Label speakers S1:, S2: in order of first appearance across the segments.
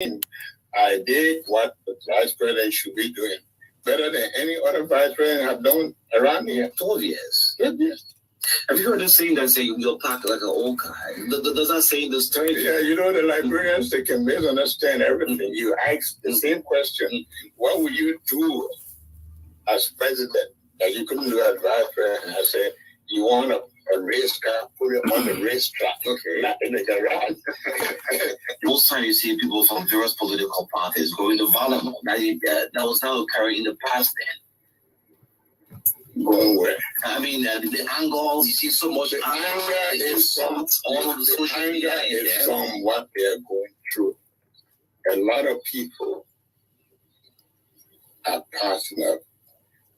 S1: I did what the vice president should be doing better than any other vice president have done around here.
S2: 12 years.
S1: 12 years.
S2: Have you heard the saying that say you'll pack like an old guy? Does that say the story?
S1: Yeah, the Liberians, they can misunderstand everything. You ask the same question, what would you do as president that you couldn't do as vice president? I said, you want a race car, put it on the racetrack. Okay. Not in the garage.
S2: Most times you see people from various political parties going to Parliament. That was not occurring in the past then.
S1: Going where?
S2: I mean, the angles, you see so much
S1: anger is from all of the social media is from what they're going through. A lot of people are passing up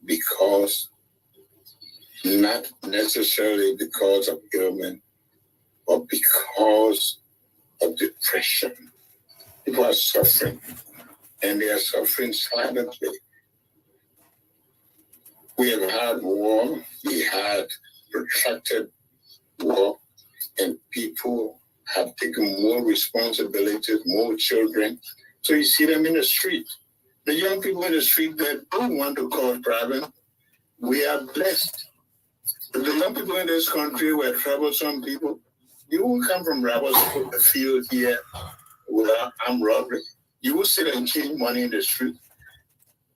S1: because, not necessarily because of ailment, but because of depression. People are suffering, and they are suffering silently. We have had war, we had protracted war, and people have taken more responsibilities, more children. So you see them in the street. The young people in the street that don't want to cause problem, we are blessed. But the young people in this country were troublesome people. You will come from robbers put the field here without armed robbery. You will sit and change money in the street.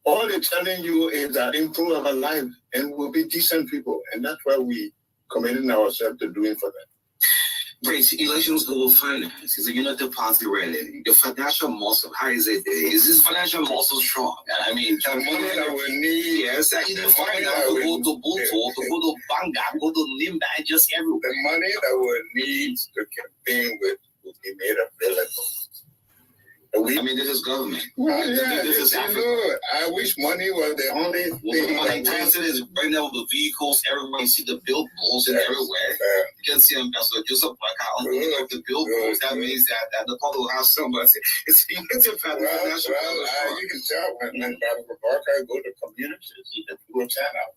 S1: All they're telling you is that improve our life and we'll be decent people. And that's what we committed ourselves to doing for them.
S2: Great. Elections global finance is a united party really. Your financial muscle, how is it? Is this financial muscle strong? I mean,
S1: the money that we need.
S2: Yes, you can find out to go to Buto, to go to Banga, go to Nimba, just everywhere.
S1: The money that we need to campaign with will be made available.
S2: This is government.
S1: Well, yeah, this is I wish money was the only thing.
S2: Well, Tyson is right now with the vehicles everywhere. You see the billboards everywhere. You can see Ambassador Joseph on the billboards. That means that the public will have so much. It's
S1: you can tell when Ambassador Barker go to communities, the people turn out.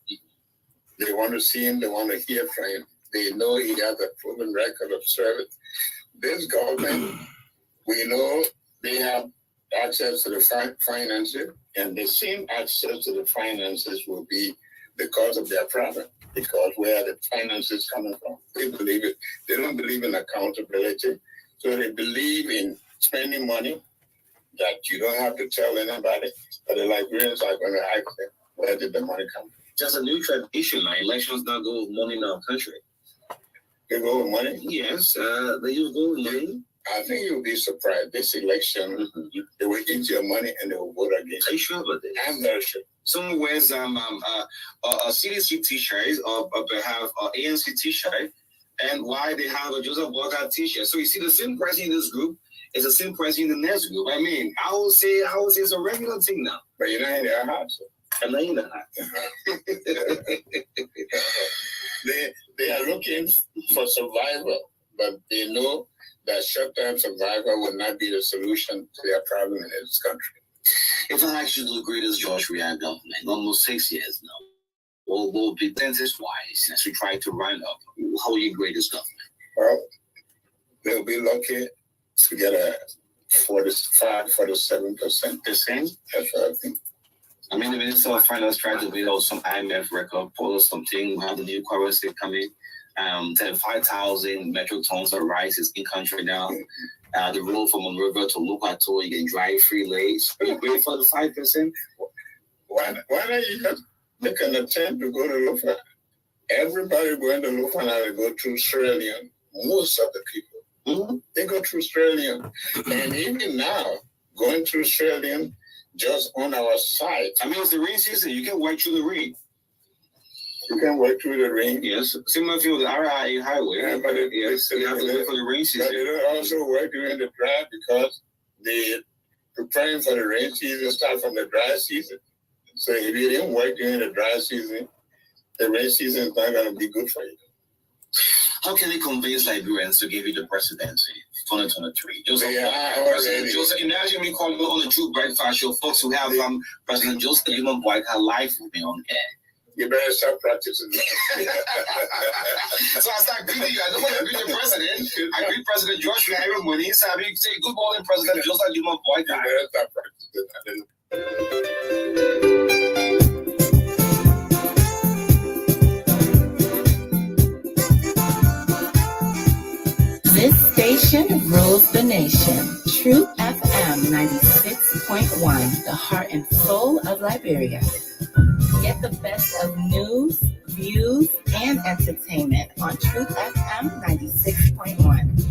S1: They want to see him. They want to hear from him. They know he has a proven record of service. This government, we know. They have access to the finances, and the same access to the finances will be because of their product, because where the finances coming from. They believe it. They don't believe in accountability, so they believe in spending money that you don't have to tell anybody, but the Liberians are going to ask them, where did the money come from?
S2: Just a new tradition. Elections now go with money in our country.
S1: They go with money?
S2: Yes, they use go with money.
S1: I think you'll be surprised. This election, they will eat your money and they will vote against.
S2: Are you sure about this?
S1: I'm very sure.
S2: Someone wears a CDC t-shirt or have an ANC t-shirt, and why they have a Joseph Walker t-shirt. So you see the same person in this group is the same person in the next group. I mean, I would say it's a regular thing now.
S1: But you're not in their house.
S2: I'm not in the house.
S1: They are looking for survival, but they know that short-term survival will not be the solution to their problem in this country.
S2: If I actually the greatest George Weah government, almost 6 years now, will be percentage-wise as we try to round up, how will you grade this government?
S1: Well, they'll be lucky to get a 45, 47%.
S2: The same?
S1: That's what I think.
S2: I mean, the Minister of Finance tried to build out some IMF record, pull something, we have the new currency coming. 5,000 metric tons of rice is in country now. The road from River to Lupato, you can drive free lanes. Are you ready for the 5%?
S1: Why don't you just make an attempt to go to Lufa? Everybody going to Lufa now, they go through Sirleaf. Most of the people, they go through Sirleaf. And even now, going through Sirleaf, just on our side.
S2: I mean, it's the rain season. You can work through the rain.
S1: You can work through the rain.
S2: Yes, similar to the RIA highway.
S1: Yeah, but
S2: you have to wait for the rain season.
S1: But they don't also work during the dry because they're preparing for the rain season start from the dry season. So if you didn't work during the dry season, the rain season is not going to be good for you.
S2: How can they convince Liberians to give you the presidency 2023? Joseph, imagine me calling on the True Breakfast Show, folks who have President Joseph Boyka live with me on air.
S1: You better start practicing.
S2: So I start greeting you. I don't want to greet the president. I greet President Joshua every morning. So I say, good morning, President, just like you, my boy.
S1: You better start practicing.
S3: This station rules the nation. Truth FM 96.1, the heart and soul of Liberia. Get the best of news, views, and entertainment on Truth FM 96.1.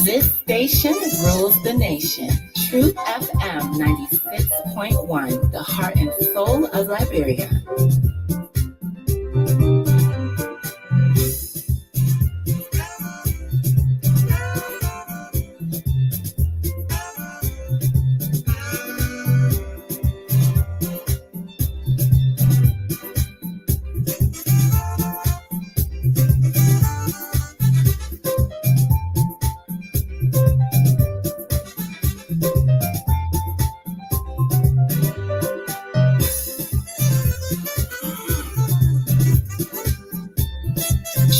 S3: This station rules the nation. Truth FM 96.1, the heart and soul of Liberia.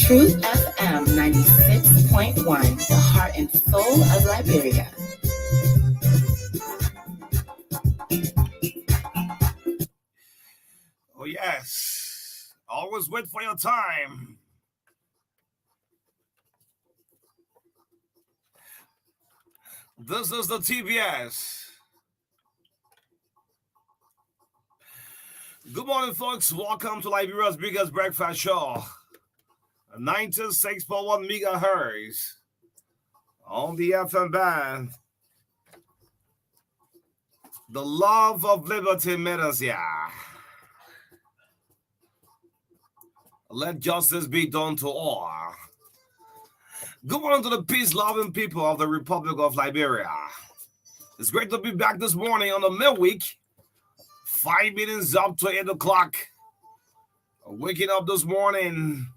S3: Truth FM 96.1, the heart and soul of Liberia.
S4: Oh, yes. Always wait for your time. This is the TBS. Good morning, folks. Welcome to Liberia's biggest breakfast show. 96.1 megahertz on the FM band. The love of liberty matters, yeah. Let justice be done to all. Good morning to the peace-loving people of the Republic of Liberia. It's great to be back this morning on the midweek. 5 minutes up to 8 o'clock. Waking up this morning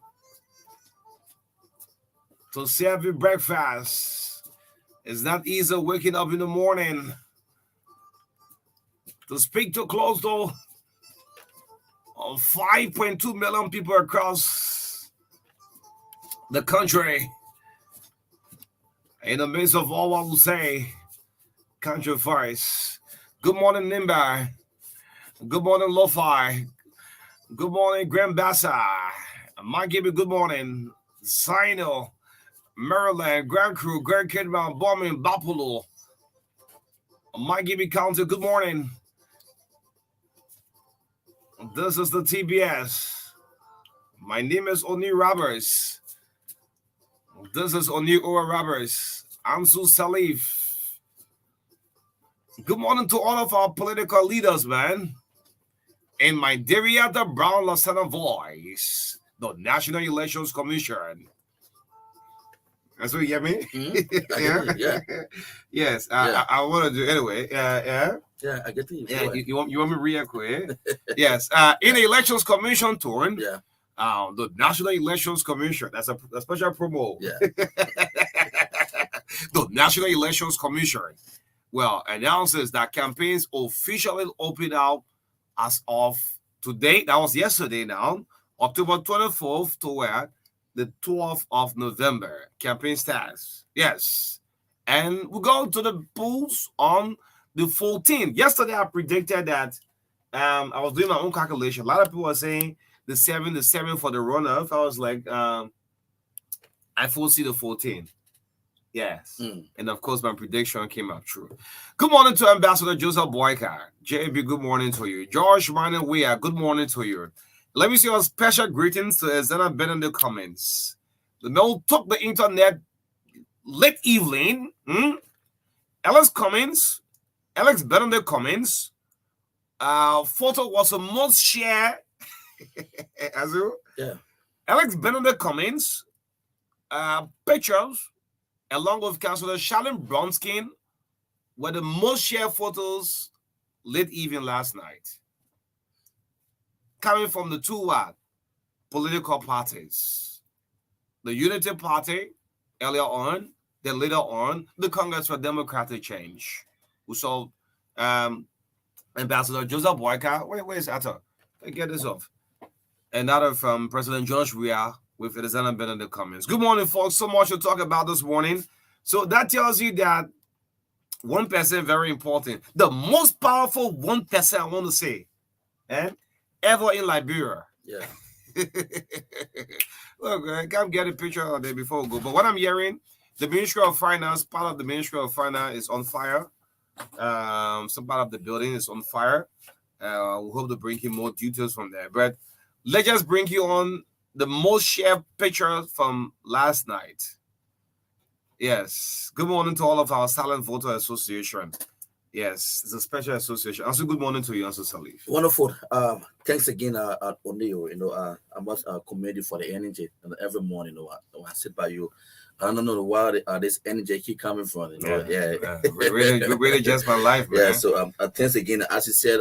S4: to serve you breakfast. It's not easy waking up in the morning to speak to close to 5.2 million people across the country. In the midst of all, I will say, country first. Good morning, Nimba. Good morning, Lo-Fi. Good morning, Grand Bassa. Maggie, good morning. Sino. Maryland, Grand Crew, Grand Kidman, Bombing, Bapolo. Maggie County, good morning. This is the TBS. My name is Oni Roberts. This is Oni Ora Roberts. Ansu Sirleaf. Good morning to all of our political leaders, man. In my Deria the Brown Lasana voice, the National Elections Commission. That's what you get me?
S5: Mm-hmm. Yeah.
S4: Yes. I want to do anyway.
S5: Yeah, I get you.
S4: Yeah, you want me real quick? Yes. In the Elections Commission turn.
S5: Yeah.
S4: The National Elections Commission. That's a special promo.
S5: Yeah.
S4: The National Elections Commission, well, announces that campaigns officially open out as of today. That was yesterday now, October 24th to where? the 12th of November. Campaign starts. Yes. And we go to the polls on the 14th. Yesterday, I predicted that I was doing my own calculation. A lot of people were saying the 7 for the runoff. I was like, I foresee the 14th. Yes. And of course, my prediction came out true. Good morning to Ambassador Joseph Boyka. JB, good morning to you. George Minor Weir, good morning to you. Let me see your special greetings to Zena Ben in the comments. The mail took the internet late evening. Alex Ben in the comments. Photo was the most shared. Ansu?
S5: Yeah.
S4: Alex Ben in the comments. Pictures along with Councillor Shalom Bronskin were the most shared photos late evening last night. Coming from the two political parties. The Unity Party earlier on, then later on, the Congress for Democratic Change. We saw Ambassador Joseph Boyka. Where's Atta? Get this off. Another from President George Weah with Elizana Ben in the comments. Good morning, folks. So much to talk about this morning. So that tells you that 1% very important. The most powerful 1% I want to say, ever in Liberia.
S5: Yeah.
S4: Look, I can't get a picture of it before we go. But what I'm hearing, the Ministry of Finance, part of the Ministry of Finance is on fire. Some part of the building is on fire. We hope to bring you more details from there. But let's just bring you on the most shared picture from last night. Yes. Good morning to all of our Silent Voter Association. Yes, it's a special association. Also, good morning to you, Ansu Sirleaf.
S5: Wonderful. Thanks again, O'Neill. I must commend you for the energy. And every morning, when I sit by you, I don't know where this energy keep coming from.
S4: Really just my life, man.
S5: Yeah. So thanks again. As you said,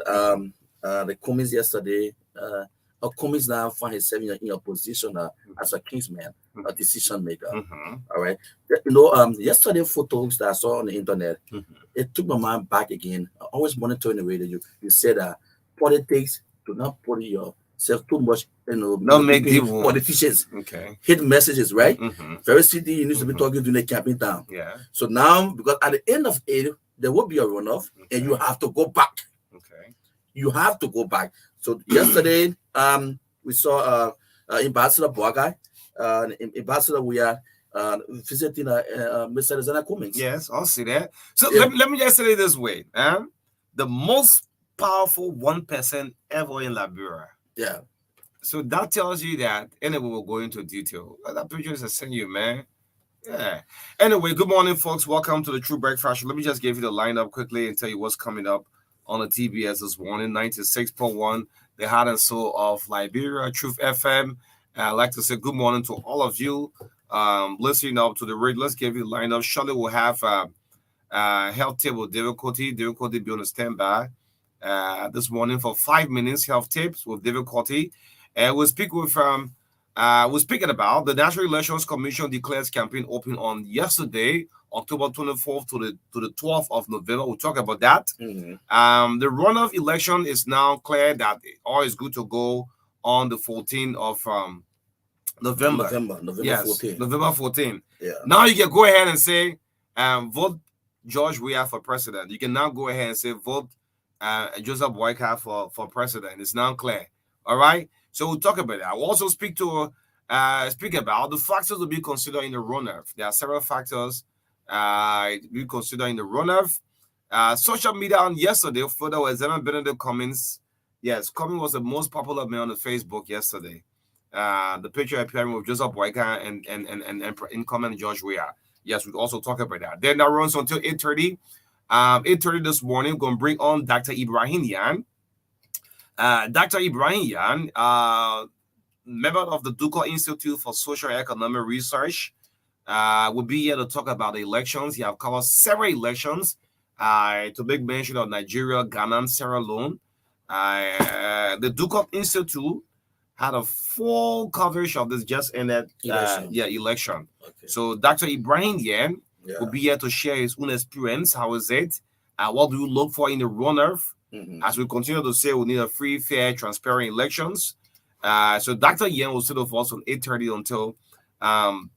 S5: the comments yesterday. Cummings now find himself in a position as a kingsman, a decision maker. All right. Yesterday photos that I saw on the internet, it took my mind back again. I always monitoring the way that you said that politics, do not put yourself too much,
S4: don't make people
S5: politicians hit messages, right? Very city you need to be talking during the campaign time.
S4: Yeah.
S5: So now, because at the end of it, there will be a runoff, and you have to go back. You have to go back. So yesterday, we saw Ambassador Boakai, Ambassador we are visiting Mr. Zana Cummings.
S4: Yes, I'll see that. So let me just say it this way. The most powerful 1% ever in Liberia.
S5: Yeah.
S4: So that tells you that, anyway, we'll go into detail. That picture is a send you, man. Yeah. Anyway, good morning, folks. Welcome to the True Breakfast. Let me just give you the lineup quickly and tell you what's coming up on the TBS this morning. 96.1, the heart and soul of Liberia, Truth FM. I'd like to say good morning to all of you listening up to the radio. Let's give you the lineup. Shortly we'll have health table difficulty be on the standby this morning for 5 minutes. Health tips with difficulty, and we'll speak with we're speaking about the National Elections Commission declares campaign open on yesterday, October 24th to the 12th of November. We'll talk about that. The runoff election is now clear that all is good to go on the 14th of November. Yes,
S5: 14th.
S4: November 14th.
S5: Yeah.
S4: Now you can go ahead and say, vote George Weah for president. You can now go ahead and say, vote Joseph Boyka for president. It's now clear. All right. So we'll talk about that. We'll also speak about the factors to be considered in the runoff. There are several factors we consider in the runoff. Social media on yesterday, further was Zena Benedict Cummings. Yes, Cummings was the most popular man on the Facebook yesterday. The picture appearing with Joseph Boyka and incoming George Weah. Yes, we'll also talk about that. Then that runs until 8:30. 8:30 this morning, we're going to bring on Dr. Ibrahim Yan. Dr. Ibrahim Yan, member of the Ducal Institute for Social and Economic Research, will be here to talk about the elections. He has covered several elections, to make mention of Nigeria, Ghana, and Sierra Leone. The Ducal Institute had a full coverage of this just ended election. Okay. So Dr. Ibrahim Yan will be here to share his own experience. How is it? What do you look for in the runoff? As we continue to say, we need a free, fair, transparent elections. So Dr. Yan will sit with us from 8:30 until Um,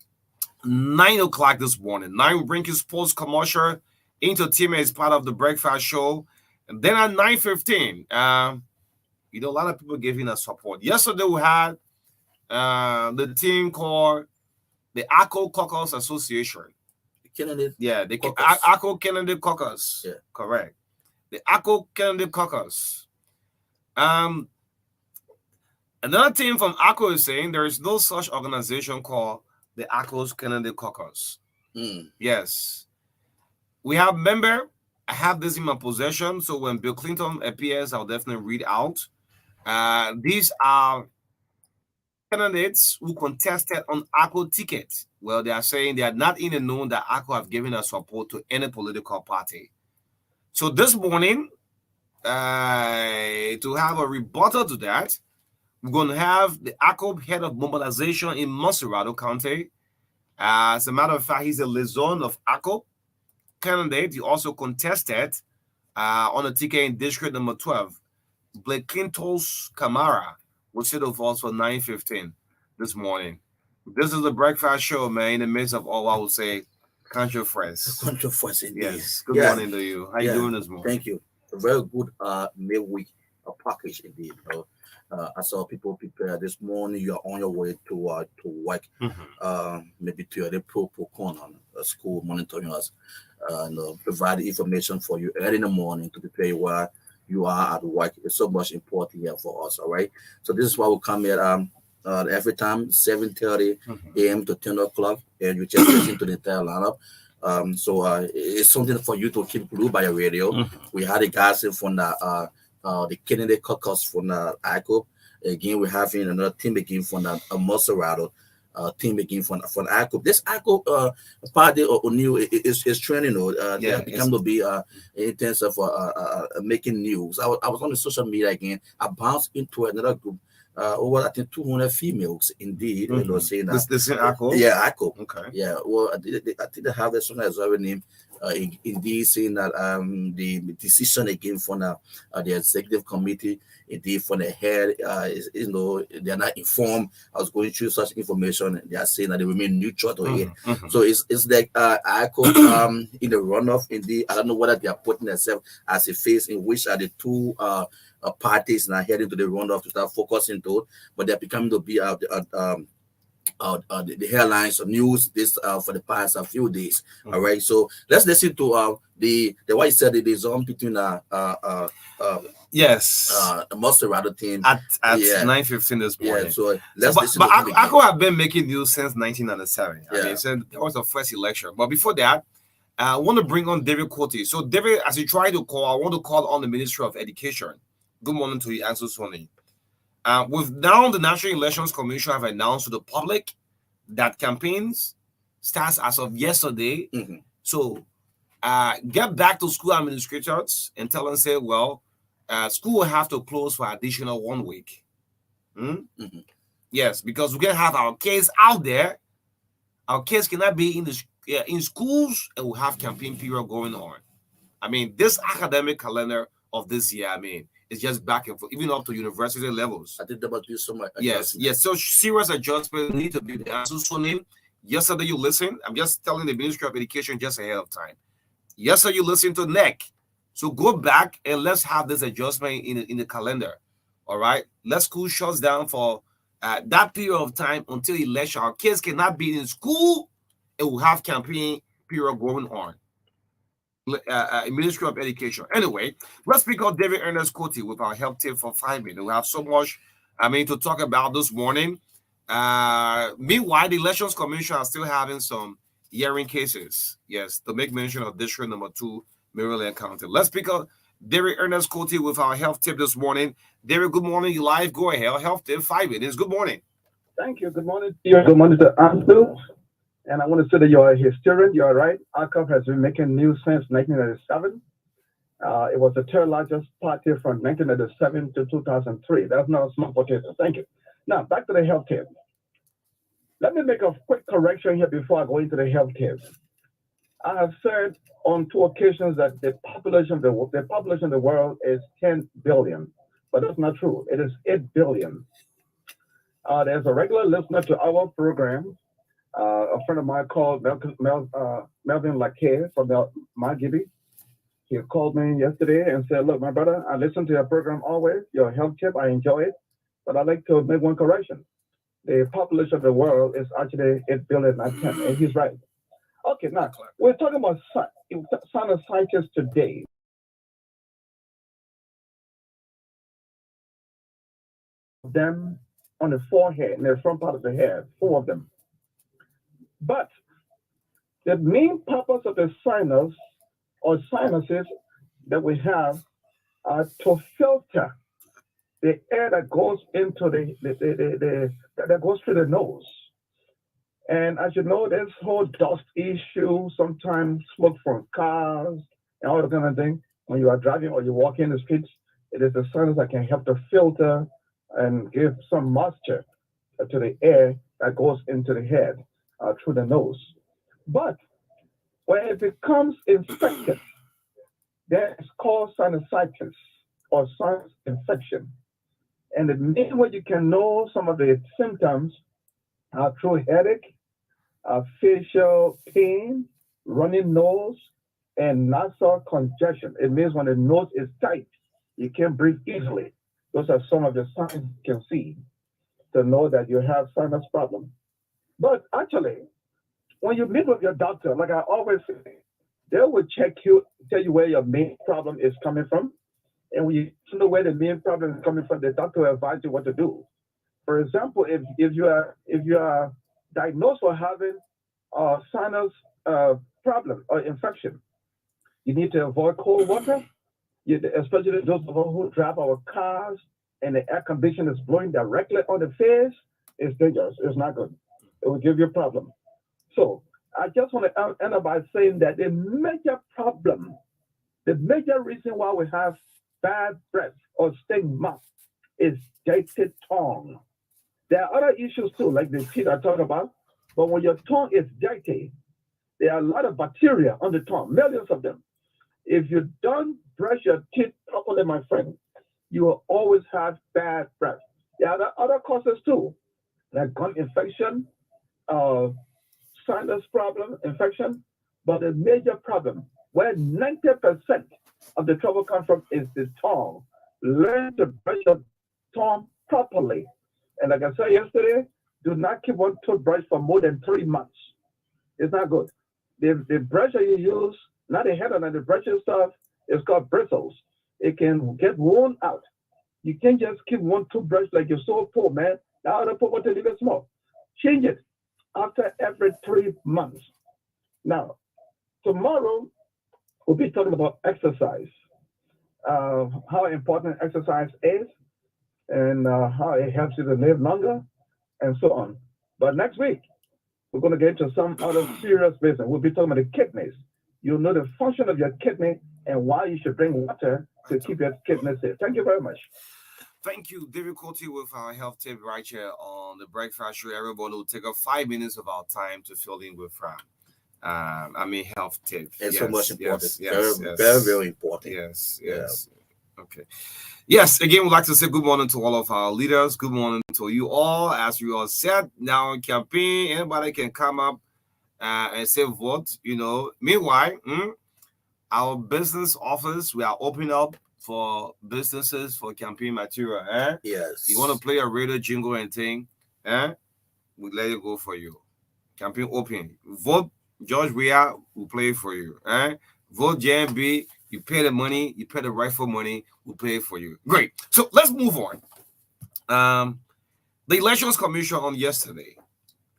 S4: 9 o'clock this morning. 9 bring his sports commercial entertainment is part of the breakfast show. And then at 9:15, you know, a lot of people giving us support. Yesterday we had the team called the ACO Caucus Association.
S5: Kennedy.
S4: Yeah, the
S5: Caucus.
S4: ACO Kennedy Caucus.
S5: Yeah.
S4: Correct. The ACO Kennedy Caucus. Another team from ACO is saying there is no such organization called the ACO's Kennedy Caucus. Yes. We have member. I have this in my possession, so when Bill Clinton appears, I'll definitely read out. These are candidates who contested on ACO tickets. Well, they are saying they are not in the known that ACO have given their support to any political party. So this morning, to have a rebuttal to that, we're going to have the ACO head of mobilization in Monserrado County. As a matter of fact, he's a liaison of ACO candidate. He also contested on a ticket in district number 12. Blake Clinton's Camara will sit of us for 9:15 this morning. This is the breakfast show, man, in the midst of all I would say controversy.
S5: Controversy, indeed.
S4: Yes. Good morning to you. How you doing this morning?
S5: Thank you. A very good midweek package indeed. I saw people prepare this morning. You are on your way to work, maybe to your pro-con on school monitoring us, and provide information for you early in the morning to prepare you while you are at work. It's so much important here for us. All right. So this is why we come here every time 7:30 a.m. to 10 o'clock, and you just listen to the entire lineup. So it's something for you to keep glued by your radio. We had a guys from the Kennedy Caucus from ACO. Again, we're having another team again from the Monserrado team again from ACO. This ACO party or O'Neill is trending. They have become to be in terms of making news. I was on the social media again. I bounced into another group. Over I think 200 females indeed. They were saying that
S4: this is ACO?
S5: Yeah, ACO.
S4: Okay.
S5: Yeah. Well, I think they have this one as well name. Indeed, saying that the decision again from the executive committee, indeed from the head, is, they are not informed. I was going through such information. They are saying that they remain neutral to it. So it's like ACO in the runoff. Indeed, I don't know whether they are putting themselves as a face in which are the two parties now heading to the runoff to start focusing to, but they're becoming to be the headlines of news this for the past few days. All right, so let's listen to the what you said the zone between Monserrado team
S4: at 9:15 this morning.
S5: Yeah, so let's listen.
S4: But ACO have been making news since 1997. I mean, since there was the first election. But before that, I want to bring on David Cote. So David, as you try to call, I want to call on the Ministry of Education. Good morning to you, Ansu Sony. With now the National Elections Commission have announced to the public that campaigns starts as of yesterday. So get back to school administrators and tell them, say, well, school will have to close for additional 1 week. Yes, because we can have our kids out there. Our kids cannot be in schools and we'll have campaign period going on. I mean, this academic calendar of this year, I mean, it's just back and forth, even up to university levels.
S5: I think there must be so much.
S4: Yes. So serious adjustment need to be the answer. So yesterday you listened. I'm just telling the Ministry of Education just ahead of time. Yesterday you listened to NEC. So go back and let's have this adjustment in the calendar. All right. Let school shuts down for that period of time until election. Our kids cannot be in school and we'll have campaign period going on. Ministry of Education. Anyway, let's pick up David Ernest Cote with our health tip for 5 minutes. We have so much, to talk about this morning. Meanwhile, the Elections Commission are still having some hearing cases. Yes, to make mention of District Number 2, Maryland County. Let's pick up David Ernest Cote with our health tip this morning. David, good morning. You live. Go ahead. Health tip 5 minutes. Good morning.
S6: Thank you. Good morning to you. Good morning to Ansu. And I want to say that you're a historian. You're right. ACO has been making news since 1997. It was the third largest party from 1997 to 2003. That's not a small potato. Thank you. Now, back to the health tip. Let me make a quick correction here before I go into the health tip. I have said on 2 occasions that the population of the world is 10 billion, but that's not true. It is 8 billion. There's a regular listener to our program A friend of mine called Melvin Laquet from my Gibby. He called me yesterday and said, "Look, my brother, I listen to your program always, your health tip, I enjoy it, but I'd like to make one correction. The population of the world is actually 8 billion, not 10." And he's right. Okay, now, we're talking about sinusitis today. Them on the forehead, in the front part of the head, 4 of them. But the main purpose of the sinus or sinuses that we have are to filter the air that goes into that goes through the nose. And as you know, there's whole dust issue, sometimes smoke from cars and all that kind of thing. When you are driving or you walk in the streets, it is the sinus that can help to filter and give some moisture to the air that goes into the head through the nose. But when it becomes infected, that is called sinusitis or sinus infection. And the main way you can know some of the symptoms are through headache, facial pain, running nose, and nasal congestion. It means when the nose is tight, you can't breathe easily. Those are some of the signs you can see to know that you have sinus problem. But actually, when you meet with your doctor, like I always say, they will check you, tell you where your main problem is coming from. And when you know where the main problem is coming from, the doctor will advise you what to do. For example, if you are diagnosed for having a sinus problem or infection, you need to avoid cold water, especially those of us who drive our cars and the air conditioner is blowing directly on the face. It's dangerous. It's not good. It will give you a problem. So I just want to end up by saying that the major problem, the major reason why we have bad breath or stigma is jaded tongue. There are other issues too, like the teeth I talk about. But when your tongue is dirty, there are a lot of bacteria on the tongue, millions of them. If you don't brush your teeth properly, my friend, you will always have bad breath. There are other causes too, like gum infection, sinus problem, infection. But the major problem, where 90% of the trouble comes from, is the tongue. Learn to brush your tongue properly. And like I said yesterday, do not keep one toothbrush for more than 3 months. It's not good. The brush that you use, not the head on the brushing stuff, it's called bristles. It can get worn out. You can't just keep one toothbrush like you're so poor, man. Now other people want to leave it small. Change it after every 3 months. Now, tomorrow, we'll be talking about exercise, how important exercise is, and how it helps you to live longer, and so on. But next week, we're going to get into some other serious business. We'll be talking about the kidneys. You'll know the function of your kidney and why you should drink water to keep your kidneys safe. Thank you very much.
S4: Thank you. Difficulty with our health tip right here on the breakfast show. Everybody will take up 5 minutes of our time to fill in with health tip.
S5: It's so much important.
S4: Yes,
S5: very, very important.
S4: Yes. Okay. Yes, again, we'd like to say good morning to all of our leaders. Good morning to you all. As we all said, now campaign, anybody can come up and say vote. Meanwhile, our business office, we are opening up for businesses for campaign material.
S5: Yes.
S4: You want to play a radio jingle and thing? We let it go for you. Campaign open. Vote George Weah will play it for you. Vote JMB. You pay the money, you pay the rightful money, we'll pay it for you. Great. So let's move on. The Elections Commission on yesterday.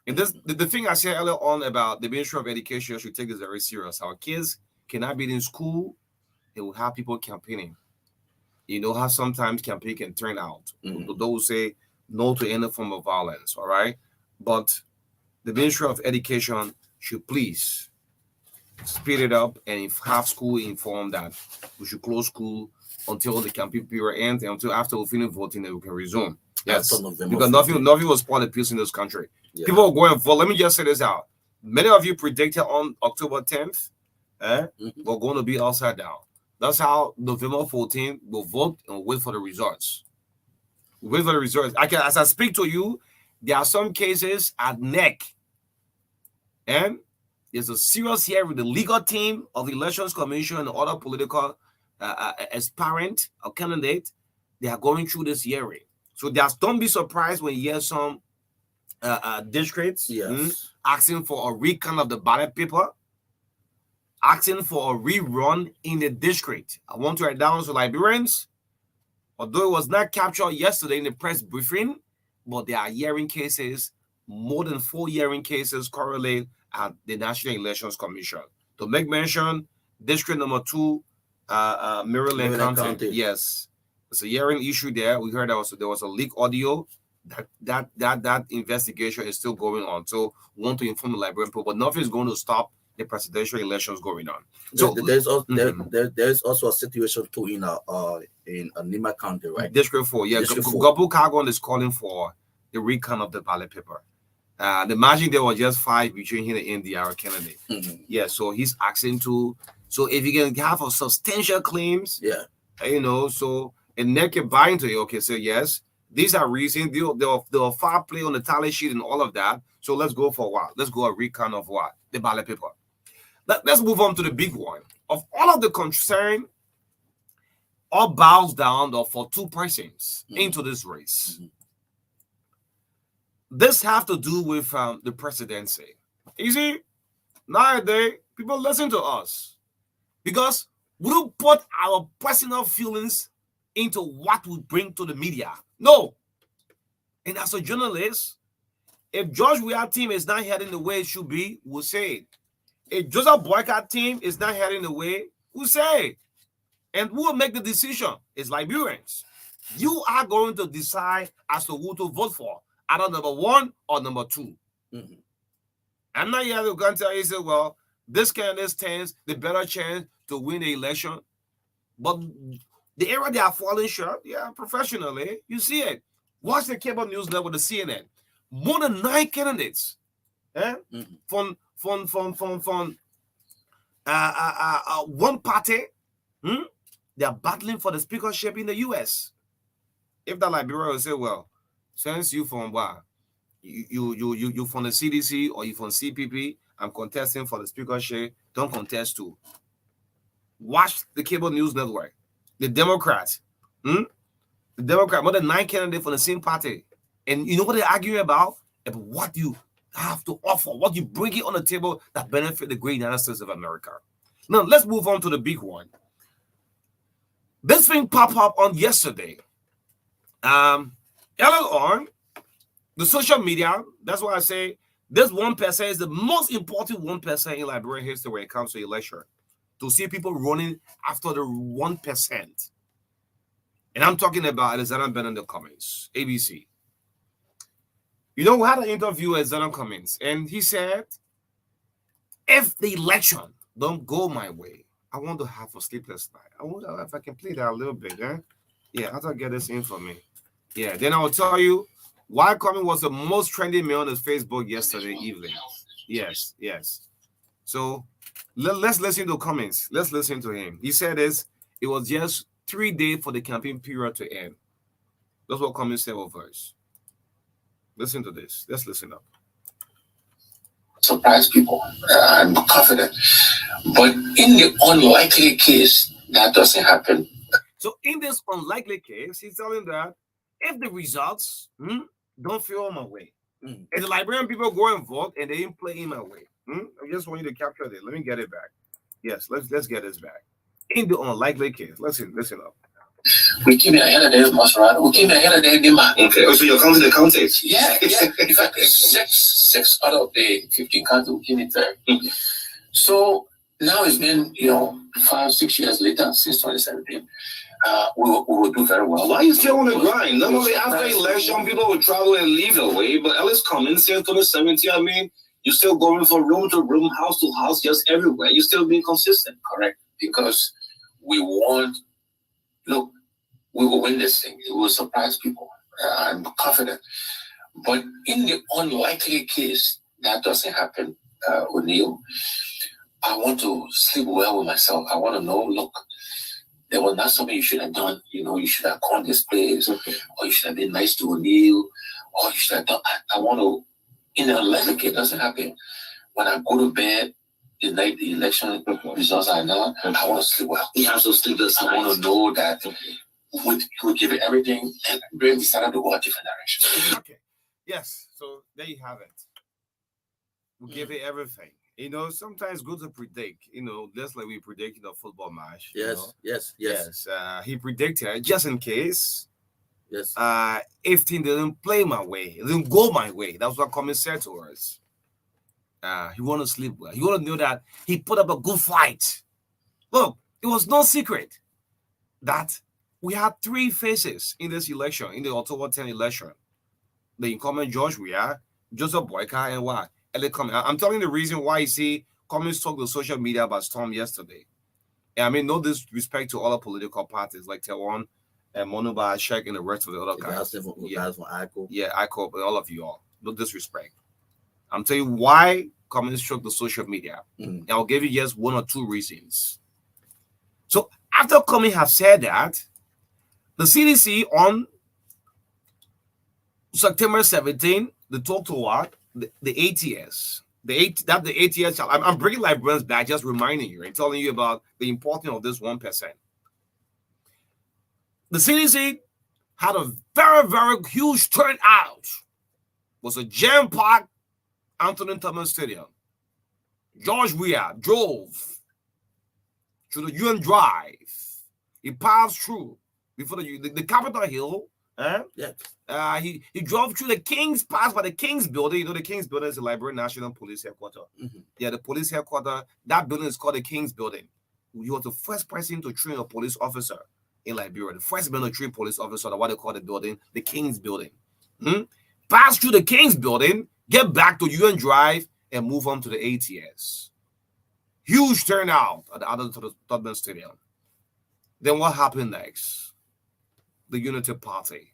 S4: And this the thing I said earlier on about the Ministry of Education should take this very serious. Our kids cannot be in school, they will have people campaigning. You know how sometimes campaign can turn out. Those say no to any form of violence, all right? But the Ministry of Education should please speed it up and have school informed that we should close school until the campaign period ends and until after we finish voting that we can resume. Yes, because nothing will spoil the peace in this country. Yeah. People are going to vote. Let me just say this out. Many of you predicted on October 10th, we're going to be upside down. That's how November 14th will vote and wait for the results. Wait for the results. As I speak to you, there are some cases at NEC And there's a serious hearing with the legal team of the Elections Commission and other political aspirant or candidate. They are going through this hearing. So just don't be surprised when you hear some districts asking for a recount of the ballot paper, asking for a rerun in the district. I want to write down to Liberians, although it was not captured yesterday in the press briefing, but there are hearing cases, more than 4 hearing cases correlate at the National Elections Commission. To make mention, district number 2, Maryland County. Yes, it's a hearing issue there. We heard there was a leak audio. That investigation is still going on. So we want to inform the Liberian people, but nothing is going to stop the presidential elections going on. So
S5: there's also a situation too in Nima County, right?
S4: District 4, yeah. Gobu Kagon is calling for the recount of the ballot paper. The margin there was just 5 between him and the other candidate. Yeah, so he's asking to. So if you can have a substantial claims, so and Nick can buy into it. Okay, so yes, these are reasons. They'll far play on the tally sheet and all of that. So let's go for what? Let's go a recount of what? The ballot paper. Let's move on to the big one. Of all of the concern, all bows down for 2 persons into this race. This have to do with the presidency. You see, nowadays, people listen to us because we don't put our personal feelings into what we bring to the media. No. And as a journalist, if George Weah team is not heading the way it should be, we'll say it. If Joseph Boycott team is not heading the way, we'll say it. And who will make the decision? It's Liberians. You are going to decide as to who to vote for, either number 1 or number 2. I'm not here to tell you, say, well, this candidate stands the better chance to win the election. But the area they are falling short, professionally, you see it. Watch the cable news network, the CNN. More than 9 candidates from one party. They are battling for the speakership in the U.S. If the Liberian will say, well, since you from what? You from the CDC or you from CPP, I'm contesting for the speakership, don't contest too. Watch the cable news network. The Democrats, more than 9 candidates from the same party. And you know what they're arguing about? About what you have to offer, what you bring it on the table that benefit the great United States of America. Now, let's move on to the big one. This thing popped up on yesterday. Earlier on, the social media, that's why I say this 1% is the most important 1% in Liberian history when it comes to election. To see people running after the 1%. And I'm talking about Alexander Bennett in the comments, ABC. You know, we had an interview with Alexander Cummings, and he said, if the election don't go my way, I want to have a sleepless night. I wonder if I can play that a little bit, Yeah, after I get this in for me. Yeah, then I will tell you why Cummings was the most trending man on his Facebook yesterday evening. Yes. So let's listen to Cummings. Let's listen to him. He said this, it was just 3 days for the campaign period to end. That's what Cummings said over us. Listen to this. Let's listen up.
S1: Surprise people. I'm confident. But in the unlikely case that doesn't happen.
S4: So in this unlikely case, he's telling that if the results don't feel my way, and the Liberian people go and vote and they didn't play in my way, I just want you to capture this. Let me get it back. Yes, let's get this back. In the unlikely case, listen up.
S1: We came ahead of them, Masrad. We came ahead of them, Nima.
S2: Okay, so you're counting the counties?
S1: Yeah. In fact, six out of the 15 counties we came in third. So now it's been, 5-6 years later since 2017. We will do very well.
S2: Why are you still on the grind? Not only after election, people will travel and leave away, but Ellis Cummings since 2017, I mean, you're still going from room to room, house to house, just everywhere. You're still being consistent.
S1: Correct. Because we will win this thing. It will surprise people. I'm confident. But in the unlikely case that doesn't happen, O'Neill, I want to sleep well with myself. I want to know, look, there was not something you should have done. You should have gone this place, or you should have been nice to O'Neill, or you should have done. I want to, in the unlikely case, it doesn't happen.
S2: when I go to bed, the election results are not, I want to sleep well. He has to sleep this. I want to know that we give it everything and then decided to go a different direction.
S4: Okay. Yes. So there you have it. We give it everything. You know, sometimes good to predict. You know, just like we predicted a football match.
S5: Yes, yes, yes.
S4: He predicted just in case.
S5: Yes.
S4: If things didn't play my way, it didn't go my way. That's what Cummins said to us. He want to sleep well. He want to know that he put up a good fight. Look, it was no secret that we had three faces in this election, in the October 10 election. The incumbent George Weah, Joseph Boyka, and what? Elliot Cummins. I'm telling you the reason why you see Cummins talk to social media about Storm yesterday. And I mean, no disrespect to other political parties like Tewan and Monuba Ashek and the rest of the other guys.
S5: Guys from ICO.
S4: Yeah, ICO, but all of you all. No disrespect. I'm telling you why Cummins struck the social media. And I'll give you just one or two reasons. So after Cummins have said that, the CDC on September 17, they talked to what? The ATS. The ATS. I'm bringing librarians back, just reminding you and telling you about the importance of this 1%. The CDC had a very, very huge turnout. It was a jam-packed Anthony Thomas Stadium. George Weah drove to the UN Drive. He passed through before the Capitol Hill. He drove through the King's Pass by the King's Building. You know, the King's Building is the Liberian National Police Headquarters. Yeah, the police headquarters. That building is called the King's Building. You were the first person to train a police officer in Liberia. The first military police officer, what they call the building, the King's Building. Pass through the King's Building, get back to UN Drive, and move on to the ATS. Huge turnout at the other Tottenham Stadium. Then what happened next? The Unity Party.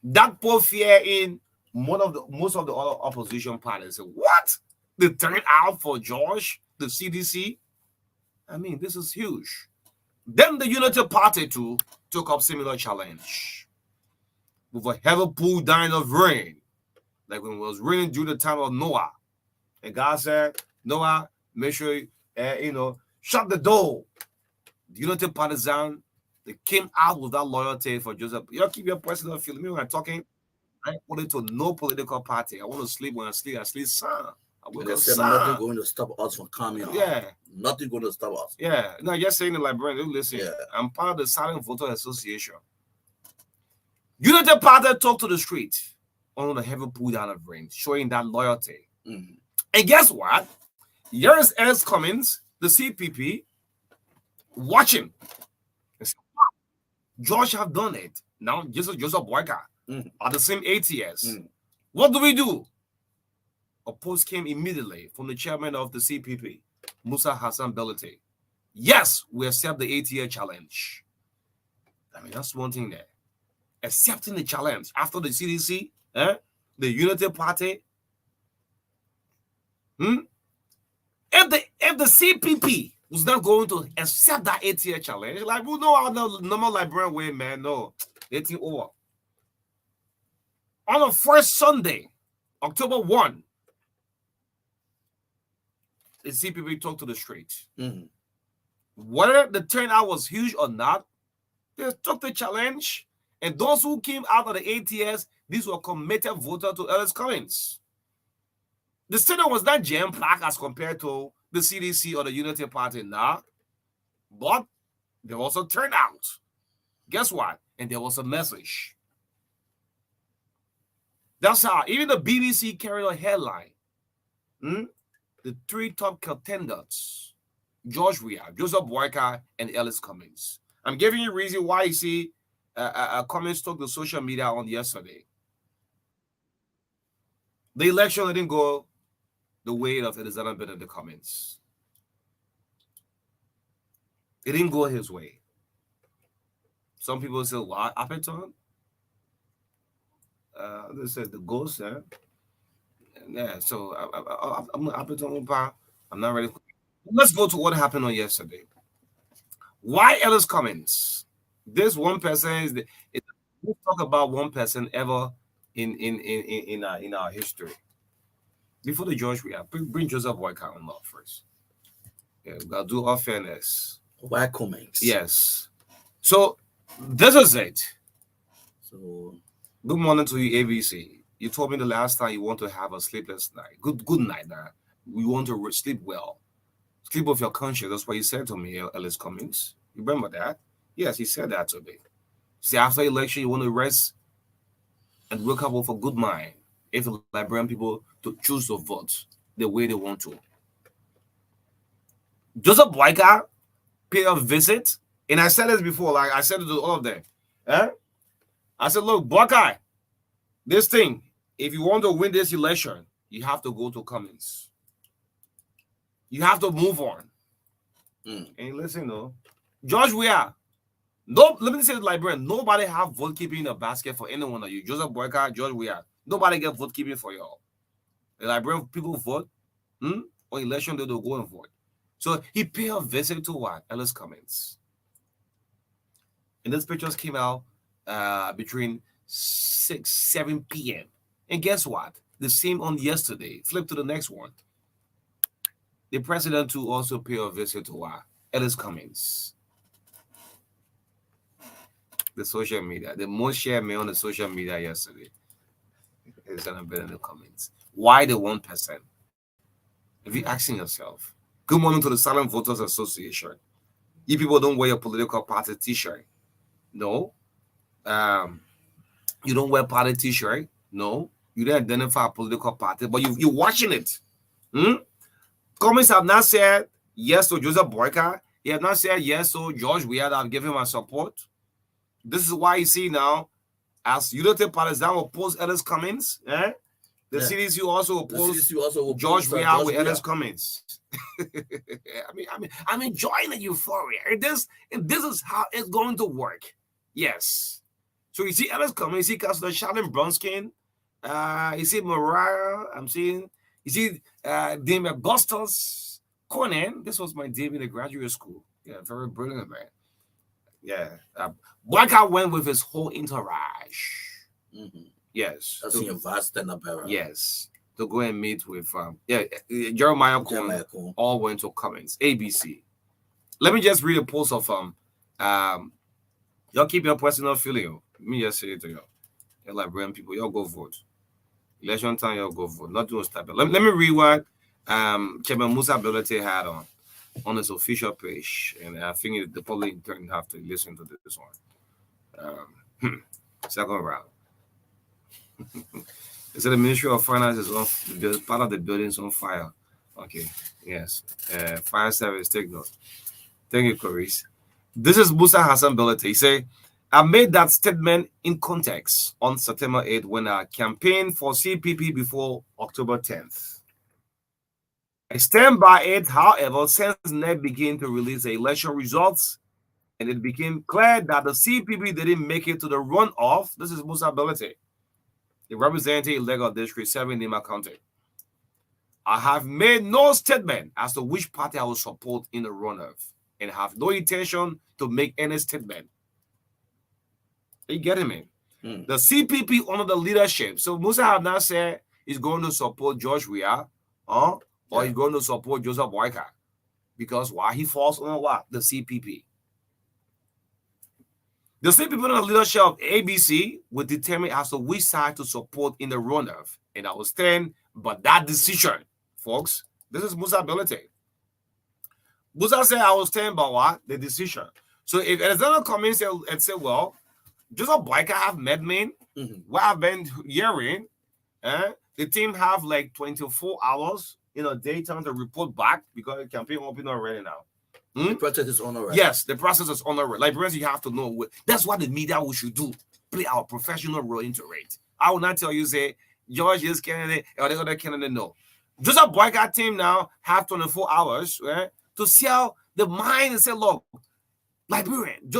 S4: That put fear in most of the other opposition parties. What? The turnout for George, the CDC? I mean, this is huge. Then the Unity Party too took up similar challenge. With a heavy pull down of rain. Like when it was raining during the time of Noah. And God said, Noah, make sure, shut the door. The Unity Partisan, they came out with that loyalty for Joseph. You keep your personal feeling. Me when I'm talking, I put it to no political party. I want to sleep when I sleep son.
S5: They said nothing going to stop us from coming out.
S4: Yeah.
S5: Nothing going to stop us.
S4: Yeah. No, just saying the librarian, listen.
S5: Yeah.
S4: I'm part of the Silent Voter Association. Unity Party talk to the street on the heavy pull down of rain, showing that loyalty. And guess what? Here is Ellis Cummins, the CPP, watching. George have done it. Now, Joseph Boyka at the same ATS. What do? A post came immediately from the chairman of the CPP, Musa Hassan Belite. Yes, we accept the ATS challenge. I mean, that's one thing there. Accepting the challenge after the CDC, the Unity Party. If the CPP was not going to accept that 8-year challenge, like we know how the normal librarian way, man. No, 18 over. On the first Sunday, October 1, the CPP talked to the streets. Whether the turnout was huge or not, they took the challenge. And those who came out of the ATS, these were committed voters to Ellis Cummins. The stadium was not jam-packed as compared to the CDC or the Unity Party now, but there was a turnout. Guess what? And there was a message. That's how even the BBC carried a headline. The three top contenders, George Weah, Joseph Boyka, and Ellis Cummins. I'm giving you a reason why you see Cummins took the social media on yesterday. The election didn't go the way of Elizabeth Bennett, the Cummins. It didn't go his way. Some people say, what happened to him? They said the ghost, yeah, so I'm not happy to him. I'm not ready. Let's go to what happened on yesterday. Why Ellis Cummins? This one person is we talk about one person ever in our history. before the George we have, bring Joseph Boyka on up first. Yeah, we gotta do all fairness.
S5: Why comments?
S4: Yes. So this is it.
S5: So
S4: Good morning to you, ABC. You told me the last time you want to have a sleepless night. Good night now. We want to sleep well. Sleep with your conscience. That's what you said to me, Ellis Cummings. You remember that? Yes, he said that to me. See, after election, you want to rest and wake up with a good mind. If the Liberian people to choose to vote the way they want to. Joseph Boyka pay a visit, and I said this before, like I said it to all of them. I said, look, Boyka, this thing, if you want to win this election, you have to go to Cummings. You have to move on. And listen, no, George Weah. No, let me say the Liberian. Nobody have vote keeping in a basket for any one of you. Joseph Boyka, George Weah. Nobody get vote keeping for y'all. The Liberian people vote. On election day they'll go and vote. So he paid a visit to what? Ellis Cummings. And these pictures came out between 6-7 p.m. And guess what? The same on yesterday. Flip to the next one. The president too also paid a visit to what? Ellis Cummings. The social media. The most shared mail on the social media yesterday. It's gonna be in the comments. Why the 1%? If you're asking yourself, good morning to the Silent Voters Association. You people don't wear your political party t-shirt. No. You don't wear party t-shirt. No. You don't identify a political party, but you're watching it. Comments have not said yes to Joseph Boyka. He has not said yes to George Weah that give him my support. This is why you see now, as Unity Partisans oppose Ellis Cummings, the CDC also oppose George Weah with Ellis Cummings. I'm enjoying the euphoria. This is how it's going to work. Yes. So you see Ellis Cummings, you see Councilor Shannon Brunskin, you see Mariah, I'm seeing, you see Dame Augustus Conan. This was my Dame in the graduate school. Yeah, very brilliant, man. Yeah. Boyka went with his whole entourage. Yes.
S5: That's in a vast stand-up era.
S4: Yes. To go and meet with Jeremiah Cohen all went to Cummings. ABC. Let me just read a post of y'all keep your personal feeling. Let me just say it to you. You're Liberian people, y'all go vote. Election time, y'all go vote. Not doing stuff. Let me read what Chairman Musa Ability had on his official page, and I think the public don't have to listen to this one. Second round. They said the Ministry of Finance is on part of the buildings on fire. Okay, yes. Fire service, take note. Thank you, Coris. This is Musa Hassan Belete. He say, I made that statement in context on September 8th when I campaigned for CPP before October 10th. I stand by it, however, since NEC began to release the election results, and it became clear that the CPP didn't make it to the runoff. This is Musa Belete, the representative Lagos District 7 Nima County. I have made no statement as to which party I will support in the runoff, and have no intention to make any statement. Are you getting me? The CPP under the leadership. So Musa have not said he's going to support George Weah, or he's going to support Joseph Boyka. Because why? He falls on what? The CPP. The CPP under the leadership of ABC will determine as to which side to support in the runoff. And I will stand by that decision, folks. This is Musa Ability. Musa said I will stand by what? The decision. So if Alexander Cummings and say, well, Joseph Boyka have met me, what I've been hearing, the team have like 24 hours in a daytime to report back because the campaign open already now.
S5: The process is on already.
S4: Yes, the process is on already. Liberians, you have to know. That's what the media we should do. Play our professional role into it. I will not tell you, say, George is candidate or the other candidate. No. Joseph Boyka team now have 24 hours to see how the mind and say, look, Liberian,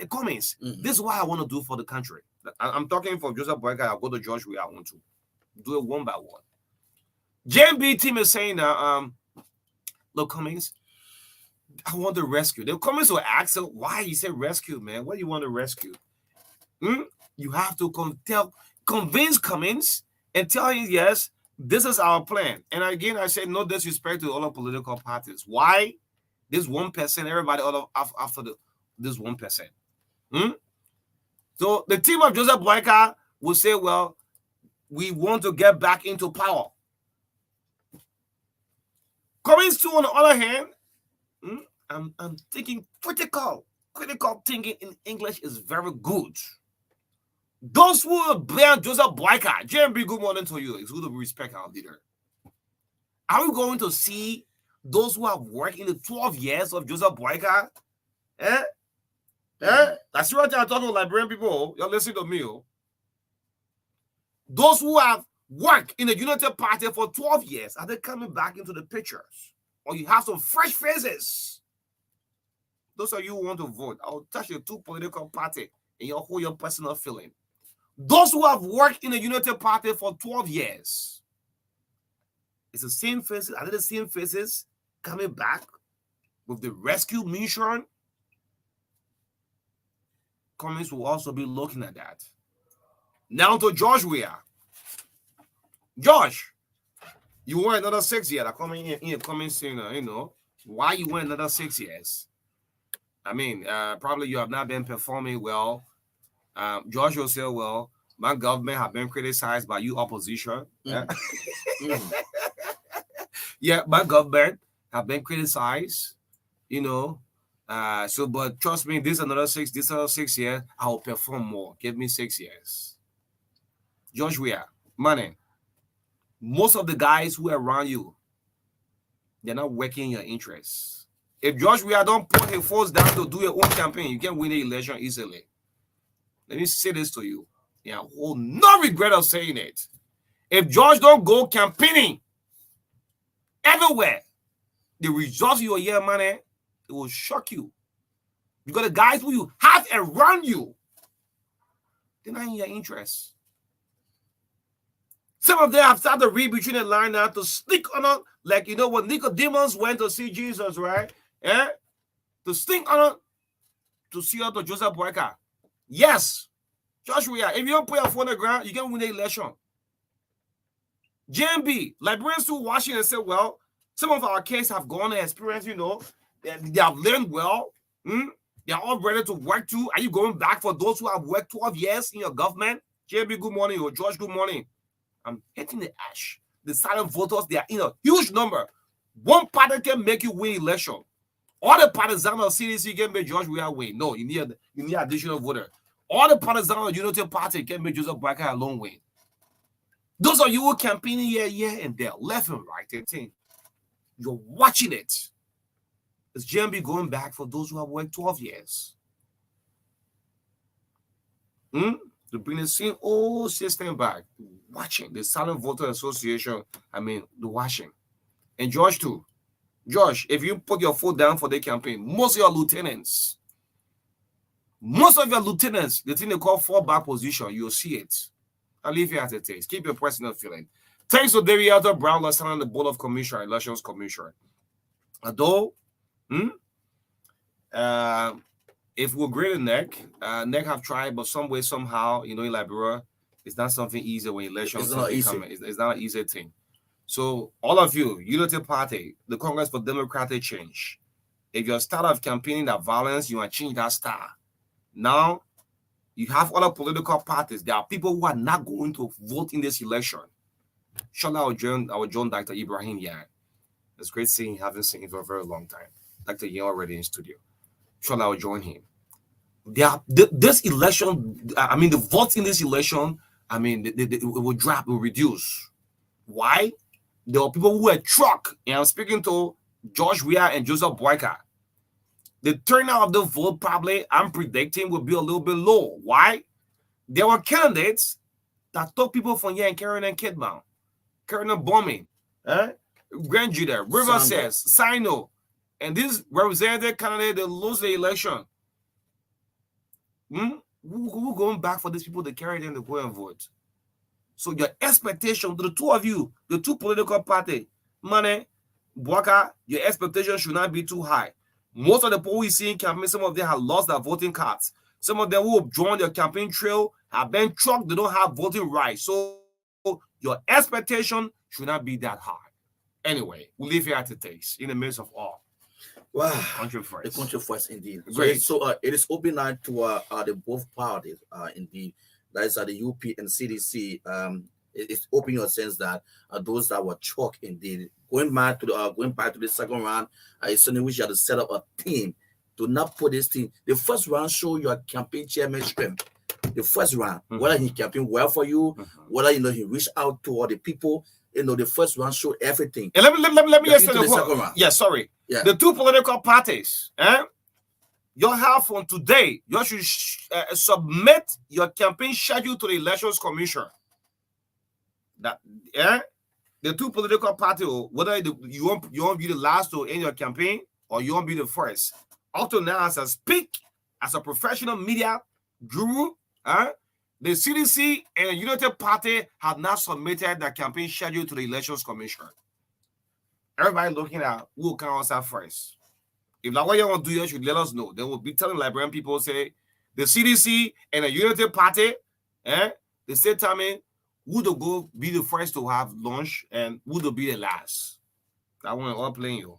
S4: Cummings, this is what I want to do for the country. I'm talking for Joseph Boyka. I'll go to George where I want to do it one by one. JMB team is saying that, look, Cummings, I want to rescue. The Cummings will ask, so why you say rescue, man? What do you want to rescue? You have to convince Cummings and tell him, yes, This is our plan. And again, I say no disrespect to all the political parties. Why? This 1%, everybody after this 1%. So the team of Joseph Boyka will say, well, we want to get back into power. Cummings too, on the other hand, I'm thinking critical thinking in English is very good. Those who will blame Joseph Boyka, JMB, good morning to you. It's good to respect our leader. Are we going to see those who have worked in the 12 years of Joseph Boyka? That's what I'm talking to Liberian people. You're listening to me. Those who have worked in the United Party for 12 years, are they coming back into the pictures? Or you have some fresh faces? Those of you who want to vote, I'll touch your two political parties and you'll hold your personal feeling. Those who have worked in the United Party for 12 years, it's the same faces. Are they the same faces coming back with the rescue mission? Comments will also be looking at that. Now to George Weah. Josh, you want another 6 years. I come in coming soon, why you want another 6 years? I mean, probably you have not been performing well. Josh will say, well, my government have been criticized by you opposition. Yeah, my government have been criticized, so, but trust me, this another 6 years, I will perform more. Give me 6 years. Josh Weah, money. Most of the guys who are around you, they're not working in your interests. If Josh Weah don't put his force down to do your own campaign, you can win the election easily. Let me say this to you. Yeah, I will no regret of saying it. If George don't go campaigning everywhere, the results you will hear, money, it will shock you. Because the guys who you have around you, they're not in your interest. Some of them have started to read between the line now to sneak on it, like when Nicodemus went to see Jesus, right? Yeah, to sneak on it to see out to Joseph Boyka. Yes, Joshua, if you don't put your foot on the ground, you can win the election. JMB, Liberians who watching and say, well, some of our kids have gone and experienced, they have learned well. They are all ready to work too. Are you going back for those who have worked 12 years in your government? JMB, good morning. Or George, good morning. I'm hitting the ash. The silent voters, they are in a huge number. One party can make you win election. All the partisans of CDC can make George Weah win. No, you need additional voter. All the partisans of the Unity Party can make Joseph Boyka alone win. Those of you who are campaigning here and there, left and right, and thing, you're watching it. Is JMB going back for those who have worked 12 years? To bring the same old system back. Watching the Silent Voter Association, the watching. And George too. Josh, if you put your foot down for the campaign, most of your lieutenants, the thing they call fallback position, you'll see it. I'll leave you as it is. Keep your personal feeling. Thanks to David Brown, last on the Board of Commissioner, Elections Commissioner. Although, if we're great in NEC have tried, but some way, somehow, in Liberia, it's not something easy when elections come. It's not an easy thing. So, all of you, Unity Party, the Congress for Democratic Change, if you're start of campaigning that violence, you want to change that star. Now, you have other political parties. There are people who are not going to vote in this election. Surely I will join Dr. Ibrahim Yan. It's great seeing him. Haven't seen him for a very long time. Dr. Yan already in studio. Surely I will join him. This election, the votes in this election, it will drop, it will reduce. Why? There are people who are truck, and I'm speaking to George Weah and Joseph Boyka. The turnout of the vote probably, I'm predicting, will be a little bit low. Why? There were candidates that took people from here and carrying and Kidman, carrying and bombing, Grand Judah, River says, Sino, and this representative candidate, they lose the election. Who going back for these people to carry them to go and vote? So your expectation to the two of you, the two political parties, Mane, Boyka, your expectation should not be too high. Most of the people we see in campaign, some of them have lost their voting cards. Some of them who have joined their campaign trail have been trucked, they don't have voting rights. So Your expectation should not be that high. Anyway, we live here at the taste in the midst of all.
S5: Wow,
S4: Country first.
S5: the country first indeed.
S4: Great.
S5: So it is open now to the both parties. Indeed, that is the UP and CDC. It's open in a sense that those that were chalk indeed going back to the second round. It's something which you have to set up a team to not put this team. The first round show your campaign chairman strength. The first round, whether he campaigned well for you, whether he reached out to all the people. The first round showed everything.
S4: And let me just say
S5: the second round.
S4: Yeah, sorry.
S5: Yeah.
S4: The two political parties, you have from today, you should submit your campaign schedule to the Elections Commission. That the two political parties, whether you won't be the last to end your campaign or you won't be the first. Up to now, as I speak, as a professional media guru, the CDC and the United Party have not submitted their campaign schedule to the Elections Commission. Everybody looking at who will come outside first. If that's what you want to do, you should let us know. Then we'll be telling Liberian people, say, the CDC and the United Party, they say, tell me, who to go be the first to have lunch and who to be the last. That one all playing you.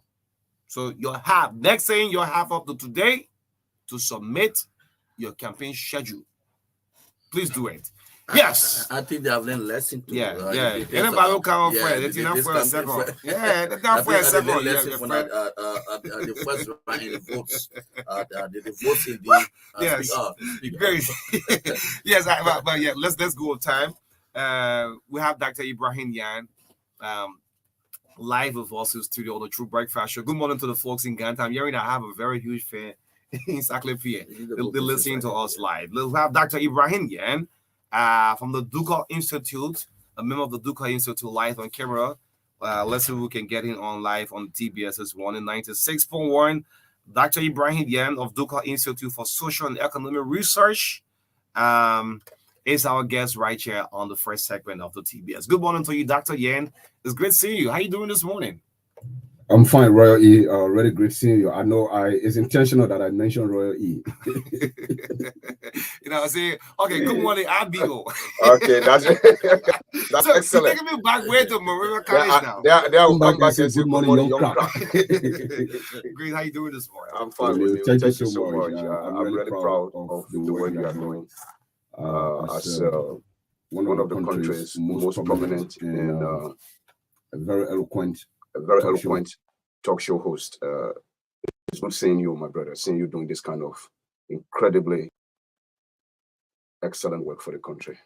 S4: So you have, next thing you have up to today to submit your campaign schedule. Please do it. Yes.
S5: I think they have learned lesson too.
S4: Yeah. Anybody will come first. It's enough for a second. Yeah, that's not for a second.
S5: The first round in the votes. The votes in the
S4: yes. Great. Yes, but yeah, let's go on time. We have Dr. Ibrahim Yan live with us in the studio on the True Breakfast Show. Good morning to the folks in Ghana. I'm hearing I have a very huge fan in Saclefia. They're listening to us live. Let's have Dr. Ibrahim Yan from the Ducal Institute, a member of the Ducal Institute, live on camera. Let's see if we can get him on live on TBS this morning, 96.1. Dr. Ibrahim Yan of Ducal Institute for Social and Economic Research is our guest right here on the first segment of the TBS. Good morning to you, Dr. Yan. It's great seeing you. How are you doing this morning?
S7: I'm fine, Royal E. Really great seeing you. I know it's intentional that I mentioned Royal E.
S4: I say, okay, good morning, Abigo.
S8: Okay, that's
S4: so
S8: excellent.
S4: Taking me back way to Maria College now.
S8: They will come back and say,
S7: good morning, young crack.
S4: Great, how you doing this morning?
S8: I'm fine with you.
S7: Thank you so much.
S8: I'm really proud of the work you are doing. As one of the country's most prominent and
S7: a very eloquent
S8: talk show host. It's good seeing you, my brother, seeing you doing this kind of incredibly excellent work for the country.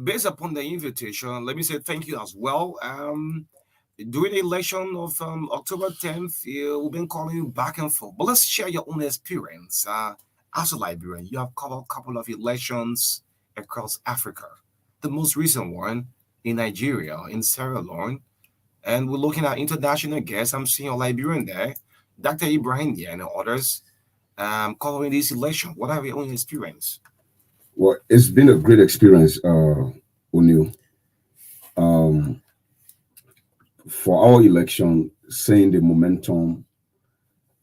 S4: Based upon the invitation, let me say thank you as well. During the election of October 10th, we've been calling you back and forth. But let's share your own experience. As a Liberian, you have covered a couple of elections across Africa. The most recent one in Nigeria, in Sierra Leone. And we're looking at international guests. I'm seeing a Liberian there, Dr. Ibrahim Yan and others covering this election. What have your own experience?
S7: Well, it's been a great experience, O'Neill. For our election, seeing the momentum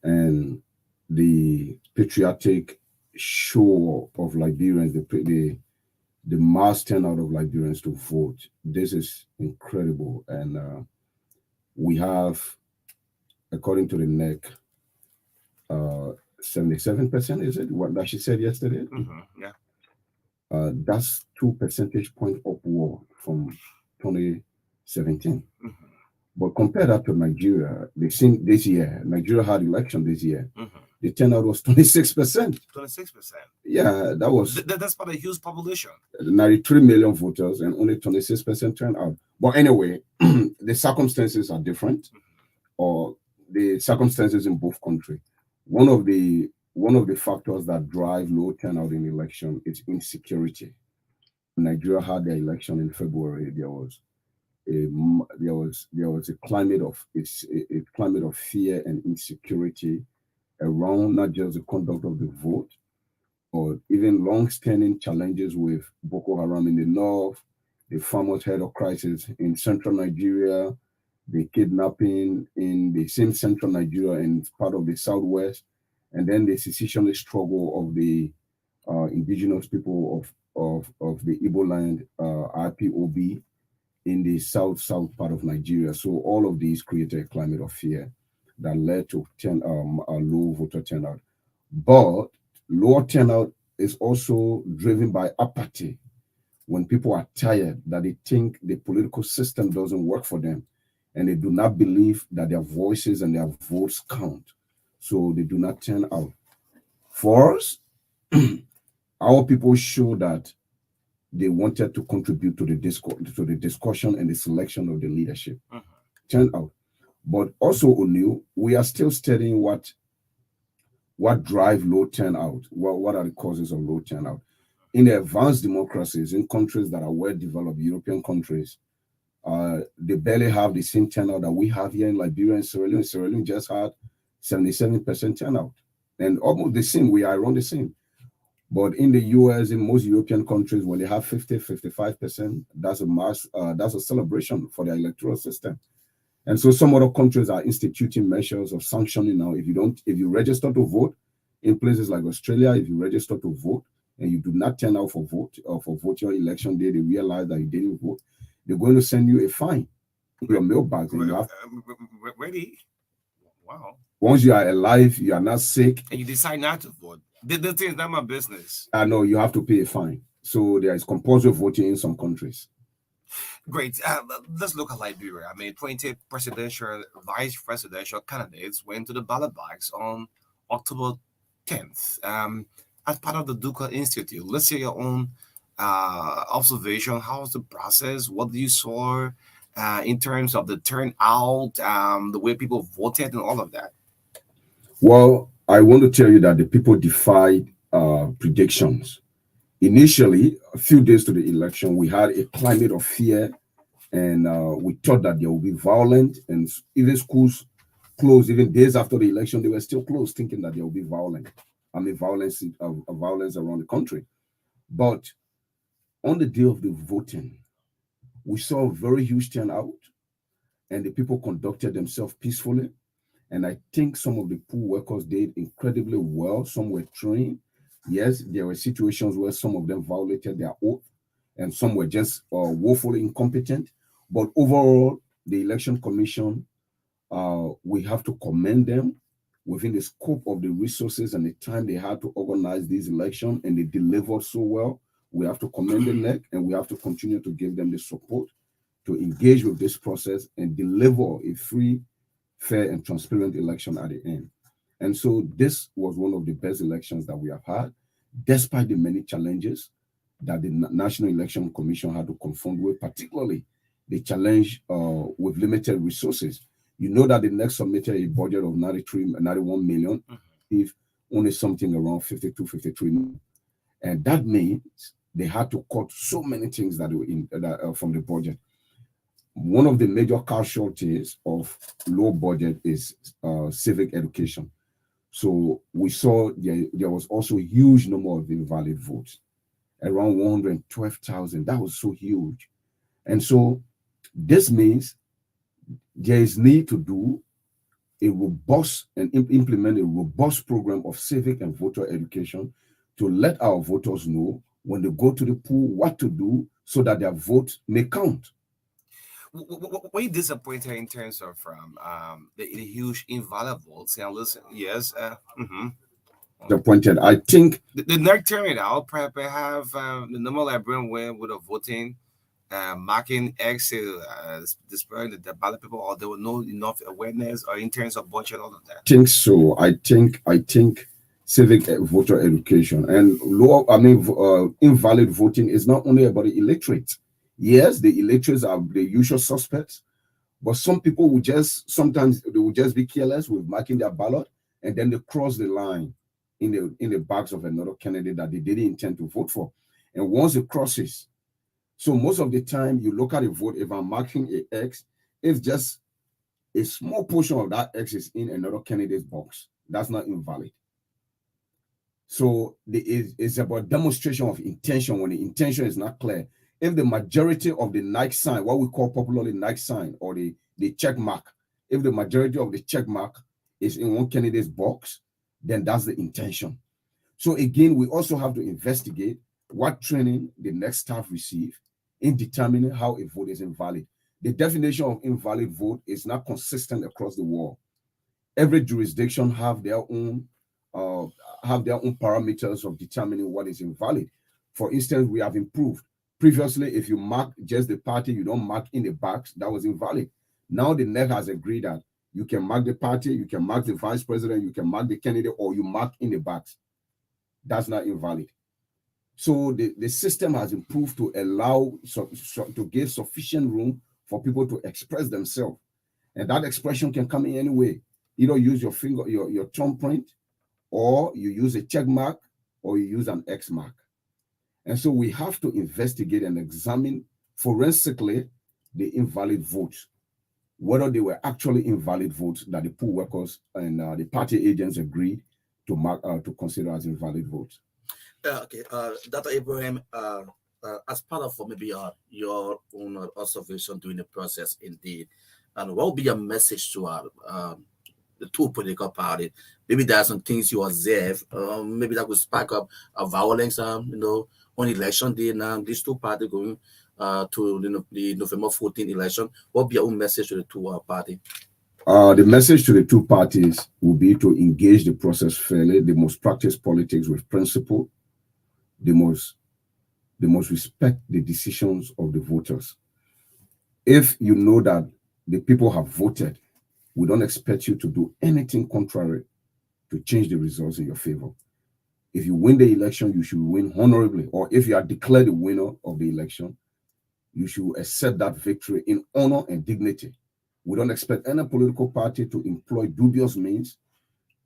S7: and the patriotic show of Liberians, the mass turnout of Liberians to vote, this is incredible. And we have, according to the NEC, 77%, is it? What that she said yesterday?
S4: Yeah.
S7: That's 2 percentage points upward from 2017. But compare that to Nigeria, they think this year, Nigeria had election this year. The turnout was 26%.
S4: 26%.
S7: Yeah, that was.
S4: That's about a huge population.
S7: 93 million voters and only 26% turnout. But anyway, the circumstances are different, or the circumstances in both countries. One of the factors that drive low turnout in election is insecurity. Nigeria had their election in February. There was a climate of fear and insecurity around not just the conduct of the vote, or even long-standing challenges with Boko Haram in the north, the farmers' head of crisis in central Nigeria, the kidnapping in the same central Nigeria and part of the southwest, and then the secessionist struggle of the indigenous people of the Igbo land, IPOB, in the south part of Nigeria. So all of these created a climate of fear that led to a low voter turnout. But lower turnout is also driven by apathy. When people are tired, that they think the political system doesn't work for them, and they do not believe that their voices and their votes count, so they do not turn out. For us, our people show that they wanted to contribute to the discussion and the selection of the leadership. Turn out. But also, O'Neill, we are still studying what drive low turnout. What are the causes of low turnout? In the advanced democracies, in countries that are well developed, European countries, they barely have the same turnout that we have here in Liberia and Sierra Leone. Sierra Leone just had 77% turnout, and almost the same. We are around the same. But in the US, in most European countries, when they have 50, 55%, that's a celebration for their electoral system. And so some other countries are instituting measures of sanctioning now. If you register to vote in places like Australia, if you register to vote and you do not turn out for vote or for vote your election day, they realize that you didn't vote, they're going to send you a fine in your mailbox. And you have,
S4: ready? Wow.
S7: Once you are alive, you are not sick,
S4: and you decide not to vote, the thing is not my business.
S7: I know you have to pay a fine. So there is compulsory voting in some countries.
S4: Great. Let's look at Liberia. I mean, 20 presidential, vice presidential candidates went to the ballot box on October 10th. As part of the Duka Institute, let's hear your own observation. How was the process? What do you saw in terms of the turnout, the way people voted, and all of that?
S7: Well, I want to tell you that the people defied predictions. Initially, a few days to the election, we had a climate of fear, and we thought that there would be violence, and even schools closed. Even days after the election, they were still closed, thinking that there would be violence around the country. But on the day of the voting, we saw a very huge turnout, and the people conducted themselves peacefully. And I think some of the poll workers did incredibly well. Some were trained. Yes, there were situations where some of them violated their oath, and some were just woefully incompetent. But overall, the Election Commission, we have to commend them within the scope of the resources and the time they had to organize these elections, and they delivered so well. We have to commend them, and we have to continue to give them the support to engage with this process and deliver a free, fair, and transparent election at the end. And so this was one of the best elections that we have had, despite the many challenges that the National Election Commission had to confront with, particularly the challenge with limited resources. You know that the next submitted a budget of 91 million, if only something around 52, 53 million. And that means they had to cut so many things that were in from the budget. One of the major casualties of low budget is civic education. So we saw there was also a huge number of invalid votes, around 112,000. That was so huge. And so this means there is need to do a robust and implement a robust program of civic and voter education to let our voters know when they go to the poll what to do so that their vote may count.
S4: Were you disappointed in terms of the huge invalid votes? And listen, yes.
S7: Disappointed. I think
S4: the next turnout perhaps the normal Liberian way with a voting, marking X, displaying the ballot people, or there was no enough awareness, or in terms of budget, all of that.
S7: I think so. I think civic voter education and invalid voting is not only about the illiterate. Yes, the illiterates are the usual suspects, but some people will sometimes be careless with marking their ballot, and then they cross the line in the box of another candidate that they didn't intend to vote for. And once it crosses, so most of the time you look at a vote, if I'm marking an X, if just a small portion of that X is in another candidate's box, that's not invalid. So it's about demonstration of intention when the intention is not clear. If the majority of the Nike sign, what we call popularly Nike sign, or the check mark, if the majority of the check mark is in one candidate's box, then that's the intention. So again, we also have to investigate what training the next staff receive in determining how a vote is invalid. The definition of invalid vote is not consistent across the world. Every jurisdiction have their own parameters of determining what is invalid. For instance, we have improved. Previously, if you mark just the party, you don't mark in the box, that was invalid. Now the NEC has agreed that you can mark the party, you can mark the vice president, you can mark the candidate, or you mark in the box. That's not invalid. So the system has improved to allow to give sufficient room for people to express themselves. And that expression can come in any way. Either use your finger, your thumbprint, or you use a check mark, or you use an X mark. And so we have to investigate and examine forensically the invalid votes, whether they were actually invalid votes that the poll workers and the party agents agreed to mark to consider as invalid votes.
S5: Okay, Dr. Abraham, as part of maybe your own observation during the process, indeed, and what would be your message to the two political parties? Maybe there are some things you observe, maybe that could spark up violence, on election day. Now, these two parties going to the November 14th election. What would be your own message to the two parties?
S7: The message to the two parties will be to engage the process fairly. They must practice politics with principle. They must respect the decisions of the voters. If you know that the people have voted, we don't expect you to do anything contrary to change the results in your favor. If you win the election, you should win honorably. Or if you are declared the winner of the election, you should accept that victory in honor and dignity. We don't expect any political party to employ dubious means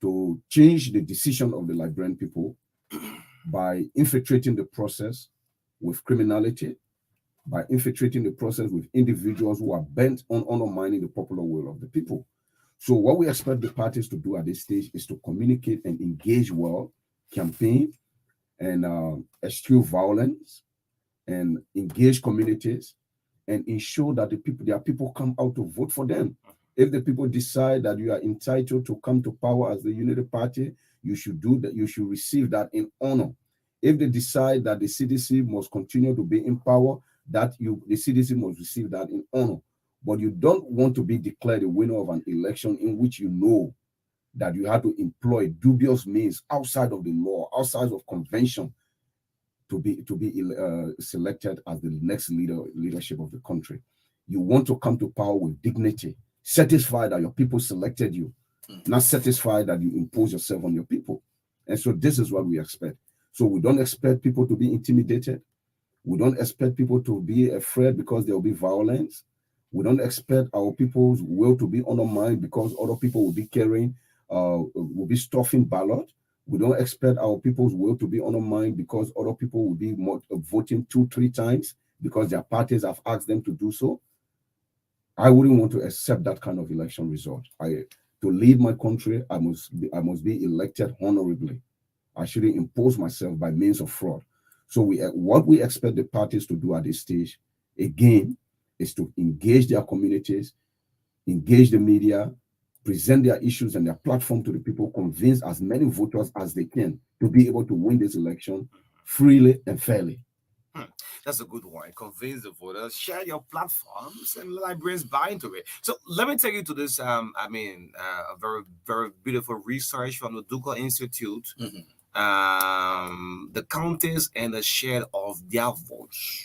S7: to change the decision of the Liberian people by infiltrating the process with criminality, by infiltrating the process with individuals who are bent on undermining the popular will of the people. So what we expect the parties to do at this stage is to communicate and engage well, campaign and eschew violence and engage communities and ensure that their people come out to vote for them. If the people decide that you are entitled to come to power as the unity party, you should do that. You should receive that in honor. If they decide that the CDC must continue to be in power, the CDC must receive that in honor. But you don't want to be declared a winner of an election in which you know that you have to employ dubious means outside of the law, outside of convention, to be selected as the next leadership of the country. You want to come to power with dignity, satisfied that your people selected you, not satisfied that you impose yourself on your people. And so this is what we expect. So we don't expect people to be intimidated. We don't expect people to be afraid because there will be violence. We don't expect our people's will to be undermined because other people will be carrying, will be stuffing ballot. We don't expect our people's will to be undermined because other people will be voting 2-3 times because their parties have asked them to do so. I wouldn't want to accept that kind of election result. To lead my country, I must be elected honorably. I shouldn't impose myself by means of fraud. So what we expect the parties to do at this stage, again, is to engage their communities, engage the media, present their issues and their platform to the people, convince as many voters as they can to be able to win this election freely and fairly.
S4: That's a good one. Convince the voters, share your platforms, and Liberians buy into it. So let me take you to this. A very, very beautiful research from the Ducal Institute. The counties and the share of their votes.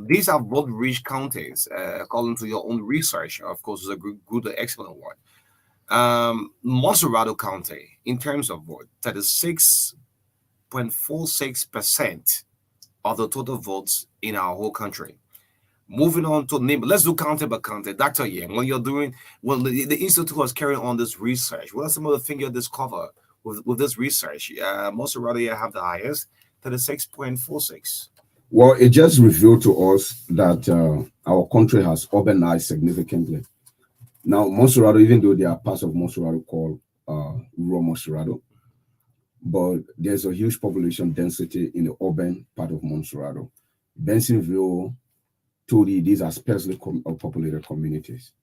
S4: These are vote-rich counties, according to your own research. Of course, it's a good, excellent one. Monserrado County, in terms of vote, 36.46% of the total votes in our whole country. Moving on to name, let's do county by county. Dr. Yang, when the Institute was carrying on this research, what are some of the things you discovered with this research? Monserrado have the highest, 36.46.
S7: Well, it just revealed to us that our country has urbanized significantly. Now, Monserrado, even though there are parts of Monserrado called rural Monserrado, but there's a huge population density in the urban part of Monserrado. Bensenville, Todi, these are sparsely populated communities.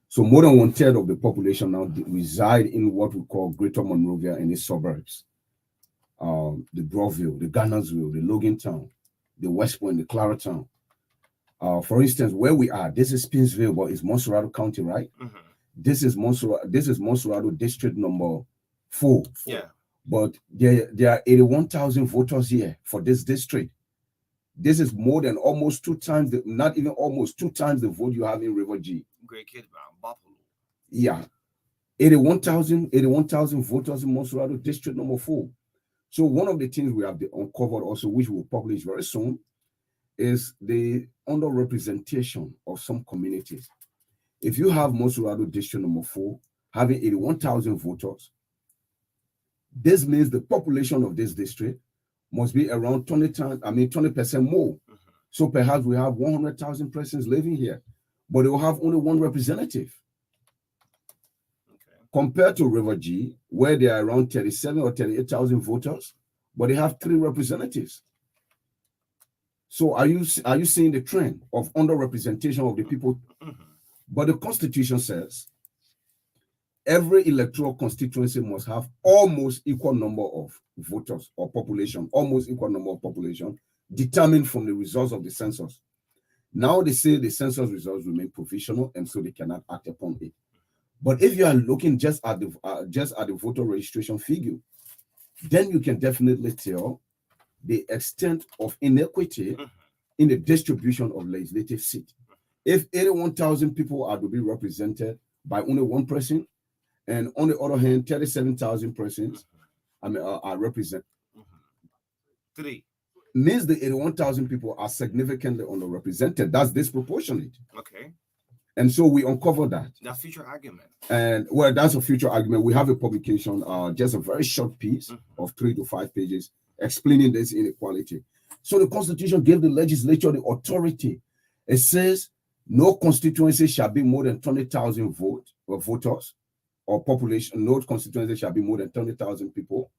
S7: So more than 1/3 of the population now reside in what we call Greater Monrovia and its suburbs. The Broadville, the Garnersville, the Logan Town, the West Point, the Claratown. For instance, where we are, this is Pittsville, but it's Monserrado County, right? This is Monserrado District number 4.
S4: Yeah.
S7: But there are 81,000 voters here for this district. This is more than almost 2 times, not even almost 2 times the vote you have in River G.
S4: Great kid, man. Buffalo.
S7: Yeah. 81,000 voters in Monserrado District number 4. So one of the things we have uncovered also, which we'll publish very soon, is the underrepresentation of some communities. If you have Monserrado District number 4 having 81,000 voters, this means the population of this district must be around 20% more. So perhaps we have 100,000 persons living here, but they will have only 1 representative. Compared to River G, where there are around 37 or 38,000 voters, but they have 3 representatives. So are you seeing the trend of underrepresentation of the people? But the Constitution says every electoral constituency must have almost equal number of voters or population, almost equal number of population determined from the results of the census. Now they say the census results remain provisional, and so they cannot act upon it. But if you are looking just at the voter registration figure, then you can definitely tell the extent of inequity in the distribution of legislative seats. If 81,000 people are to be represented by only 1 person, and on the other hand, 37,000 persons are represented,
S4: 3
S7: means the 81,000 people are significantly underrepresented. That's disproportionate.
S4: Okay.
S7: And so we uncover that.
S4: That's future argument.
S7: And well, that's a future argument. We have a publication, just a very short piece of 3 to 5 pages explaining this inequality. So the Constitution gave the legislature the authority. It says no constituency shall be more than 20,000 voters or population. No constituency shall be more than 20,000 people,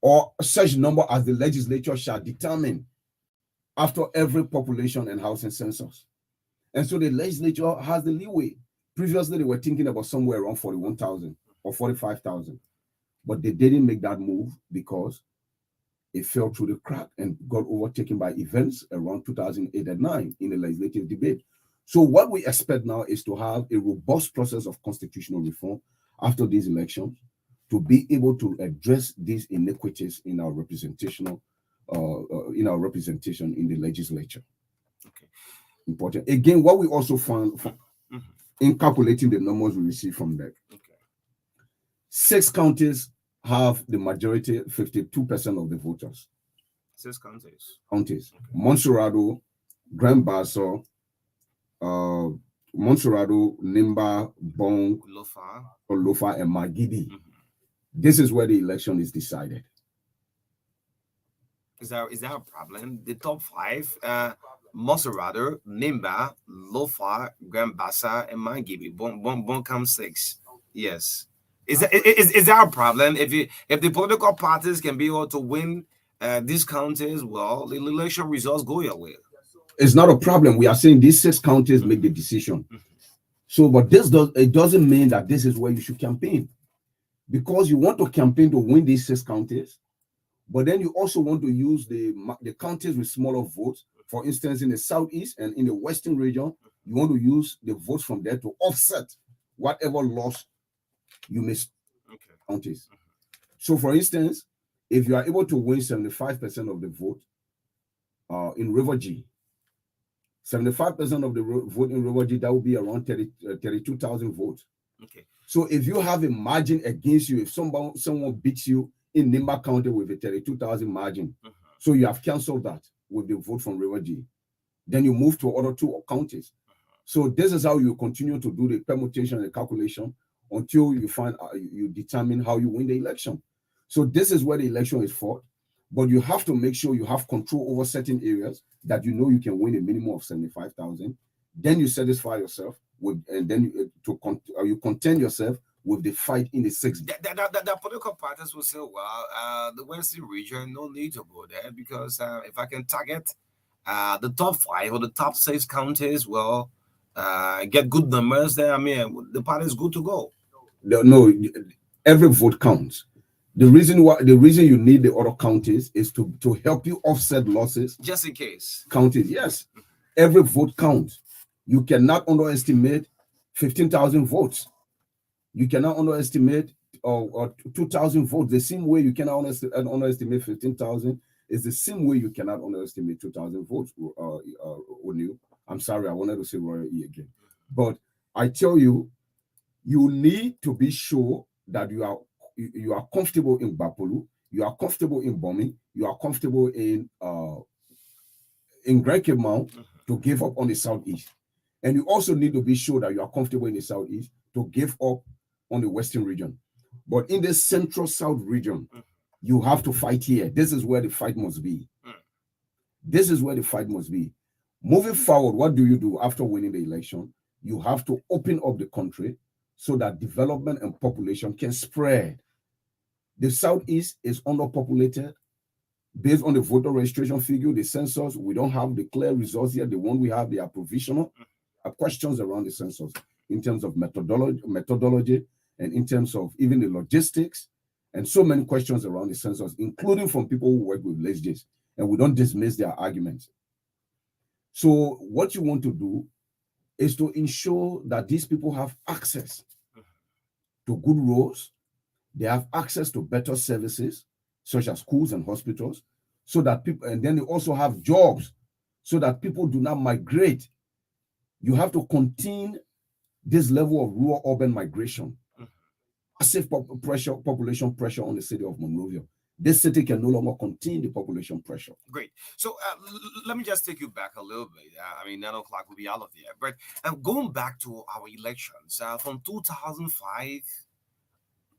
S7: or such number as the legislature shall determine after every population and housing census. And so the legislature has the leeway. Previously, they were thinking about somewhere around 41,000 or 45,000, but they didn't make that move because it fell through the crack and got overtaken by events around 2008 and 9 in the legislative debate. So what we expect now is to have a robust process of constitutional reform after these elections to be able to address these inequities in our representation in the legislature.
S4: Okay.
S7: Important. Again, what we also found in calculating the numbers we received from them, 6 counties have the majority, 52% of the voters.
S4: 6 counties.
S7: Okay. Monserrado, Grand Bassa, Monserrado, Nimba, Bong, Lofa, and Magidi. This is where the election is decided.
S4: Is that a problem? The top 5, Monserrado, Nimba, Lofa, Grand Bassa, and Magidi. Bong comes 6. Yes. Is that a problem? If the political parties can be able to win these counties, well, the election results go your way.
S7: It's not a problem. We are saying these 6 counties make the decision. So, but it doesn't mean that this is where you should campaign, because you want to campaign to win these 6 counties, but then you also want to use the counties with smaller votes. For instance, in the southeast and in the western region, you want to use the votes from there to offset whatever loss you miss counties. So, for instance, if you are able to win 75% of the vote in River G, 75% of the vote in River G, that will be around 32,000 votes.
S4: Okay.
S7: So if you have a margin against you, if someone beats you in Nimba County with a 32,000 margin, so you have canceled that with the vote from River G, then you move to other 2 counties. So this is how you continue to do the permutation and the calculation until you you determine how you win the election. So this is where the election is fought, but you have to make sure you have control over certain areas that you know you can win a minimum of 75,000. Then you satisfy yourself with, and then you content yourself with the fight in the 6th.
S4: The political parties will say, well, the Western region, no need to go there, because if I can target the top 5 or the top 6 counties, well, get good numbers there, I mean, the party is good to go.
S7: No, every vote counts. The reason you need the other counties is to help you offset losses.
S4: Just in case.
S7: Counties, yes. Every vote counts. You cannot underestimate 15,000 votes. You cannot underestimate or 2,000 votes. The same way you cannot underestimate 15,000 is the same way you cannot underestimate 2,000 votes. O'Neil. I'm sorry, I wanted to say Royal E again. But I tell you, you need to be sure that you are comfortable in Bapolu, you are comfortable in Bombing, you are comfortable in Grand Cape Mount to give up on the southeast. And you also need to be sure that you are comfortable in the southeast to give up on the western region. But in the central south region, you have to fight here. This is where the fight must be. This is where the fight must be. Moving forward, what do you do after winning the election? You have to open up the country so that development and population can spread. The southeast is underpopulated. Based on the voter registration figure, the census, we don't have the clear results yet. The one we have, they are provisional. Questions around the census in terms of methodology and in terms of even the logistics, and so many questions around the census, including from people who work with legislators, and we don't dismiss their arguments. So what you want to do is to ensure that these people have access to good roads, they have access to better services, such as schools and hospitals, so that people, and then they also have jobs, so that people do not migrate. You have to contain this level of rural-urban migration. Massive population pressure on the city of Monrovia. This city can no longer contain the population pressure.
S4: Great. So let me just take you back a little bit. I mean, 9 o'clock will be out of there. But going back to our elections from 2005,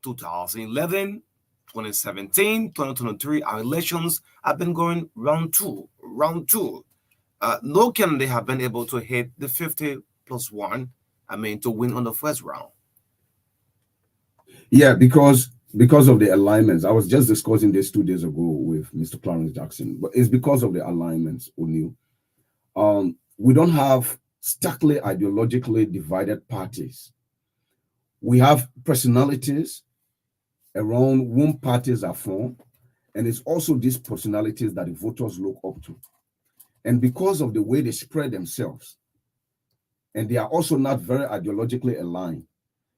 S4: 2011, 2017, 2023, our elections have been going round two. No candidate have been able to hit the 50+1, to win on the first round.
S7: Yeah, because of the alignments. I was just discussing this 2 days ago with Mr. Clarence Jackson, but it's because of the alignments, O'Neil. We don't have starkly ideologically divided parties. We have personalities around whom parties are formed, and it's also these personalities that the voters look up to. And because of the way they spread themselves, and they are also not very ideologically aligned,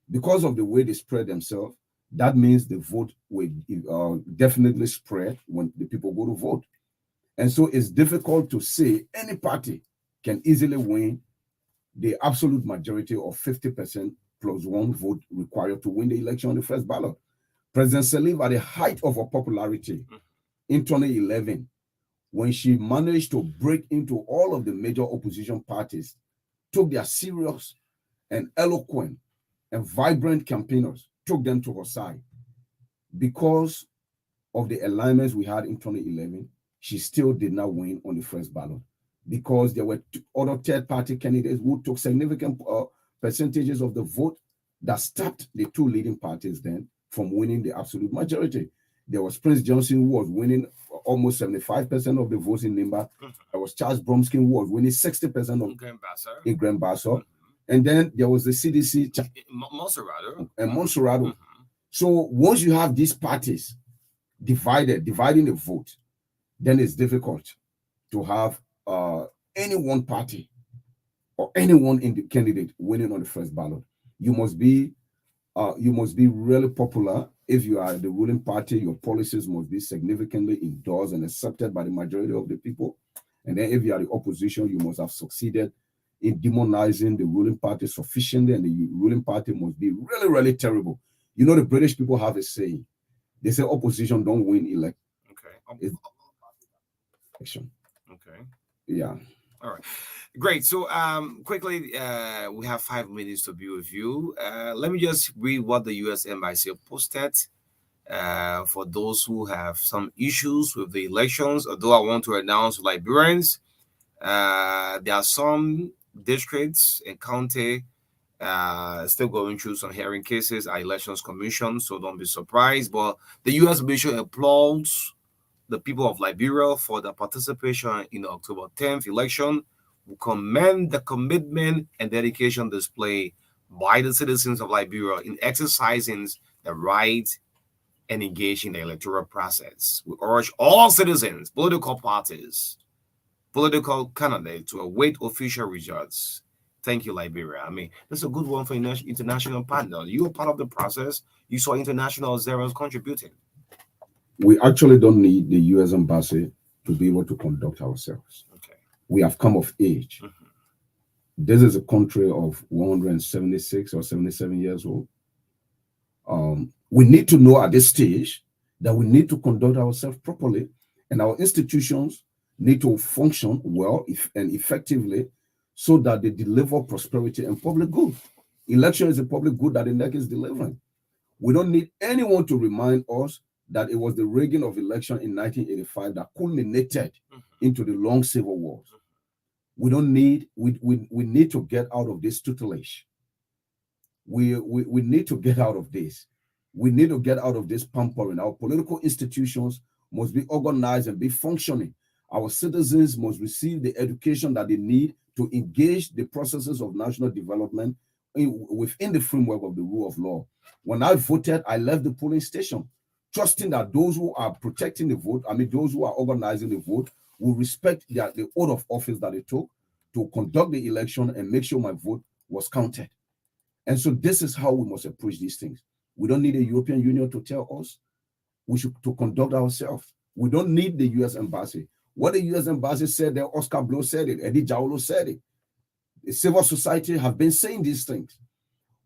S7: because of the way they spread themselves, that means the vote will definitely spread when the people go to vote. And so it's difficult to say any party can easily win the absolute majority of 50% plus one vote required to win the election on the first ballot. President Sirleaf, at the height of her popularity in 2011, when she managed to break into all of the major opposition parties, took their serious and eloquent and vibrant campaigners, took them to her side. Because of the alignments we had in 2011, she still did not win on the first ballot, because there were other third-party candidates who took significant percentages of the vote that stopped the two leading parties then from winning the absolute majority. There was Prince Johnson, who was winning almost 75% of the votes in Nimba. There was Charles Bromskin, who was winning 60% in Grand Bassa. And then there was the CDC Monserrato. So once you have these parties dividing the vote, then it's difficult to have any one party or any one candidate winning on the first ballot. You must be really popular. If you are the ruling party, your policies must be significantly endorsed and accepted by the majority of the people. And then if you are the opposition, you must have succeeded in demonizing the ruling party sufficiently, and the ruling party must be really, really terrible. You know, the British people have a saying. They say opposition don't win election.
S4: Okay.
S7: Yeah.
S4: All right. Great. So quickly, we have 5 minutes to be with you. Let me just read what the U.S. Embassy posted for those who have some issues with the elections. Although I want to announce Liberians, there are some districts and county still going through some hearing cases at Elections Commission, so don't be surprised. But the U.S. mission applauds the people of Liberia for their participation in the October 10th election. We commend the commitment and dedication displayed by the citizens of Liberia in exercising the right and engaging the electoral process. We urge all citizens, political parties, political candidate to await official results. Thank you, Liberia. I mean, that's a good one for international partners. You were part of the process. You saw international zeros contributing.
S7: We actually don't need the U.S. embassy to be able to conduct ourselves.
S4: Okay.
S7: We have come of age. This is a country of 176 or 77 years old. We need to know at this stage that we need to conduct ourselves properly, and our institutions need to function well and effectively so that they deliver prosperity and public good. Election is a public good that the NEC is delivering. We don't need anyone to remind us that it was the rigging of election in 1985 that culminated into the long civil wars. We need to get out of this tutelage. We need to get out of this. We need to get out of this pampering. Our political institutions must be organized and be functioning. Our citizens must receive the education that they need to engage the processes of national development within the framework of the rule of law. When I voted, I left the polling station, trusting that those who are protecting the vote, those who are organizing the vote, will respect the oath of office that they took to conduct the election and make sure my vote was counted. And so this is how we must approach these things. We don't need a European Union to tell us we should to conduct ourselves. We don't need the U.S. embassy. What the U.S. embassy said there, Oscar Blow said it, Eddie Jaulo said it. The civil society have been saying these things,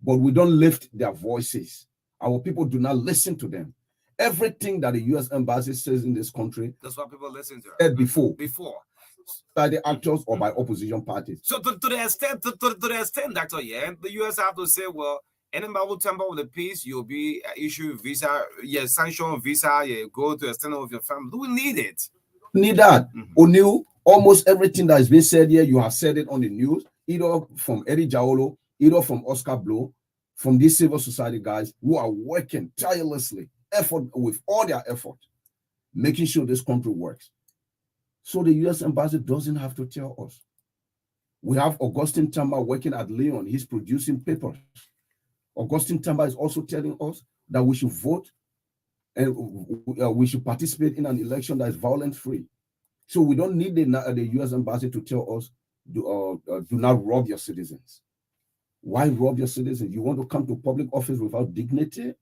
S7: but we don't lift their voices. Our people do not listen to them. Everything that the U.S. embassy says in this country,
S4: that's what people listen to.
S7: Said before. By the actors or by opposition parties.
S4: So to the extent, Dr. Yeah, the U.S. have to say, well, anybody will tamper with the peace, you'll be issued visa, sanction visa, go to extend with your family. Do we need it?
S7: Need that. O'Neill, almost everything that has been said here, you have said it on the news, either from Eddie Jaolo, either from Oscar Blow, from these civil society guys who are working tirelessly, with all their effort, making sure this country works. So the U.S. embassy doesn't have to tell us. We have Augustine Tamba working at Lyon. He's producing papers. Augustine Tamba is also telling us that we should vote and we should participate in an election that is violence-free. So we don't need the U.S. embassy to tell us, do not rob your citizens. Why rob your citizens? You want to come to public office without dignity?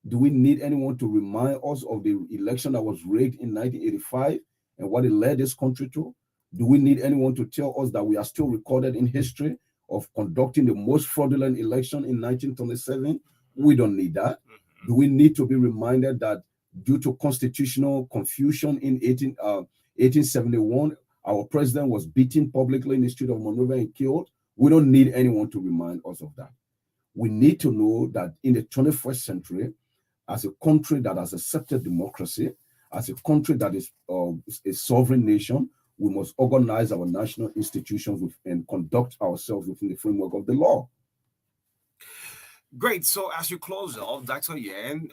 S7: Do we need anyone to remind us of the election that was rigged in 1985 and what it led this country to? Do we need anyone to tell us that we are still recorded in history of conducting the most fraudulent election in 1927? We don't need that. Do we need to be reminded that due to constitutional confusion in 1871, our president was beaten publicly in the street of Monrovia and killed? We don't need anyone to remind us of that. We need to know that in the 21st century, as a country that has accepted democracy, as a country that is a sovereign nation, we must organize our national institutions and conduct ourselves within the framework of the law.
S4: Great. So as you close off, Dr. Yan,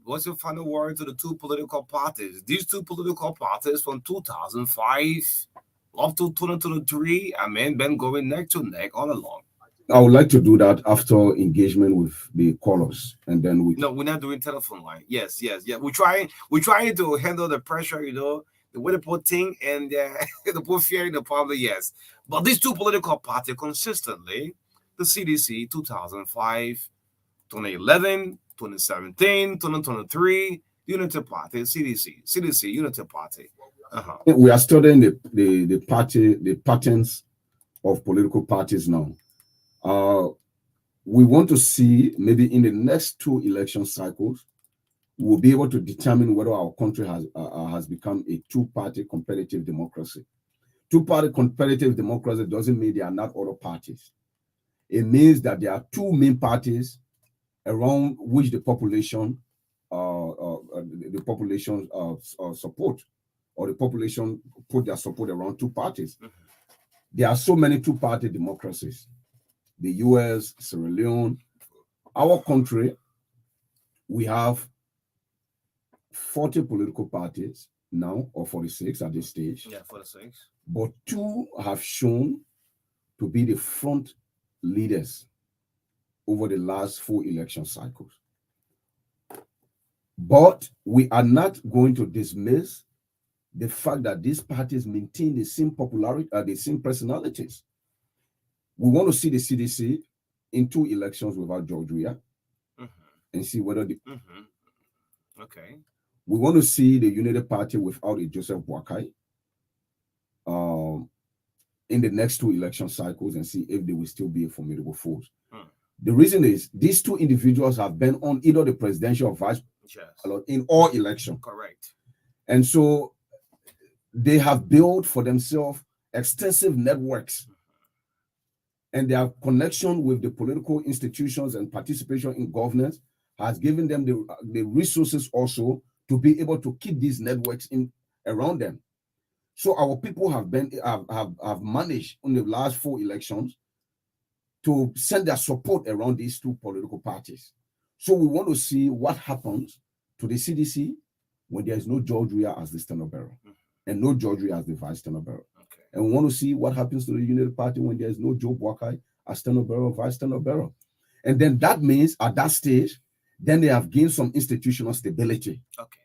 S4: what's your final word to the two political parties? These two political parties from 2005 up to 2023, been going neck to neck all along.
S7: I would like to do that after engagement with the callers, and then we.
S4: No, we're not doing telephone line. Yes. We're trying to handle the pressure, the way they put thing and the put fear in the public. Yes, but these two political parties consistently, the CDC 2005, 2011, 2017, 2023, Unity Party, CDC Unity Party.
S7: We are studying the patterns of political parties now. We want to see maybe in the next two election cycles, we'll be able to determine whether our country has become a two-party competitive democracy. Two-party competitive democracy doesn't mean there are not other parties. It means that there are two main parties around which the population support, or the population put their support around two parties. There are so many two-party democracies. The US, Sierra Leone, our country, we have 40 political parties now, or 46 at this stage.
S4: Yeah, 46.
S7: But two have shown to be the front leaders over the last 4 election cycles. But we are not going to dismiss the fact that these parties maintain the same popularity, the same personalities. We want to see the CDC in 2 elections without George Weah and see whether the.
S4: Okay.
S7: We want to see the United Party without a Joseph Boakai in the next 2 election cycles and see if they will still be a formidable force. The reason is these 2 individuals have been on either the presidential or vice in all elections.
S4: Correct.
S7: And so they have built for themselves extensive networks, and their connection with the political institutions and participation in governance has given them the resources also to be able to keep these networks in around them. So our people have managed in the last 4 elections to send their support around these 2 political parties. So we want to see what happens to the CDC when there is no George Weah as the standard bearer and no George Weah as the vice standard bearer. Okay. And we want to see what happens to the United Party when there is no Joe Boakai as standard bearer or vice standard bearer. And then that means at that stage, then they have gained some institutional stability. Okay.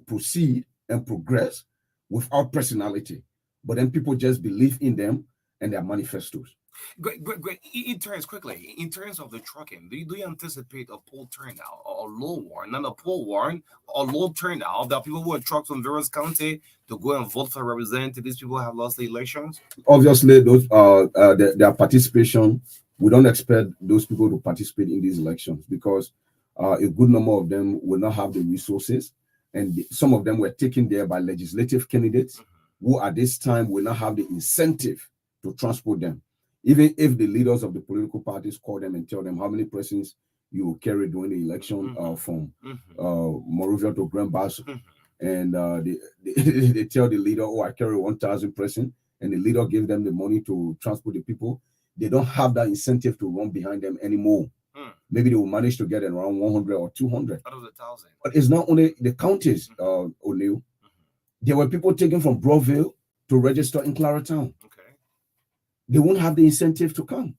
S7: Proceed and progress without personality. But then people just believe in them and their manifestos.
S4: Great. In terms of the trucking, do you anticipate a poll turnout or low warrant, not a poll warrant, or low turnout that people who are trucked from various county to go and vote for representatives? These people have lost the elections.
S7: Obviously, those their participation. We don't expect those people to participate in these elections because a good number of them will not have the resources, and some of them were taken there by legislative candidates who at this time will not have the incentive to transport them. Even if the leaders of the political parties call them and tell them how many persons you will carry during the election from Morovia to Grand Basso, and they tell the leader, oh, I carry 1,000 persons, and the leader gives them the money to transport the people, they don't have that incentive to run behind them anymore. Maybe they will manage to get around 100 or 200.
S4: Out of the 1,000.
S7: But it's not only the counties, O'Neill. There were people taken from Broadville to register in Claratown. They won't have the incentive to come.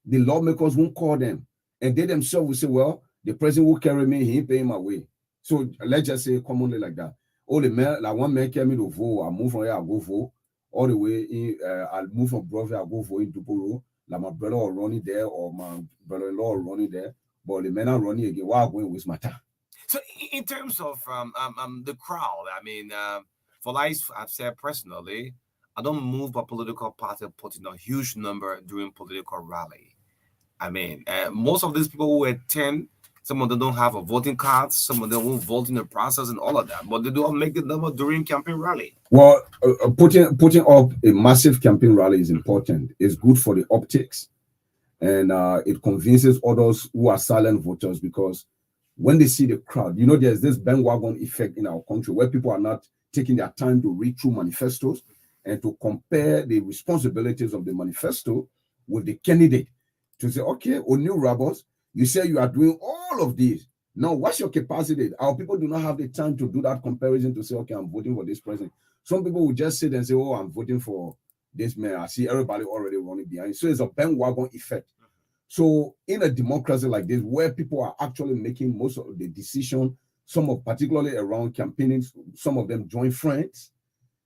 S7: The lawmakers won't call them. And they themselves will say, well, the president will carry me, he ain't paying my way. So let's just say commonly like that. Oh, the man, like one man carry me to vote, I move from here, I go vote. All the way in, I'll move from Broadville, I go vote in Duporo. Like my brother will run it there, or my brother-in-law will run it there. But the men are running again. Why I'm going to waste my time?
S4: So in terms of the crowd, I mean, for life, I've said personally, I don't move a political party putting a huge number during political rally. I mean, most of these people who attend, some of them don't have a voting card, some of them won't vote in the process and all of that, but they don't make the number during campaign rally.
S7: Well, putting up a massive campaign rally is important. It's good for the optics, and it convinces others who are silent voters, because when they see the crowd, you know, there's this bandwagon effect in our country where people are not taking their time to read through manifestos and to compare the responsibilities of the manifesto with the candidate, to say, okay, O'Neill Roberts, you say you are doing all of these. Now, what's your capacity? Our people do not have the time to do that comparison to say, okay, I'm voting for this president. Some people will just sit and say, oh, I'm voting for this man. I see everybody already running behind. So it's a bandwagon effect. So in a democracy like this, where people are actually making most of the decision, some of particularly around campaigning, some of them join friends.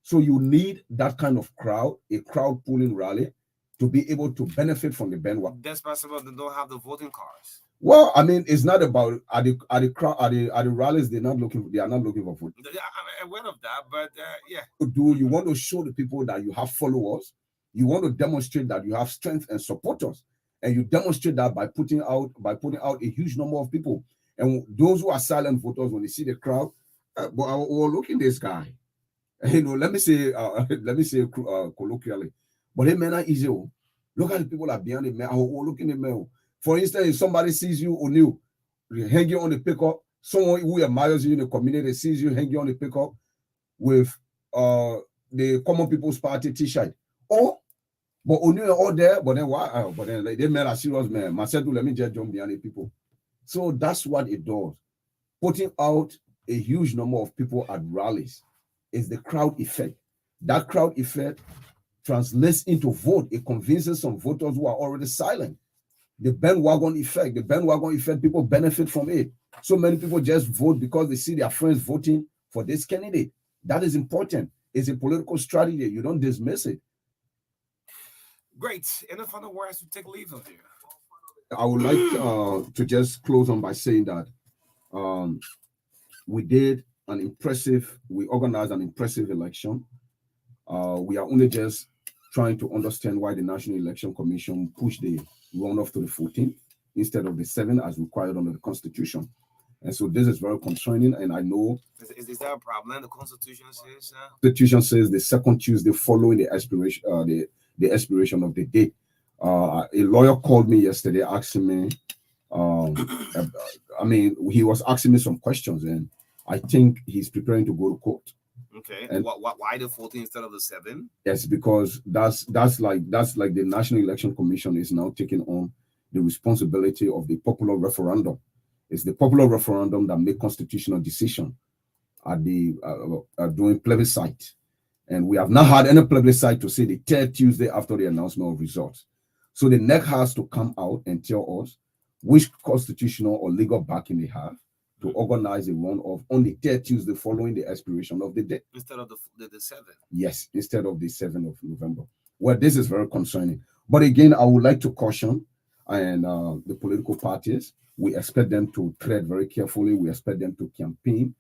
S7: So you need that kind of crowd, a crowd pulling rally, to be able to benefit from the bandwagon.
S4: That's possible. They don't have the voting cards.
S7: Well, I mean, it's not about at the rallies. They are not looking for vote.
S4: I'm aware of that, but yeah.
S7: You want to show the people that you have followers. You want to demonstrate that you have strength and supporters, and you demonstrate that by putting out a huge number of people. And those who are silent voters, when they see the crowd, well, look at this guy. You know, let me say colloquially, but it may not easy. Look at the people that are behind the man. Look in the man. For instance, if somebody sees you, O'Neill, hanging on the pickup, someone who admires you in the community sees you hanging on the pickup with the Common People's Party T-shirt. Oh, but O'Neill all there, but then why? But then like, they made a serious man. Myself, let me just jump behind the people. So that's what it does. Putting out a huge number of people at rallies is the crowd effect. That crowd effect translates into vote. It convinces some voters who are already silent. The bandwagon effect, people benefit from it. So many people just vote because they see their friends voting for this candidate. That is important. It's a political strategy. You don't dismiss it.
S4: Great. Any final words to take leave of you?
S7: I would like to just close on by saying that we organized an impressive election. We are only just trying to understand why the National Election Commission pushed the runoff to the 14th instead of the 7th as required under the Constitution. And so this is very concerning, and I know...
S4: Is there a problem? The Constitution says...
S7: The Constitution says the second Tuesday following the expiration of the date. A lawyer called me yesterday asking me... he was asking me some questions, and I think he's preparing to go to court.
S4: Okay. And why the 14th instead of the 7th?
S7: Yes, because that's like the National Election Commission is now taking on the responsibility of the popular referendum. It's the popular referendum that make constitutional decision at the during plebiscite, and we have not had any plebiscite to say the 3rd Tuesday after the announcement of results. So the NEC has to come out and tell us which constitutional or legal backing they have to organize a runoff on the 3rd Tuesday following the expiration of the date.
S4: Instead of the 7th?
S7: Yes, instead of the 7th of November. Well, this is very concerning. But again, I would like to caution the political parties. We expect them to tread very carefully. We expect them to campaign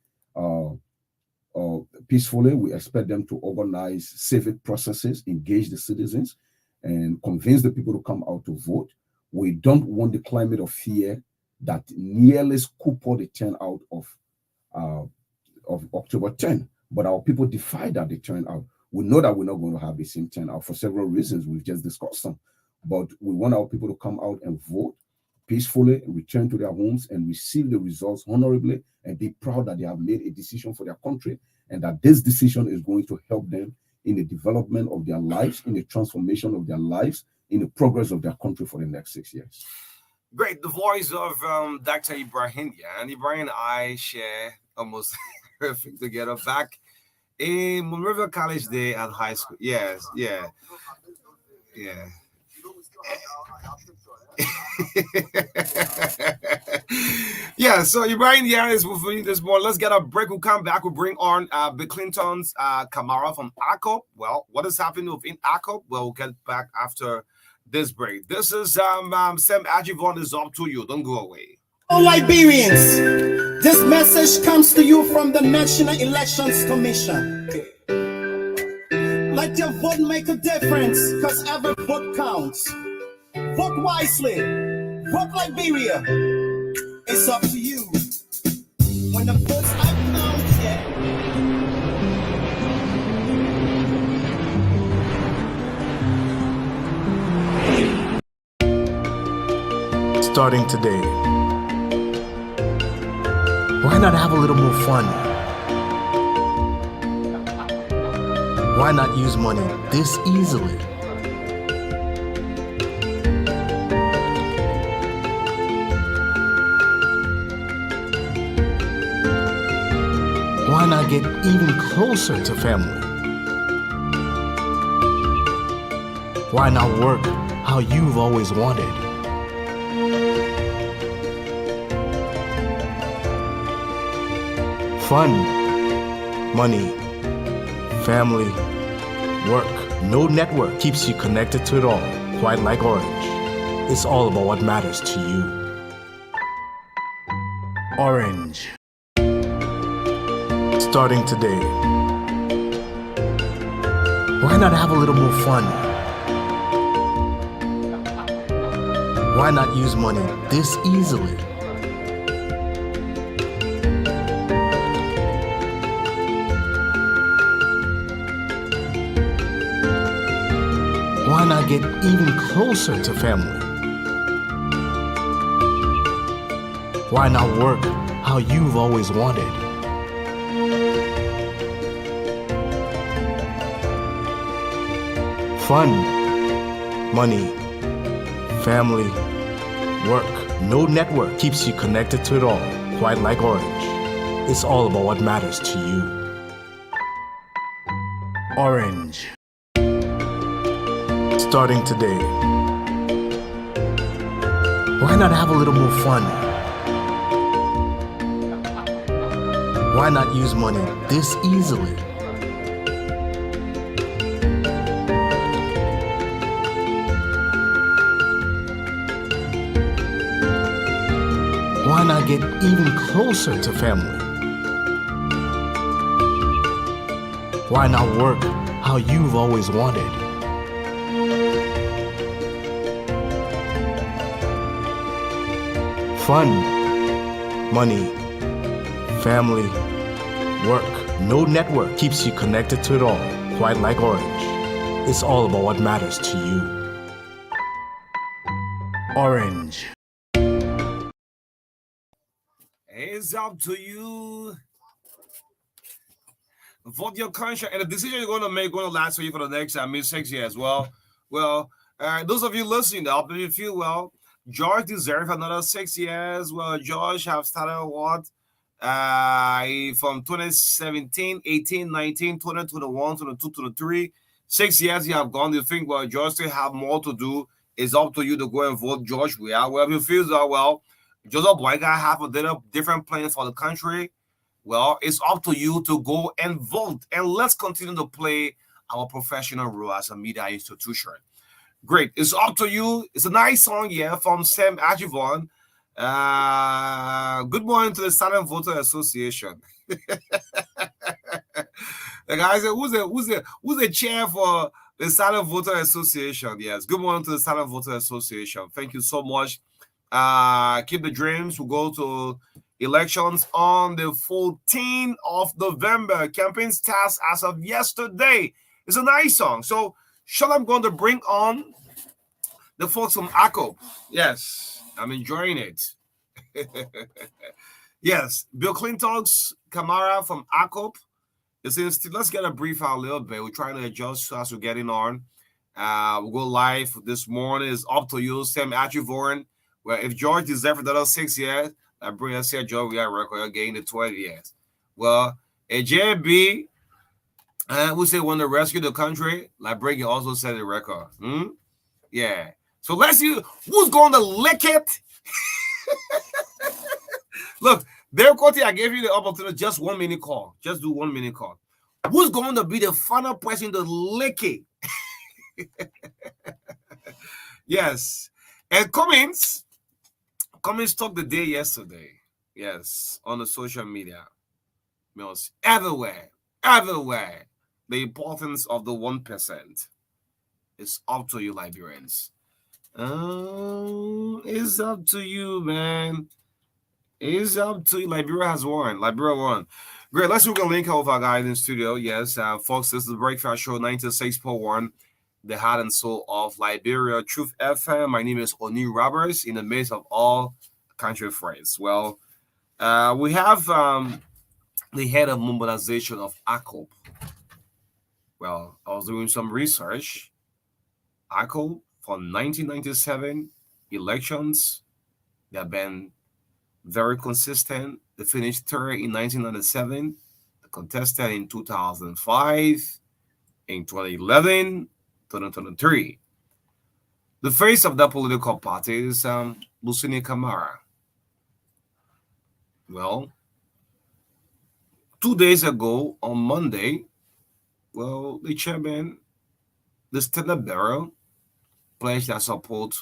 S7: peacefully. We expect them to organize civic processes, engage the citizens, and convince the people to come out to vote. We don't want the climate of fear that nearly scuppered the turnout of October 10. But our people defied that the turnout. We know that we're not going to have the same turnout for several reasons. We've just discussed them. But we want our people to come out and vote peacefully, return to their homes, and receive the results honorably, and be proud that they have made a decision for their country, and that this decision is going to help them in the development of their lives, in the transformation of their lives, in the progress of their country for the next 6 years.
S4: Great. The voice of Dr. Ibrahim. Yeah, and Ibrahim and I share almost everything together back in Monrovia College Day at high school. Yes, yeah. Yeah, so Ibrahim here is with me this morning. Let's get a break. We'll come back. We'll bring on Bill Clinton's Kamara from ACOP. Well, what is happening within ACOP? Well, we'll get back after this break. This is Sam Ajivon is up to you. Don't go away.
S9: All Liberians, this message comes to you from the National Elections Commission. Let your vote make a difference, because every vote counts. Vote wisely. Vote Liberia. It's up to you. When the votes are counted,
S10: starting today, why not have a little more fun? Why not use money this easily? Why not get even closer to family? Why not work how you've always wanted? Fun, money, family, work. No network keeps you connected to it all, quite like Orange. It's all about what matters to you. Orange. Starting today, why not have a little more fun? Why not use money this easily? Why not get even closer to family? Why not work how you've always wanted? Fun, money, family, work. No network keeps you connected to it all, quite like Orange. It's all about what matters to you. Orange. Starting today, why not have a little more fun? Why not use money this easily? Why not get even closer to family? Why not work how you've always wanted? Fun, money, family, work. No network keeps you connected to it all, quite like Orange. It's all about what matters to you. Orange.
S4: It's up to you. Vote your conscience, and the decision you're going to make going to last for you for the next 6 years. Well, those of you listening, I hope you feel well. George deserves another 6 years. Well, George have started what? From 2017, 18, 19, 20, 21, 22, 23. 6 years you have gone. You think, well, George still have more to do. It's up to you to go and vote George. Well, you feel that, well, Joseph Boyka have a different plan for the country. Well, it's up to you to go and vote. And let's continue to play our professional role as a media institution. Great. It's up to you. It's a nice song, yeah, from Sam Ajivon. Good morning to the Silent Voter Association. The guy said, who's the chair for the Silent Voter Association? Yes. Good morning to the Silent Voter Association. Thank you so much. Keep the dreams. We'll go to elections on the 14th of November. Campaign starts as of yesterday. It's a nice song. So, I'm going to bring on the folks from ACO. Yes, I'm enjoying it. Yes, Bill Clinton's Camara from ACO. Let's get a brief out a little bit. We're trying to adjust as we're getting on. We'll go live this morning. It's up to you, Sam Achivorn. Well, if George deserves another 6 years, I bring us here, George, we got a record again the 12 years. Well, a JB, we say when to rescue the country, like Brady also set the record. Yeah. So let's see who's going to lick it. Look, Dale Cote, I gave you the opportunity, just 1 minute call. Just do 1 minute call. Who's going to be the final person to lick it? Yes. And Cummins talked the day yesterday. Yes, on the social media. Means everywhere. The importance of the 1%. It's up to you, Liberians. It's up to you, man. It's up to you. Liberia has won. Liberia won. Great. Let's look at a link of our guys in the studio. Yes, folks, this is the Breakfast Show 96.1, the heart and soul of Liberia, Truth FM. My name is Oni Roberts, in the midst of all country friends. Well, we have the head of mobilization of ACOP. Well, I was doing some research. ACOP from 1997 elections, they have been very consistent. They finished third in 1997, they contested in 2005, in 2011, 2023. The face of that political party is Lucini Camara. Well, 2 days ago on Monday, well, the chairman, the standard bearer, pledged their support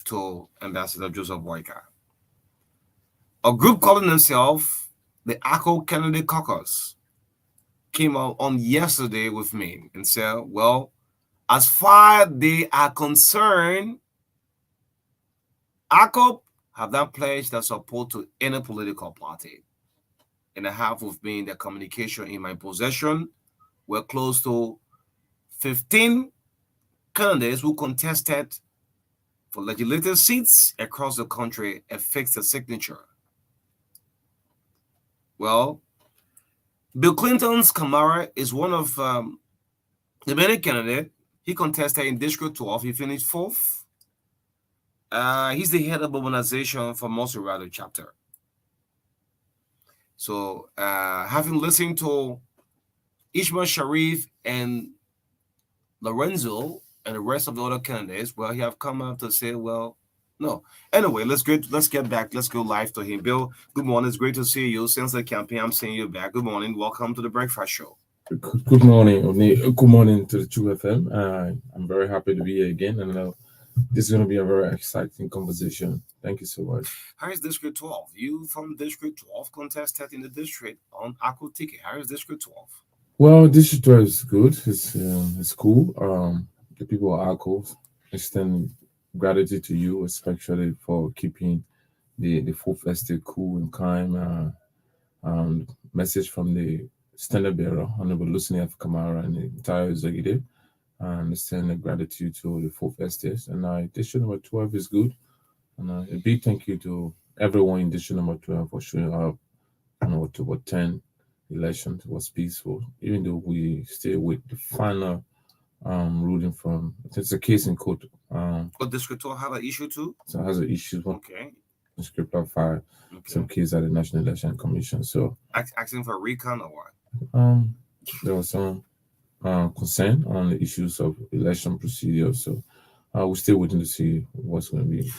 S4: to Ambassador Joseph Boyka. A group calling themselves the ACO Candidate Caucus came out on yesterday with me and said, well, as far as they are concerned, ACO have not pledged their support to any political party. And I have with me the communication in my possession. We're close to 15 candidates who contested for legislative seats across the country and fixed a signature. Well, Bill Clinton's Camara is one of the many candidates. He contested in District 12. He finished 4th. He's the head of mobilization for Mosurado chapter. So, having listened to Ishmael Sharif and Lorenzo and the rest of the other candidates, well, he have come up to say, well, no. Anyway, let's get back. Let's go live to him. Bill, good morning. It's great to see you. Since the campaign, I'm seeing you back. Good morning. Welcome to the Breakfast Show.
S11: Good morning. Good morning to the True FM. I'm very happy to be here again, and this is going to be a very exciting conversation. Thank you so much.
S4: How is District 12? You from District 12 contested in the district on Akko ticket. How is District 12?
S11: Well, this tour is good. It's cool. The people are cool. Extend gratitude to you, especially for keeping the full festival cool and calm. Message from the standard bearer, Honorable Lucinia Kamara, and the entire executive. And send a gratitude to the full festives. And district number 12 is good. And a big thank you to everyone in district number 12 for showing up on October 10 election. It was peaceful, even though we stay with the final ruling from, it's a case in court.
S4: But District 12 have an issue too?
S11: So it has an issue.
S4: Okay.
S11: The script of fire some case at the National Election Commission. So
S4: asking for recount or what?
S11: There was some concern on the issues of election procedure. So we're still waiting to see what's going to be.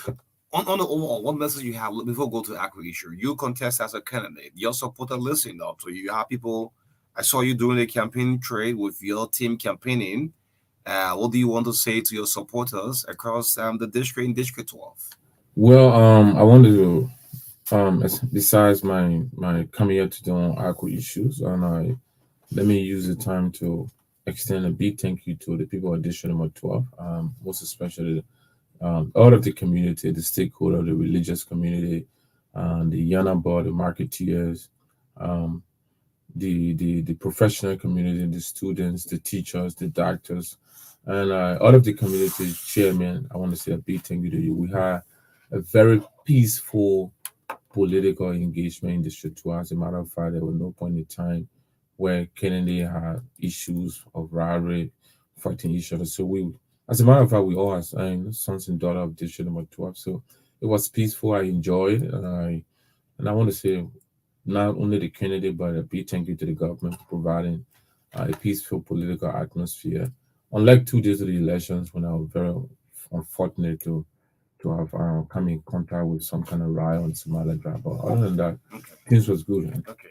S4: On the overall, what message you have before we go to the actual issue? You contest as a candidate. Your supporter listening up. So you have people. I saw you doing a campaign trade with your team campaigning. What do you want to say to your supporters across the district in District 12?
S11: Well, I wanted to, besides my coming here to do ACO issues, and let me use the time to extend a big thank you to the people of District number 12, most especially all of the community, the stakeholder, the religious community, the Yana board, the marketeers, the professional community, the students, the teachers, the doctors, and all of the community chairmen. I want to say a big thank you to you. We had a very peaceful political engagement in District 12. As a matter of fact, there was no point in time where Kennedy had issues of rivalry, fighting each other. So as a matter of fact, we all have sons and daughters of District number 12. So it was peaceful. I enjoyed, and I want to say not only the Kennedy, but a big thank you to the government for providing a peaceful political atmosphere. Unlike 2 days of the elections, when I was very unfortunate to have come in contact with some kind of riot on Somali drive. But other than that, things was good.
S4: Okay.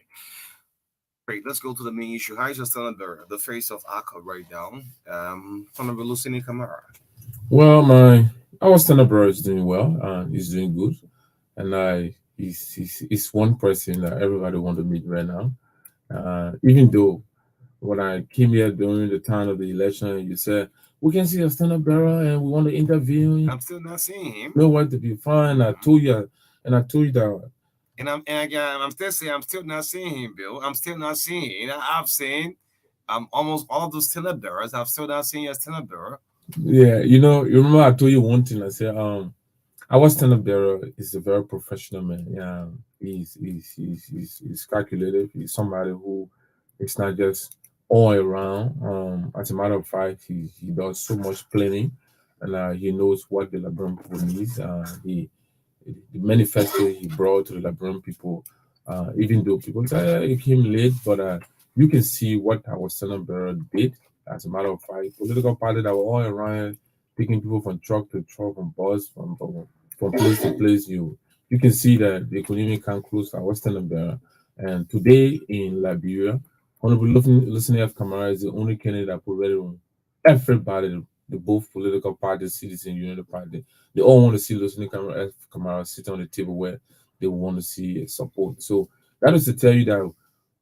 S4: Great. Let's go to the main issue. How is your son the face of ACO right now? Honorable Lucini Kamara.
S11: Well, our standard brother is doing well. He's doing good, and he's one person that everybody want to meet right now. Even though when I came here during the time of the election, you said we can see a standard bearer and we want to interview him.
S4: I'm still not seeing him.
S11: No one to be fine. I told you that.
S4: And I'm still saying I'm still not seeing him, Bill. I'm still not seeing him. I've seen almost all of those standard bearers. I've still not seen a standard bearer.
S11: Yeah, you remember I told you one thing. I said, our standard bearer is a very professional man. Yeah, he's calculated. He's somebody who is not just all around. As a matter of fact, he does so much planning, and he knows what the Labrador people needs. The manifesto he brought to the Labrador people, even though people say it came late, but you can see what our standard bearer did. As a matter of fact, political parties that were all around, taking people from truck to truck, from bus, from place to place. You can see that the economy can close to our standard bearer. And today in Liberia, Honorable Listening F. Kamara is the only candidate that provided on everybody, the both political parties, Citizen United Party. They all want to see Listening F. Kamara sit on the table where they want to see support. So that is to tell you that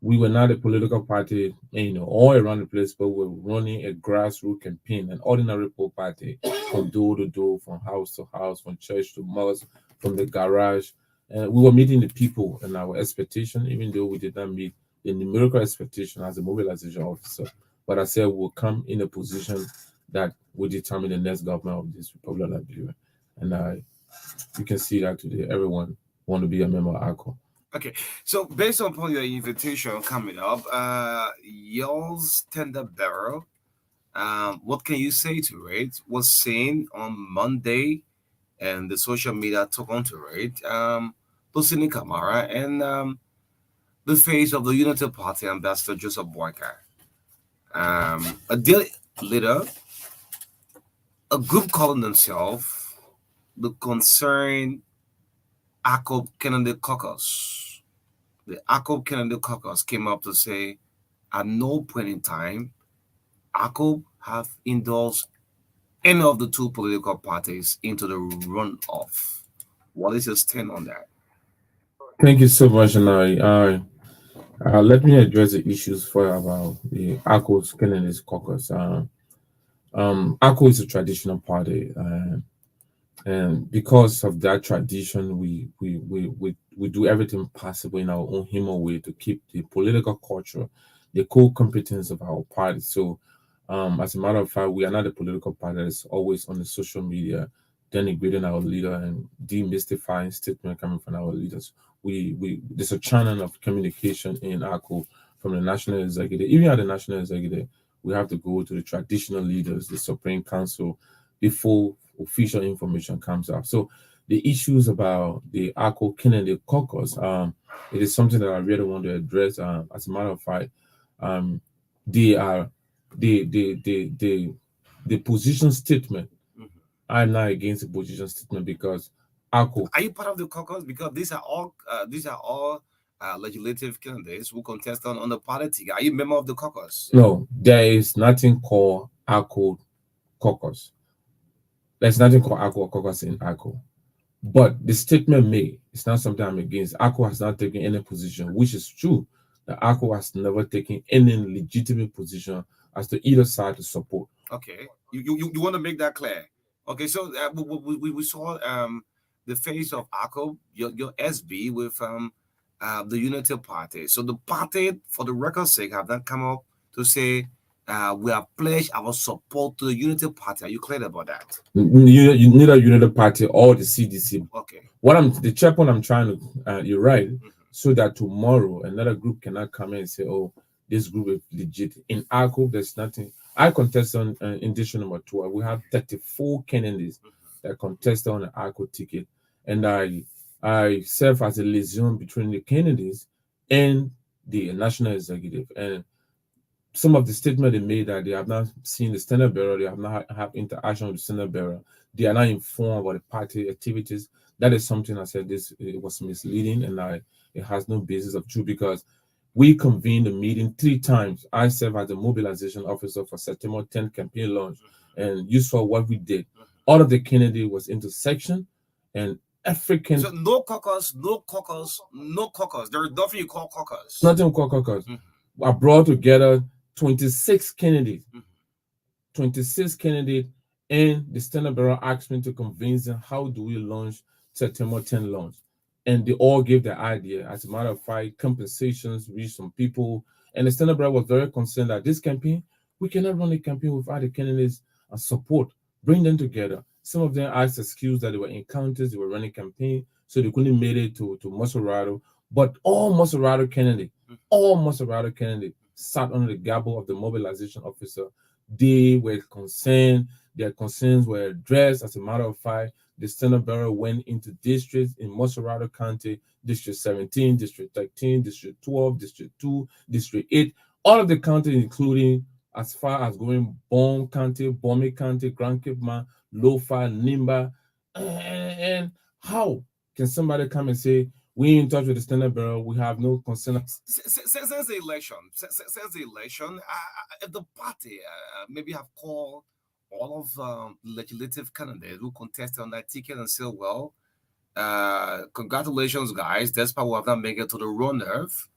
S11: we were not a political party, all around the place, but we're running a grassroots campaign, an ordinary poor party, from door to door, from house to house, from church to mosque, from the garage. And we were meeting the people and our expectation, even though we did not meet the numerical expectation as a mobilization officer. But I said we'll come in a position that will determine the next government of this Republic of Liberia. And you can see that today. Everyone want to be a member of ACO.
S4: Okay, so based upon your invitation coming up, your standard bearer, what can you say to it? Was seen on Monday, and the social media took onto it. Lucini Kamara and the face of the Unity Party, Ambassador Joseph, a dear leader, a group calling themselves the Concerned ACO Kennedy Caucus. The ACO Kennedy Caucus came up to say, at no point in time, ACO have endorsed any of the two political parties into the runoff. What is your stand on that?
S11: Thank you so much, Nari. Let me address the issues for about the ACO's Kennedy caucus. ACO is a traditional party, and because of that tradition, we do everything possible in our own human way to keep the political culture, the core competence of our party. So, as a matter of fact, we are not a political party that's always on the social media denigrating our leader and demystifying statement coming from our leaders. We there's a channel of communication in ACO from the national executive. Even at the national executive, we have to go to the traditional leaders, the Supreme Council, before official information comes out. So the issues about the ACO Kennedy caucus, it is something that I really want to address. As a matter of fact, they are the position statement. I'm not against the position statement because ACO.
S4: Are you part of the caucus? Because these are all legislative candidates who contest on the party. Are you a member of the caucus?
S11: No, there is nothing called ACO caucus. There's nothing called ACO caucus in ACO. But the statement made, it's not something I'm against. ACO has not taken any position, which is true. The ACO has never taken any legitimate position as to either side to support.
S4: Okay, you want to make that clear. Okay, so we saw the face of ACO, your SB with the Unity Party. So the party, for the record's sake, have not come up to say we have pledged our support to the Unity Party. Are you clear about that?
S11: You need a Unity Party or the CDC.
S4: Okay.
S11: The checkpoint I'm trying to, you're right, so that tomorrow another group cannot come in and say, oh, this group is legit. In our group, there's nothing. I contest on edition number 2. We have 34 candidates that contest on the ACO ticket, and I serve as a liaison between the candidates and the national executive. And some of the statement they made that they have not seen the standard bearer, they have not have interaction with the standard bearer, they are not informed about the party activities. That is something I said it was misleading, and it has no basis of truth because we convened a meeting 3 times. I serve as a mobilization officer for September 10th campaign launch, and you saw what we did. All of the candidate was into section, and African.
S4: So no caucus. There is nothing you call caucus.
S11: Nothing called caucus. I brought together 26 candidates. 26 candidates, and the standard bearer asked me to convince them how do we launch September 10 launch. And they all gave their idea. As a matter of fact, compensations reached some people. And the standard bearer was very concerned that this campaign, we cannot run a campaign without the candidates and support. Bring them together. Some of them asked excuse that they were encounters, they were running campaign, so they couldn't make it to Maserado. But all Maserado candidates sat under the gabble of the mobilization officer. They were concerned. Their concerns were addressed. As a matter of fact, the standard bearer went into districts in Maserado County, District 17, District 13, District 12, District 2, District 8, all of the counties, including as far as going Bone County, Bome County, Grand Cape Man, Lofa, Nimba. And how can somebody come and say, we in touch with the standard bearer, we have no concern?
S4: Since the election, if the party maybe have called all of legislative candidates who contested on that ticket and said, well, congratulations, guys, despite we have not made it to the runoff,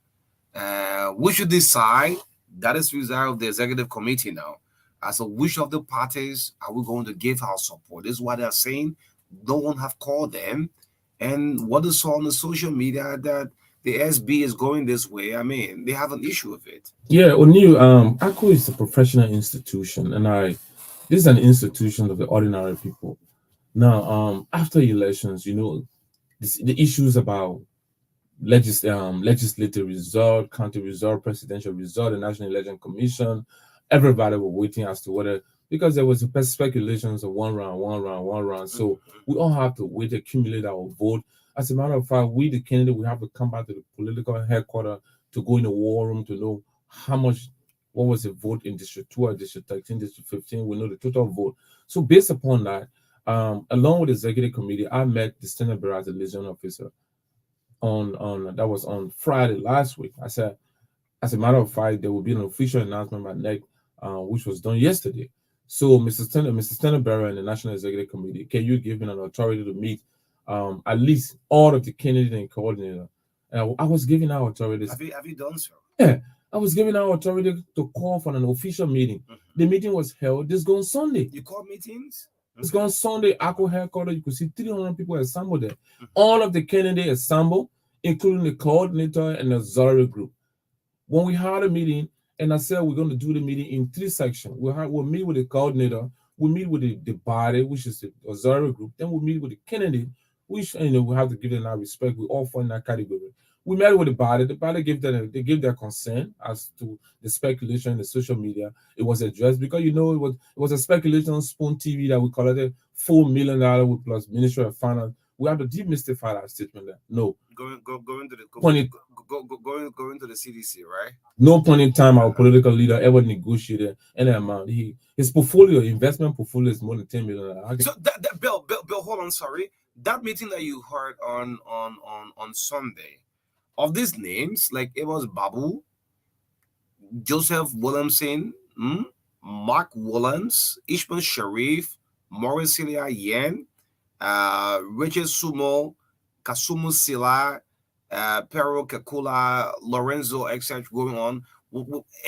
S4: we should decide. That is the result of the executive committee now. As to which of the parties are we going to give our support? This is what they're saying. No one have called them. And what is saw on the social media that the SB is going this way, I mean, they have an issue with it.
S11: Yeah, O'Neill, ACO is a professional institution, and this is an institution of the ordinary people. Now, after elections, the issues about legislative result, county result, presidential result, the National Election Commission, everybody were waiting as to whether, because there was speculations of one round. So we all have to wait to accumulate our vote. As a matter of fact, we, the candidate, we have to come back to the political headquarters to go in the war room to know what was the vote in District 2 or District 13, District 15. We know the total vote. So based upon that, along with the executive committee, I met the standard bearer as a liaison officer that was on Friday last week. I said, as a matter of fact, there will be an official announcement by NEC, which was done yesterday. So, Mr. Stenenberger and the National Executive Committee, can you give me an authority to meet at least all of the candidate and coordinator? I was given our authority.
S4: Have you done so?
S11: Yeah, I was given our authority to call for an official meeting. The meeting was held this gone Sunday.
S4: You called meetings?
S11: It's gone Sunday, ACO headquarters. You could see 300 people assembled there. All of the candidates assembled, including the coordinator and the auxiliary group. When we had a meeting, and I said we're going to do the meeting in 3 sections. We'll meet with the coordinator, we'll meet with the body, which is the auxiliary group, then we'll meet with the candidate, which we have to give them our respect. We all fall in that category. We met with the body gave their consent as to the speculation in the social media. It was addressed because it was a speculation on Spoon TV that we collected $4 million with plus Ministry of Finance. We have to demystify that statement there. No.
S4: Going to the CDC, right?
S11: No point in time our political leader ever negotiated any amount. His portfolio, investment portfolio is more than $10 million.
S4: So Bill, hold on, sorry. That meeting that you heard on Sunday, of these names, like it was Babu, Joseph Williamson, Mark Wollens, Ishmael Sharif, Maurice Celia Yen, Richard Sumo, Kasumu Sila, Pero Kakula, Lorenzo, etc. going on.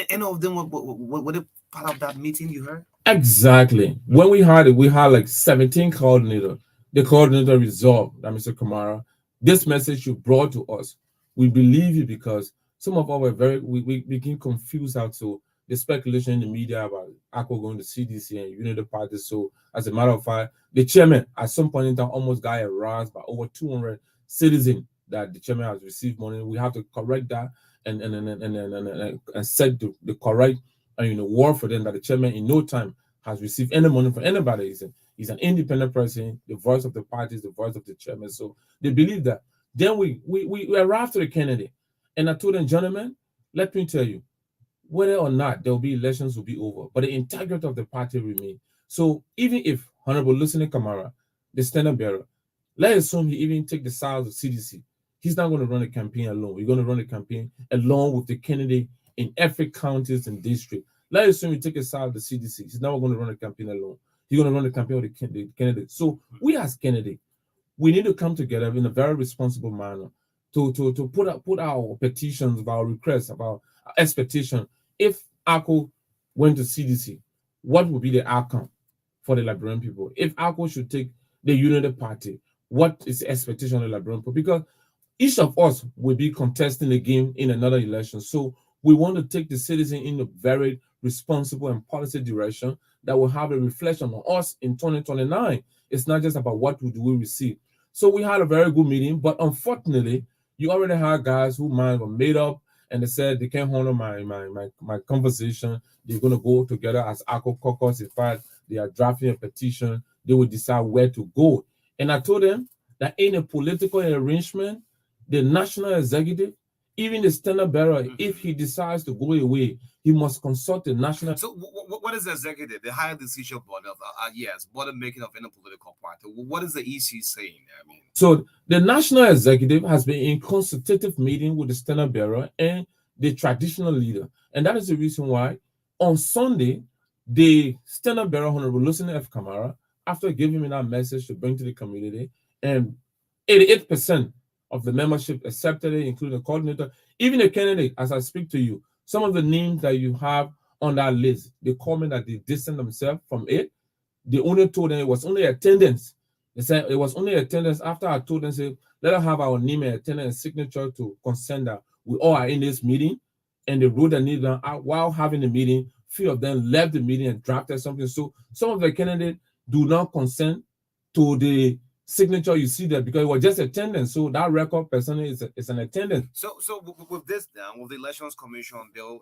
S4: Any of them were they part of that meeting you heard?
S11: Exactly. When we had it, we had like 17 coordinators. The coordinator resolved that Mr. Kamara, this message you brought to us, we believe you because some of our we became confused as to the speculation in the media about ACO going to CDC and Unity Party. So as a matter of fact, the chairman at some point in time almost got harassed by over 200 citizens that the chairman has received money. We have to correct that and set the correct word for them that the chairman in no time has received any money from anybody. He's an independent person. The voice of the party is the voice of the chairman. So they believe that. Then we arrived to the candidate, and I told them, gentlemen, let me tell you, whether or not there will be elections will be over, but the integrity of the party remain. So even if Honorable Lucene Kamara, the standard bearer, let's assume he even take the side of the CDC, he's not going to run a campaign alone. He's going to run a campaign along with the candidate in every counties and district. Let's assume he take a side of the CDC. He's not going to run a campaign alone. He's going to run a campaign with the candidate. So we as candidate, we need to come together in a very responsible manner to put our petitions, our requests, our expectation. If ACO went to CDC, what would be the outcome for the Liberian people? If ACO should take the Unity Party, what is the expectation of the Liberian people? Because each of us will be contesting the game in another election. So we want to take the citizen in a very responsible and policy direction that will have a reflection on us in 2029. It's not just about what do we receive. So we had a very good meeting, but unfortunately, you already had guys who mind were made up and they said they can't handle my conversation. They're going to go together as ACO caucus. In fact, they are drafting a petition. They will decide where to go. And I told them that in a political arrangement, the national executive, even the standard bearer, if he decides to go away, he must consult the national.
S4: So what is the executive? The higher decision body of board making of any political party. What is the EC saying? I mean,
S11: so the national executive has been in consultative meeting with the standard bearer and the traditional leader, and that is the reason why on Sunday the standard bearer, Honorable Lucene F. Kamara, after giving me that message to bring to the community, and 88% of the membership accepted it, including the coordinator, even the candidate. As I speak to you, some of the names that you have on that list, they comment that they distance themselves from it. They only told them it was only attendance. They said it was only attendance. After I told them, say, let us have our name and attendance and signature to consent that we all are in this meeting, and they wrote the name down while having the meeting. Few of them left the meeting and drafted something. So some of the candidates do not consent to the signature you see there because it was just attendance. So that record person is an attendance.
S4: So with this down, with the Elections Commission, Bill,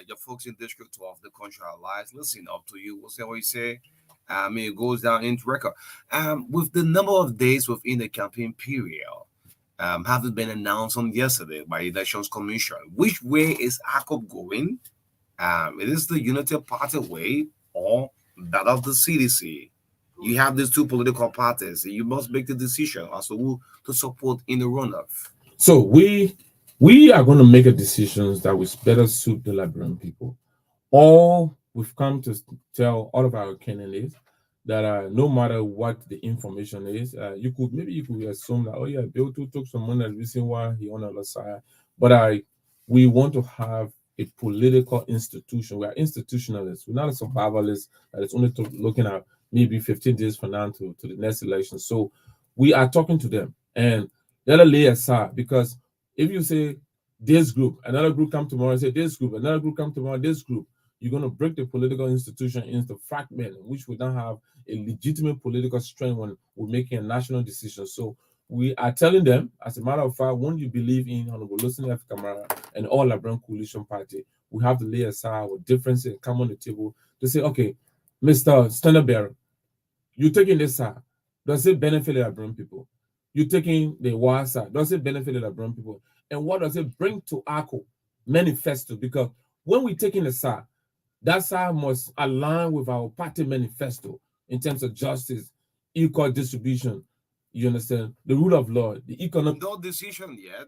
S4: your folks in District 12, the country allies, listen up to you. We'll see what you say. It goes down into record. With the number of days within the campaign period, having been announced on yesterday by Elections Commission, which way is ACOP going? It is the Unity Party way or that of the CDC? You have these two political parties. You must make the decision as to who to support in the runoff.
S11: So we are going to make a decision that will better suit the Liberian people. All we've come to tell all of our candidates that no matter what the information is, you could assume that, oh yeah, Bill too took some money, the reason why he on the other side. But we want to have a political institution. We are institutionalists. We're not a survivalist that is only looking at maybe 15 days from now to the next election. So we are talking to them, and let us lay aside, because if you say this group, another group come tomorrow and say this group, another group come tomorrow, this group, you're going to break the political institution into fragment, which will not have a legitimate political strength when we're making a national decision. So we are telling them, as a matter of fact, when you believe in Honorable Lucy F. Kamara and all Labron Coalition Party, we have to lay aside our differences and come on the table to say, okay, Mr. Standard Bearer, you're taking this side. Does it benefit the Labron people? You're taking the WA side. Does it benefit the Labron people? And what does it bring to ACO manifesto? Because when we're taking the side, that side must align with our party manifesto in terms of justice, equal distribution, you understand, the rule of law, the economic.
S4: No decision yet.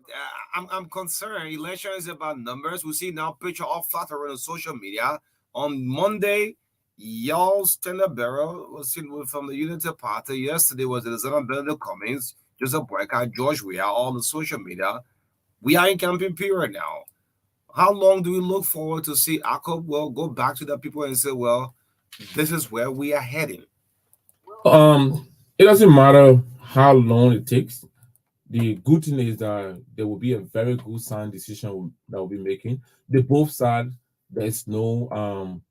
S4: I'm concerned. Election is about numbers. We see now picture all flat around on social media. On Monday, y'all Standard Bearer was seen from the Unity Party. Yesterday was Elizabeth Benedict Cummings, Joseph Boyka, George Weah, all the social media. We are in campaign period now. How long do we look forward to see ACO will go back to the people and say, well, this is where we are heading?
S11: It doesn't matter how long it takes. The good thing is that there will be a very good sound decision that we'll be making. The both sides, there's no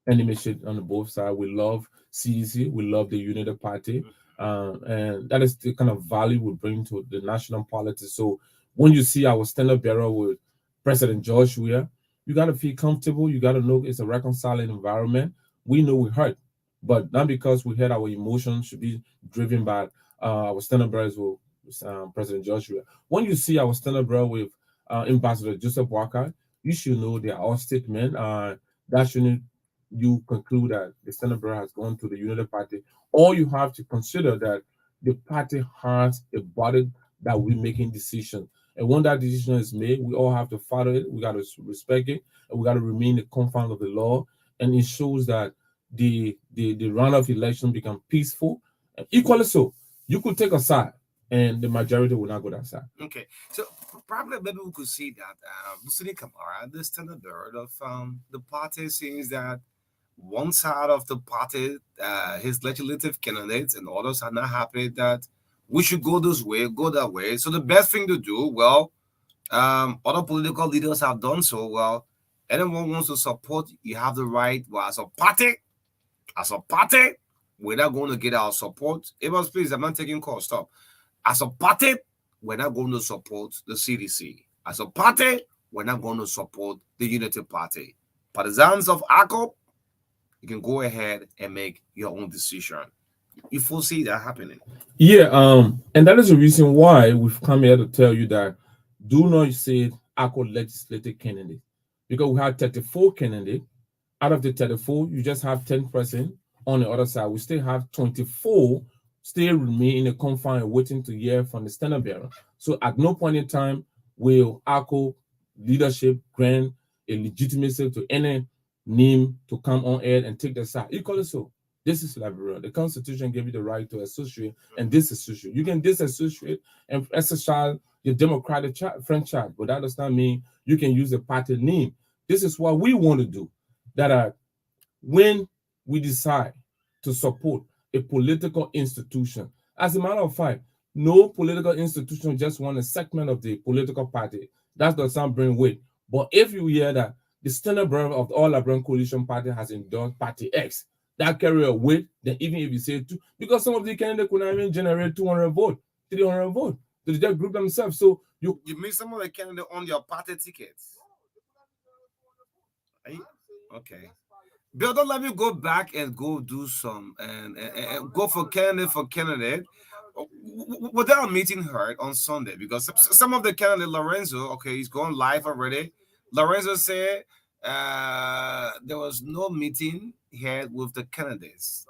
S11: animation on the both sides. We love CDC, we love the United Party, and that is the kind of value we bring to the national politics. So when you see our Standard Bearer with President George Weah, you got to feel comfortable. You got to know it's a reconciling environment. We know we hurt, but not because we hurt. Our emotions should be driven by our Standard Bearers with President George Weah. When you see our Standard Bearer with Ambassador Joseph Walker, you should know they are all state men. That shouldn't you conclude that the Standard Bearer has gone to the United Party. Or you have to consider that the party has a body that we're making decisions. And when that decision is made, we all have to follow it. We got to respect it, and we got to remain the confines of the law. And it shows that the runoff election become peaceful. And equally so, you could take a side, and the majority will not go that side.
S4: Okay, so probably maybe we could see that Musini Kamara, the Standard Bearer of the party, sees that one side of the party, his legislative candidates and others are not happy that we should go this way, go that way. So the best thing to do, well, other political leaders have done so. Well, anyone wants to support, you have the right. Well, as a party, we're not going to get our support. Amos, please, I'm not taking calls. Stop. As a party, we're not going to support the CDC. As a party, we're not going to support the Unity Party. Partisans of ACO, you can go ahead and make your own decision. You foresee that happening?
S11: Yeah, and that is the reason why we've come here to tell you that do not say ACO legislative candidate, because we have 34 candidates. Out of the 34, you just have 10% on the other side. We still have 24 still remain in the confine waiting to hear from the Standard Bearer. So at no point in time will ACO leadership grant a legitimacy to any name to come on air and take the side. Equally so. This is Liberia. The Constitution gave you the right to associate and disassociate. You can disassociate and exercise your democratic franchise, but that does not mean you can use a party name. This is what we want to do. That when we decide to support a political institution, as a matter of fact, no political institution just want a segment of the political party. That does not bring weight. But if you hear that the Standard Bearer of the All Liberal Coalition Party has endorsed Party X, that carry a weight, then even if you say two, because some of the candidates could not even generate 200 votes, 300 votes. They just group themselves. So you
S4: mean some of the candidates on your party tickets? Okay. Bill, don't let me go back and go do some and go for candidate. Without meeting her on Sunday, because some of the candidate Lorenzo, okay, he's going live already. Lorenzo said there was no meeting here with the candidates.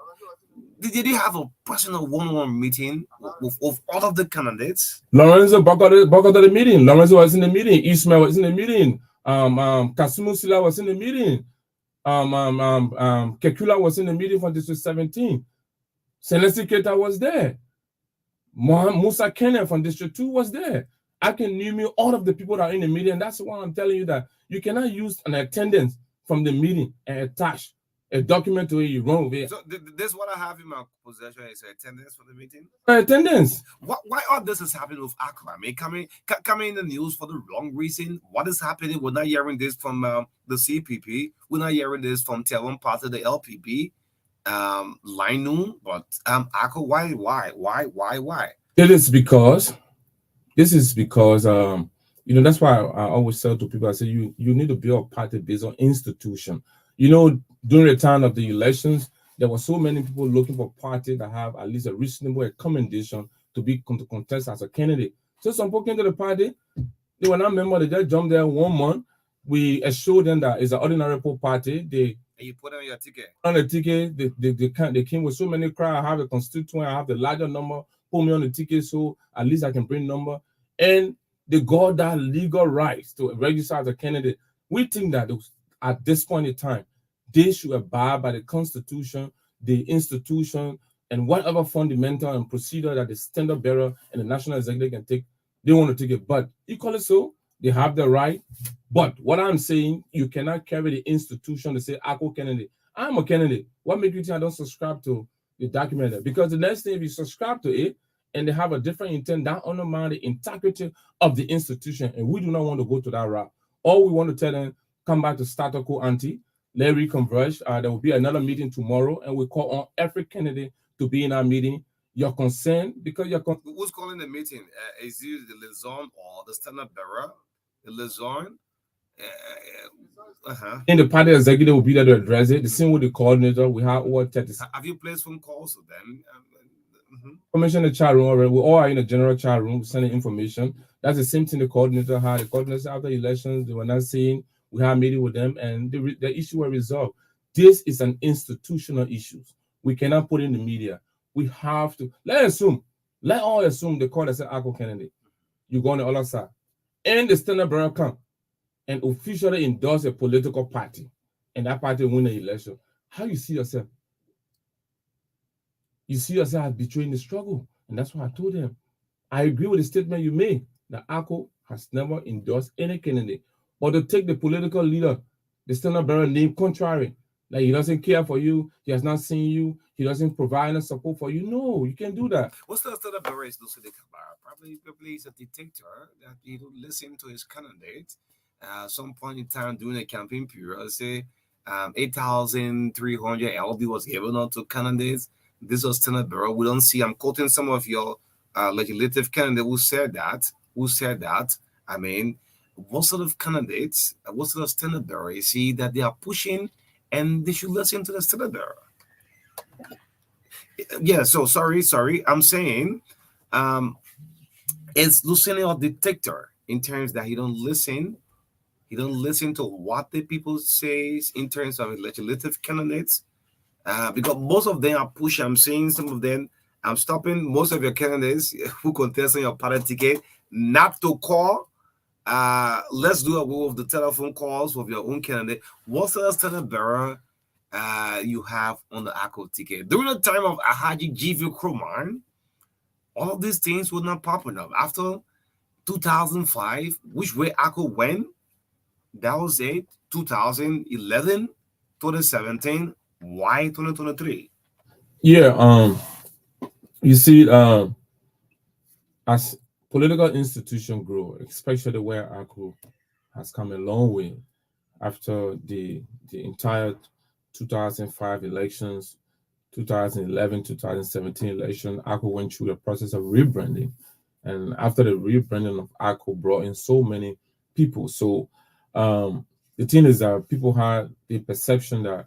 S4: Did you have a personal one-on-one meeting with all of the candidates?
S11: Lorenzo back out of the meeting. Lorenzo was in the meeting. Ismail was in the meeting. Kasumu Sila was in the meeting. Kekula was in the meeting for District 17. Celeste Keita was there. Musa Kenya from District 2 was there. I can name you all of the people that are in the meeting, and that's why I'm telling you that you cannot use an attendance from the meeting and attach a document to it you run with it.
S4: So this what I have in my possession is attendance for the meeting.
S11: Attendance.
S4: Why all this is happening with Accra? I mean, coming in the news for the wrong reason. What is happening? We're not hearing this from the CPP. We're not hearing this from Telon part of the LPP. Line but Accra. Why?
S11: This is because that's why I always tell to people, I say you need to build a party based on institution. During the time of the elections, there were so many people looking for party that have at least a reasonable accommodation to contest as a candidate. So some people came to the party, they were not members, they just jumped there 1 month. We assured them that it's an ordinary party. And
S4: you put on your ticket.
S11: On the ticket, they came with so many crowd. I have a constituent, I have the larger number, put me on the ticket so at least I can bring number. And they got that legal rights to register as a candidate. We think that at this point in time, they should abide by the Constitution, the institution, and whatever fundamental and procedure that the standard bearer and the national executive can take. They want to take it, but equally so, they have the right. But what I'm saying, you cannot carry the institution to say, "Ako candidate." I'm a candidate. What makes you think I don't subscribe to the document? Because the next thing, if you subscribe to it and they have a different intent, that undermines the integrity of the institution, and we do not want to go to that route. All we want to tell them, come back to status quo ante. Let reconverge. There will be another meeting tomorrow, and we call on every candidate to be in our meeting. Your consent, because
S4: who's calling the meeting? Is it the liaison or the standard bearer? The liaison.
S11: In the party executive will be there to address it. The same with the coordinator. We have over 30.
S4: Have you placed phone calls with them?
S11: Information in the chat room already. We all are in the general chat room sending information. That's the same thing the coordinator had. The coordinator after elections, they were not saying. We had a meeting with them, and the issue was resolved. This is an institutional issue. We cannot put in the media. We have to let all assume the court has said Ako candidate. You go on the other side, and the standard bearer come and officially endorse a political party, and that party win the election. How you see yourself? You see yourself as betraying the struggle, and that's why I told them. I agree with the statement you made that Ako has never endorsed any candidate. Or to take the political leader, the standard bearer name contrary. Like he doesn't care for you, he has not seen you, he doesn't provide any support for you. No, you can't do that.
S4: What's the standard bearer is Lucy de Cabara? Probably he's a dictator that he don't listen to his candidate. Some point in time during the campaign period, say 8,300 LB was given out to candidates. This was standard bearer. We don't see. I'm quoting some of your legislative candidates who said that. I mean, what sort of candidates, what sort of standard bearer you see that they are pushing, and they should listen to the standard bearer? Yeah, so sorry. I'm saying it's Luciano a dictator in terms that he don't listen to what the people say in terms of legislative candidates. Because most of them are pushing. I'm seeing some of them. I'm stopping most of your candidates who contest on your party ticket not to call. Let's do away with the telephone calls with your own candidate. What's the standard bearer you have on the Ako ticket? During the time of Ahaji G.V. Kroman, all of these things were not popping up. After 2005, which way Ako went, that was it. 2011, 2017, why 2023?
S11: Yeah, you see, as political institutions grow, especially where Ako has come a long way after the entire 2005 elections, 2011, 2017 election, Ako went through the process of rebranding. And after the rebranding of Ako brought in so many people. So the thing is that people had the perception that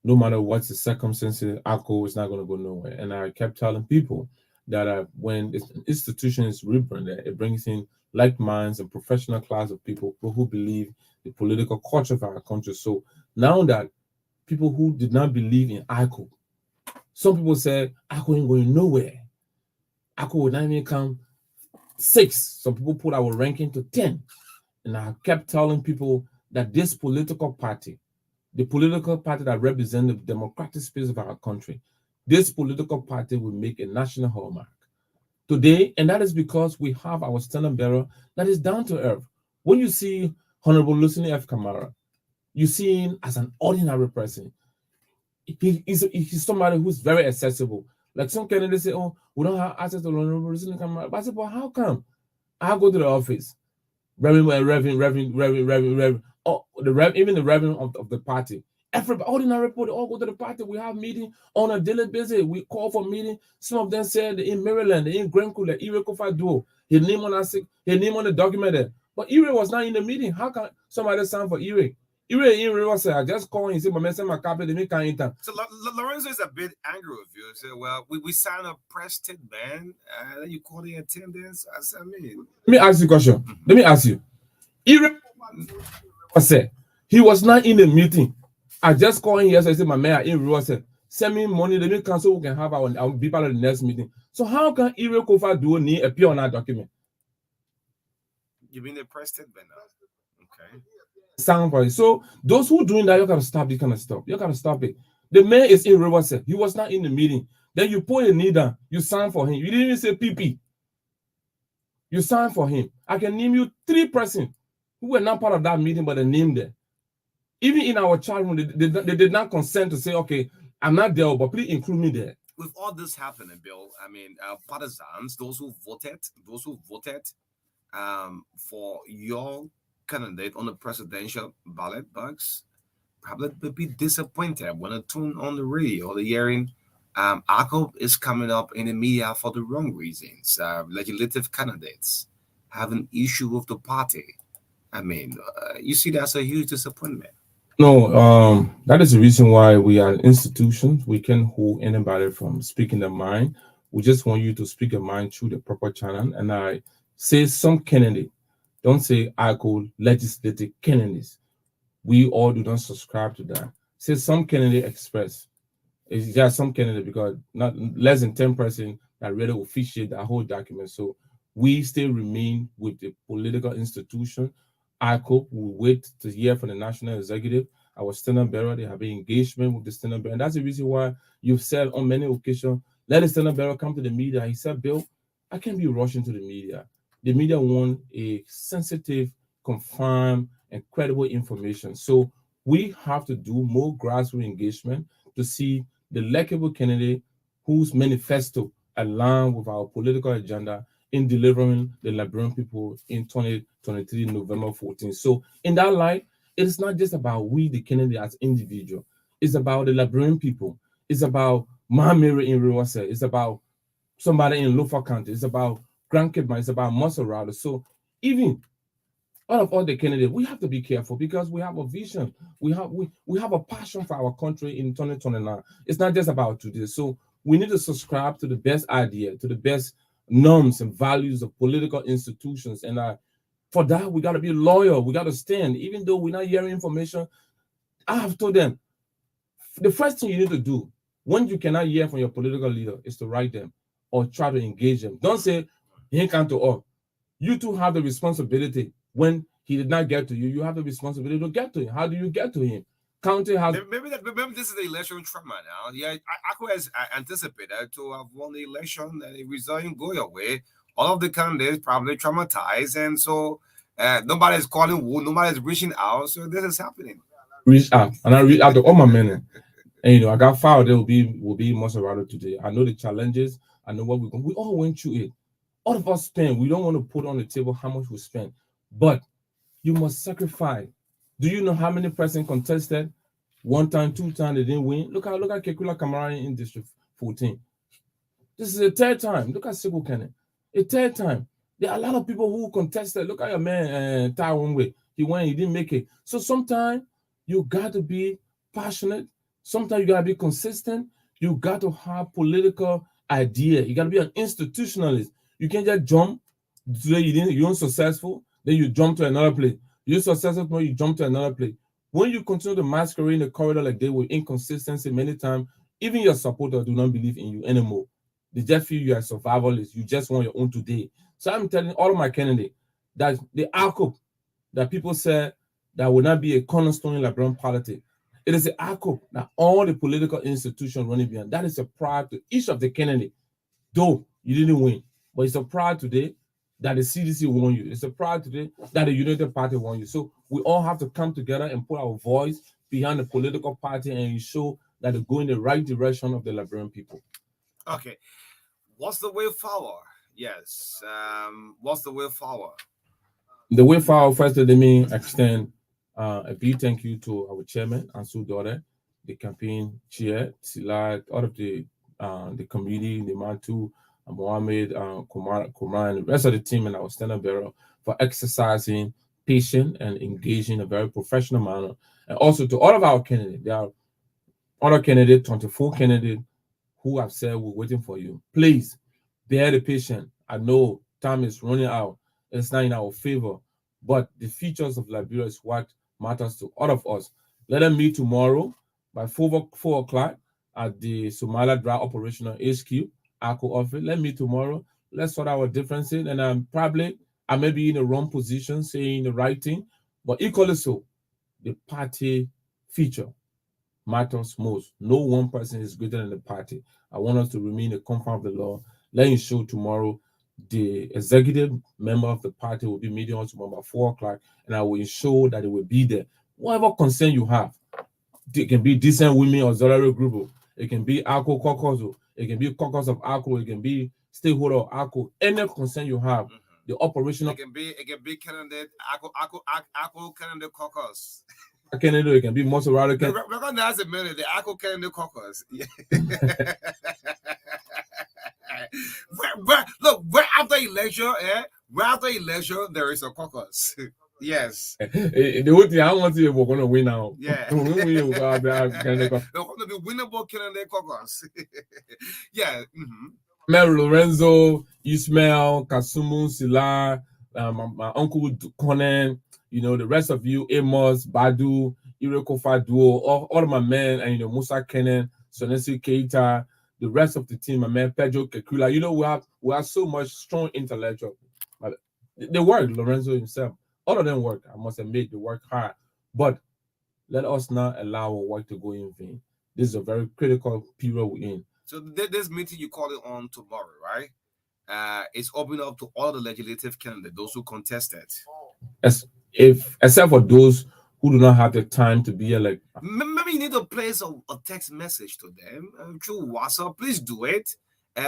S11: no matter what the circumstances, Ako is not going to go nowhere. And I kept telling people that when this institution is rebranded, it brings in like minds and professional class of people who believe the political culture of our country. So now that people who did not believe in Ako, some people said Ako ain't going nowhere. Ako would not even come 6. Some people put our ranking to 10. And I kept telling people that this political party the political party that represents the democratic space of our country. This political party will make a national hallmark today, and that is because we have our standard bearer that is down to earth. When you see Honorable Lucien F. Kamara, you see him as an ordinary person. He's somebody who's very accessible. Like some candidates say, "Oh, we don't have access to Honorable Lucien Kamara." But I said, "Well, how come?" I go to the office, Reverend, oh, even the reverend of the party. Every ordinary people, they all go to the party. We have meeting on a daily basis. We call for meeting. Some of them said they're in Maryland, they're in Grand Coulee, Ire Kofa Duo. His name on the document there. But Ire was not in the meeting. How can somebody sign for Ire? Ire was I just call him and say, "My man, send my copy, they make enter."
S4: So Lorenzo is a bit angry with you. He said, "Well, we signed a press statement, and you call the attendance." I said,
S11: Let me ask you a question. Let me ask you. Ire said he was not in the meeting. I just called him yesterday. I said, "My man, Ire said, send me money, let me cancel, we can have our be part of the next meeting." So how can Ire Kofa Duo need appear on that document?
S4: You mean the press statement now? Okay.
S11: Sound for it. So those who doing that, you gotta stop this kind of stuff. You gotta stop it. The man is in Riverside. He was not in the meeting. Then you put a knee down. You sign for him. You didn't even say PP. You sign for him. I can name you 3 persons who were not part of that meeting, but they named them. Even in our chat room, they did not consent to say, "Okay, I'm not there, but please include me there."
S4: With all this happening, Bill, I mean, partisans, those who voted for your candidate on the presidential ballot box, probably will be disappointed when they tune on the radio or the hearing ACOP is coming up in the media for the wrong reasons. Legislative candidates have an issue with the party. I mean, you see, that's a huge disappointment.
S11: No, that is the reason why we are institutions. We can hold anybody from speaking their mind. We just want you to speak your mind through the proper channel. And I say some candidate, don't say ACO legislative candidates. We all do not subscribe to that. Say some candidate express. It's just some candidate because not less than 10% that really officiate that whole document. So we still remain with the political institution. ACO will wait to hear from the national executive. Our standard bearer, they have an engagement with the standard bearer. And that's the reason why you've said on many occasions, let the standard bearer come to the media. He said, "Bill, I can't be rushing to the media. The media want a sensitive, confirmed, and credible information. So we have to do more grassroots engagement to see the electable candidate whose manifesto align with our political agenda in delivering the Liberian people in 2023, November 14th. So in that light, it is not just about we, the candidate as individual. It's about the Liberian people. It's about Mahamiri in Riwase. It's about somebody in Lofa County. It's about Grand Cape. It's about Maserati. So even out of all the candidates, we have to be careful because we have a vision. We have a passion for our country in 2029. It's not just about today. So we need to subscribe to the best idea, to the best norms and values of political institutions. And for that, we got to be loyal. We got to stand. Even though we're not hearing information, I have told them, the first thing you need to do when you cannot hear from your political leader is to write them or try to engage them. Don't say, "He can't to all." You too have the responsibility. When he did not get to you, you have the responsibility to get to him. How do you get to him? County has
S4: maybe this is the election trauma now. Yeah, ACO has anticipated to have won the election and the result didn't go your way. All of the candidates probably traumatized, and so nobody's calling wool, nobody's reaching out. So this is happening.
S11: Reach out, and I reach out to all my men. And I got filed. There will be Maserati today. I know the challenges. I know what we all went through it. All of us spend. We don't want to put on the table how much we spend, but you must sacrifice. Do you know how many persons contested? 1 time, 2 times they didn't win. Look at Kekula Kamara in District 14. This is a 3rd time. Look at Sibu Kenneth. A 3rd time. There are a lot of people who contested. Look at your man, Tai Wongwe. He went, he didn't make it. So sometimes you got to be passionate. Sometimes you got to be consistent. You got to have political idea. You got to be an institutionalist. You can't just jump. Today you're unsuccessful. Then you jump to another place. You're successful, you jump to another place. When you continue to masquerade in the corridor like they with inconsistency many times, even your supporters do not believe in you anymore. They just feel you are survivalist. You just want your own today. So I'm telling all of my candidates that the ACO that people said that will not be a cornerstone in Liberian politics It is the ACO that all the political institutions running behind. That is a pride to each of the candidates. Though you didn't win, but it's a pride today that the CDC won you. It's a pride today that the United Party won you. So we all have to come together and put our voice behind the political party and show that they go in the right direction of the Liberian people.
S4: Okay. What's the way forward? Yes. What's the way forward?
S11: The way forward, first, let me extend a big thank you to our chairman, Ansu daughter, the campaign chair, Sirleaf, all of the committee, the Mantu, Mohammed, Kumar, and the rest of the team and our standard bearer for exercising patience and engaging in a very professional manner. And also to all of our candidates. There are other candidates, 24 candidates, who have said we're waiting for you. Please bear the patient. I know time is running out. It's not in our favor, but the features of Liberia is what matters to all of us. Let them meet tomorrow by 4 o'clock at the Somalia Dry Operational HQ, ACO office. Let me tomorrow. Let's sort our differences. And I may be in the wrong position saying the right thing, but equally so, the party feature matters most. No one person is greater than the party. I want us to remain a confirm of the law. Let you show tomorrow the executive member of the party will be meeting us tomorrow about 4 o'clock, and I will ensure that it will be there. Whatever concern you have, it can be decent women auxiliary group, it can be ACO caucus, it can be caucus of ACO, it can be stakeholder of ACO. Any concern you have, the operational.
S4: It can be candidate ACO candidate caucus.
S11: Candidate, it can be most radical.
S4: Recognize a minute, the ACO candidate caucus. Where after election, there is a caucus. Yes.
S11: The whole thing I want to say we're going to win now.
S4: Yeah.
S11: We're going
S4: to be winnable candidate caucus. Yeah.
S11: Mary Lorenzo, Ismail, Kasumu, Sila, my uncle Conan, the rest of you, Amos, Badu, Ireko Faduo, all of my men, and Musa Kenan, Sonesi Keita, the rest of the team, my man Pedro Kekula. We have so much strong intellectual. They work, Lorenzo himself. All of them work. I must admit, they work hard. But let us not allow our work to go in vain. This is a very critical period we're in.
S4: So this meeting you call it on tomorrow, right? It's open up to all the legislative candidates, those who contested.
S11: Except for those who do not have the time to be here, like
S4: maybe you need to place a text message to them through WhatsApp. Please do it.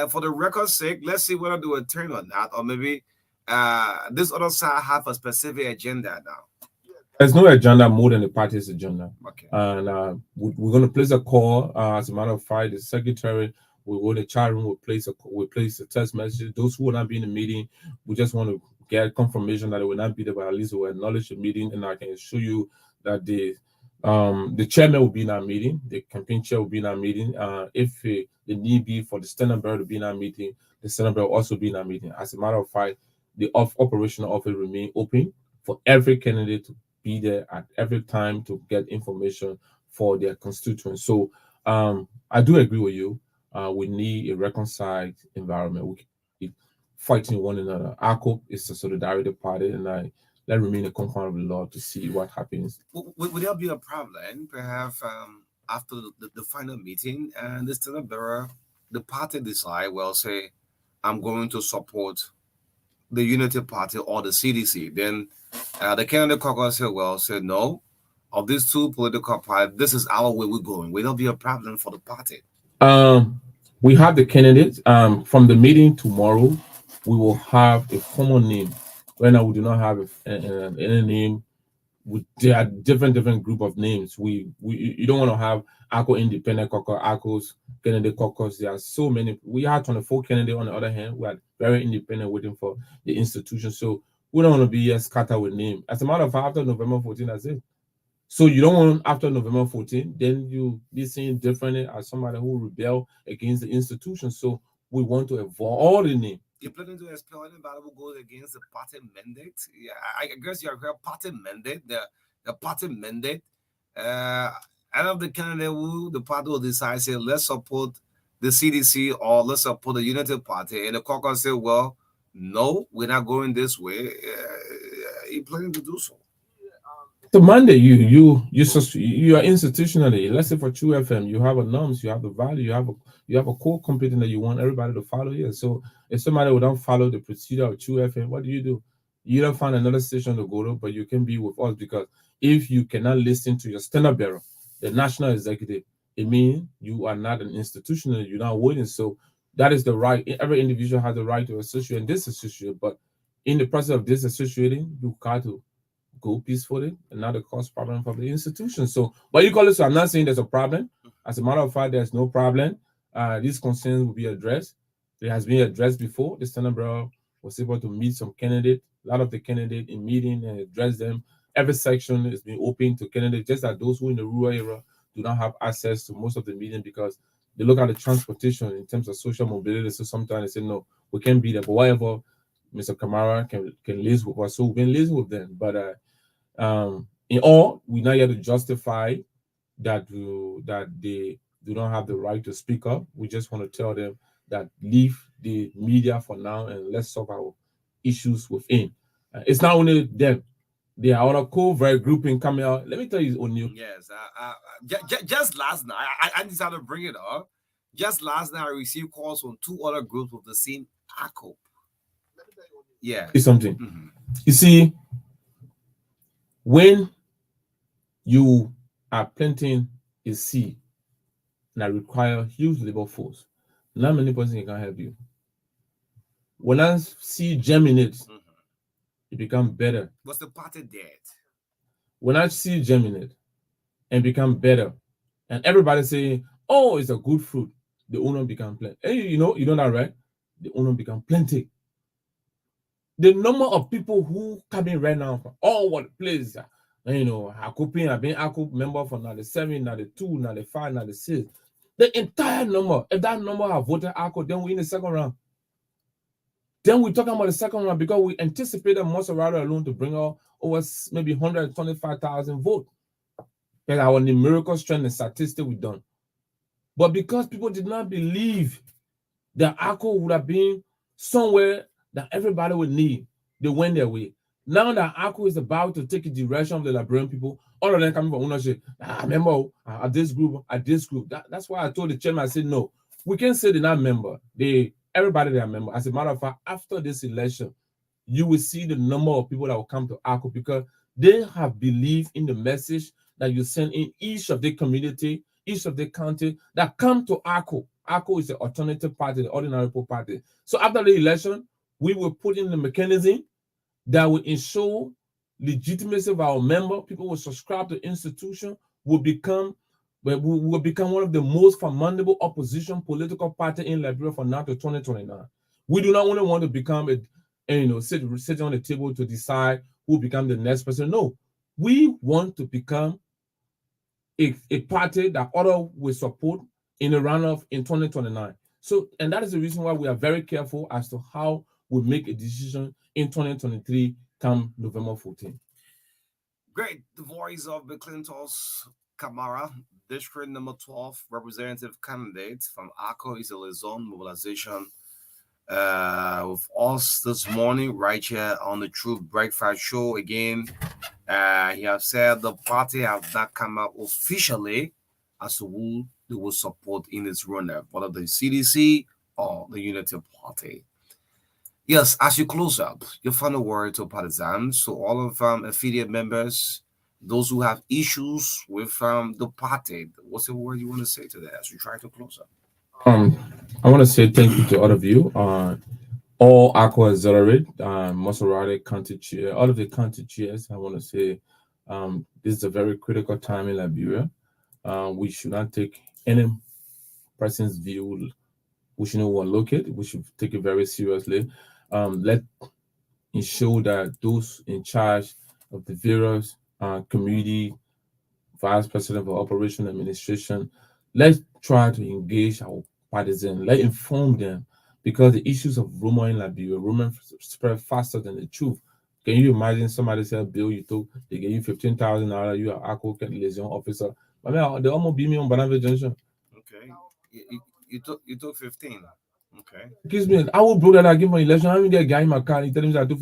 S4: For the record's sake, let's see whether they will turn on that, or maybe this other side have a specific agenda now.
S11: There's no agenda more than the party's agenda.
S4: Okay.
S11: And we're going to place a call. As a matter of fact, the secretary will go to the chat room. We'll place a text message. Those who will not be in the meeting, we just want to get confirmation that it will not be there, but at least we will acknowledge the meeting. And I can assure you that the chairman will be in our meeting. The campaign chair will be in our meeting. If the need be for the standard bearer to be in our meeting, the standard bearer will also be in our meeting. As a matter of fact, the operational office remain open for every candidate to be there at every time to get information for their constituents. So I do agree with you. We need a reconciled environment. We keep fighting one another. ACO is a solidarity party, and let remain a compound of the law to see what happens.
S4: Would there be a problem, perhaps, after the final meeting and the standard bearer, the party decide, well, say, I'm going to support the Unity Party or the CDC. Then the candidate caucus said no. Of these two political parties, this is our way we're going. Will there be a problem for the party?
S11: We have the candidates. From the meeting tomorrow, we will have a formal name. Right now, we do not have any name. There are different group of names. You don't want to have ACO Independent Caucus, ACO's candidate caucus. There are so many. We have 24 candidates. On the other hand, we are very independent, waiting for the institution. So we don't want to be scattered with name. As a matter of fact, after November 14, that's it. So you don't want after November 14, then you be seen differently as somebody who rebel against the institution. So we want to avoid all the name.
S4: You're planning to explore anybody who goes against the party mandate? Yeah, I guess you have heard party mandate, the party mandate. Out of the candidate who the party will decide, say, let's support the CDC or let's support the Unity Party. And the caucus say, well, no, we're not going this way. You're planning to do so?
S11: The Monday, you are institutionally. Let's say for True FM, you have a norms, you have the value, you have a core competing that you want everybody to follow here. So if somebody would not follow the procedure of True FM, what do? You don't find another station to go to, but you can be with us because if you cannot listen to your standard bearer, the national executive, it means you are not an institutional, you're not waiting. So that is the right. Every individual has the right to associate and disassociate, but in the process of disassociating, you got to go peacefully and not a cause problem for the institution. So, but you call it, so I'm not saying there's a problem. As a matter of fact, there's no problem. These concerns will be addressed. It has been addressed before. The Standard Bureau was able to meet some candidate, a lot of the candidate in meeting and address them. Every section has been open to candidates, just that those who in the rural area do not have access to most of the meeting because they look at the transportation in terms of social mobility. So sometimes they say, no, we can't be there. But whatever, Mr. Kamara can liaise with us. So we've been liaising with them. But in all, we now have to justify that they do not have the right to speak up. We just want to tell them that leave the media for now and let's solve our issues within. It's not only them. They are on a covert grouping coming out. Let me tell you, O'Neill.
S4: Yes, just last night, I decided to bring it up. Just last night, I received calls from 2 other groups with the same ACO. Yeah.
S11: It's something. Mm-hmm. You see, when you are planting a seed that require huge labor force, not many persons can help you. When I see germinate, it becomes better.
S4: What's the party dead?
S11: When I see germinate and become better, and everybody say, "Oh, it's a good fruit," the owner become plenty. Hey, you know that, right? The owner become plenty. The number of people who come in right now from all what places, I've been a member for now the 7, now the 2, now the 5, now the 6. The entire number, if that number have voted ACO, then we in the second round. Then we're talking about the second round because we anticipated Maserati alone to bring out over maybe 125,000 votes. That's our numerical strength and statistic we done. But because people did not believe that ACO would have been somewhere that everybody would need, they went their way. Now that ACO is about to take a direction of the Liberian people, all of them coming from ownership. Member at this group, That's why I told the chairman, I said, no, we can't say they're not member. Everybody they are member. As a matter of fact, after this election, you will see the number of people that will come to ACO because they have believed in the message that you send in each of the community, each of the county that come to ACO. ACO is the alternative party, the ordinary people party. So after the election, we will put in the mechanism that will ensure legitimacy of our member. People will subscribe to the institution, will become one of the most formidable opposition political party in Liberia from now to 2029. We do not only want to become sit on the table to decide who become the next person. No, we want to become a party that other will support in a runoff in 2029. So, and that is the reason why we are very careful as to how we make a decision in 2023 come November 14.
S4: Great. The voice of McClintock's Kamara, District number 12 representative candidate from ACO is a liaison mobilization with us this morning right here on the True Breakfast Show. Again, he has said the party have not come out officially as to who they will support in this runoff, whether the CDC or the Unity Party. Yes, as you close up, your final word to partisans, so all of affiliate members, those who have issues with the party, what's the word you want to say to that as we try to close up?
S11: I want to say thank you to all of you. All ACO Accelerate, Maserati County Chair, all of the county chairs. I want to say this is a very critical time in Liberia. We should not take any person's view. We should not overlook it. We should take it very seriously. Let ensure that those in charge of the various community, vice president for operation administration, let's try to engage our partisans. Let's inform them because the issues of rumor in Liberia, rumor spread faster than the truth. Can you imagine somebody say, Bill, you took, they gave you $15,000, you are ACO liaison officer. I mean, they almost beat me on Banana Junction.
S4: Okay. You took 15. Okay.
S11: Excuse me, I will bro that I give my election. I mean, get a guy in my car. He tell me that I took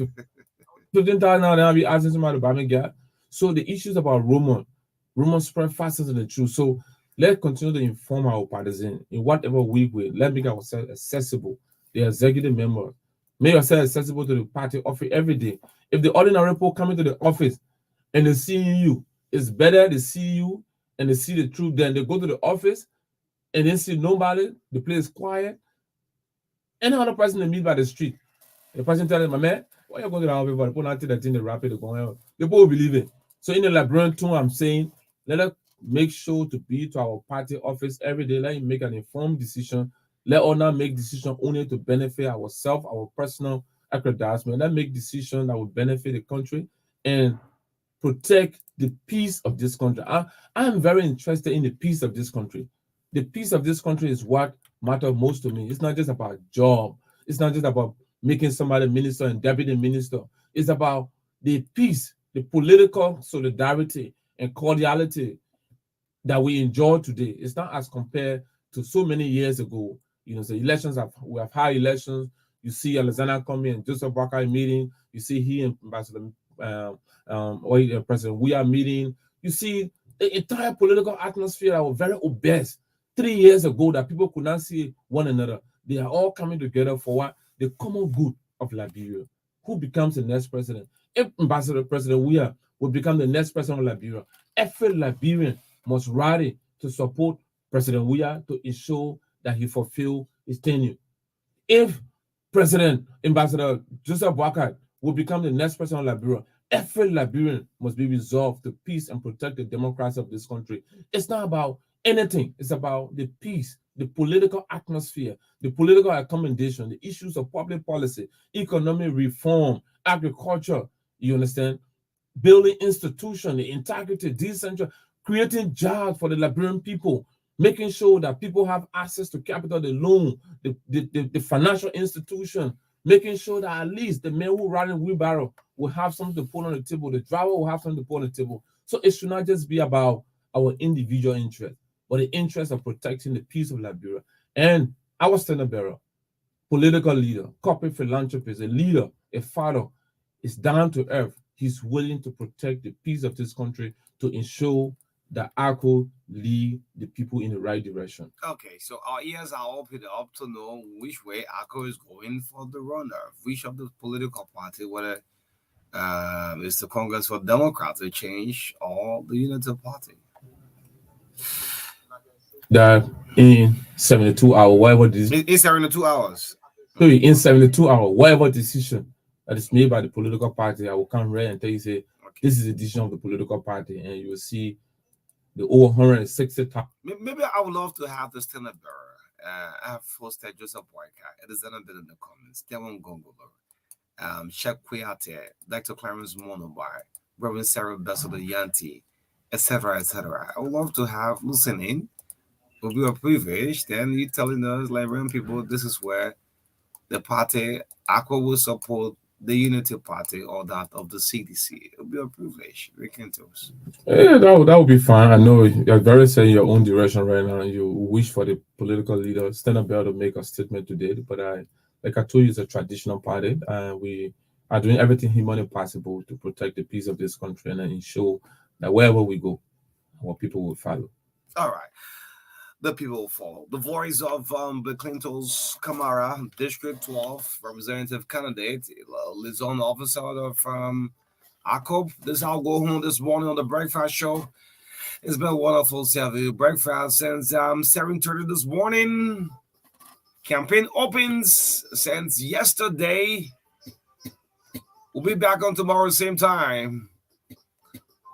S11: $15,000. I'll be asking somebody to buy me gas. So the issues about rumors spread faster than the truth. So let's continue to inform our partisans in whatever way. Let's make ourselves accessible. The executive members, make yourself accessible to the party office every day. If the ordinary people come into the office and they see you, it's better they see you and they see the truth than they go to the office and they see nobody, the place is quiet. Any other person they meet by the street, the person tells them, my man, why you going to the office? People not that thing, the rapid going on. People will believe it. So in the librarian too, I'm saying, let us make sure to be to our party office every day. Let him make an informed decision. Let us not make decisions only to benefit ourselves, our personal aggrandizement. Let make decisions that will benefit the country and protect the peace of this country. I am very interested in the peace of this country. The peace of this country is what matters most to me. It's not just about job. It's not just about making somebody minister and deputy minister. It's about the peace, the political solidarity and cordiality that we enjoy today. It's not as compared to so many years ago. You know, the we have high elections. You see Alexander coming and Joseph Barker meeting. You see he and Ambassador President we are meeting. You see the entire political atmosphere that was very obese 3 years ago that people could not see one another. They are all coming together for what? The common good of Liberia. Who becomes the next president? If Ambassador President Weah will become the next president of Liberia, every Liberian must rally to support President Weah to ensure that he fulfill his tenure. If President Ambassador Joseph Boakai will become the next president of Liberia, every Liberian must be resolved to peace and protect the democracy of this country. It's not about anything. It's about the peace, the political atmosphere, the political accommodation, the issues of public policy, economic reform, agriculture, you understand? Building institutions, the integrity, decentralization, creating jobs for the Liberian people, making sure that people have access to capital, the loan, the financial institution, making sure that at least the man who run in wheelbarrow will have something to put on the table, the driver will have something to put on the table. So it should not just be about our individual interest, but the interest of protecting the peace of Liberia. And our standard bearer, political leader, corporate philanthropist, a leader, a father, is down to earth. He's willing to protect the peace of this country to ensure that ACO lead the people in the right direction.
S4: Okay, so our ears are open up to know which way ACO is going for the runner, which of the political party, whether it's the Congress for Democratic Change or the Unity Party.
S11: That in 72 hours, whatever decision.
S4: In 72 hours.
S11: So in 72 hours, whatever decision that is made by the political party, I will come right and tell you, say, this is the decision of the political party, and you will see the over 160.
S4: Maybe I would love to have the standard bearer. I have hosted Joseph Boyka. It is not been in the comments. Devon Gongolo, Shek Kuyate, Dr. Clarence Monobai, Reverend Sarah Bessel Yanti, etc., etc. I would love to have listening. It will be a privilege. Then you telling us, Liberian people, this is where the party ACO will support the Unity Party or that of the CDC. It will be a privilege. We can tell us.
S11: Yeah, that would be fine. I know you're very saying your own direction right now. You wish for the political leader, stand up there to make a statement today. But like I told you, it's a traditional party, and we are doing everything humanly possible to protect the peace of this country and ensure that wherever we go, our people will follow.
S4: All right. The people will follow. The voice of the Clinton's Camara, District 12 representative candidate, liaison officer of ACO. This I'll go home this morning on the breakfast show. It's been wonderful to have you breakfast since 7:30 this morning. Campaign opens since yesterday. We'll be back on tomorrow same time.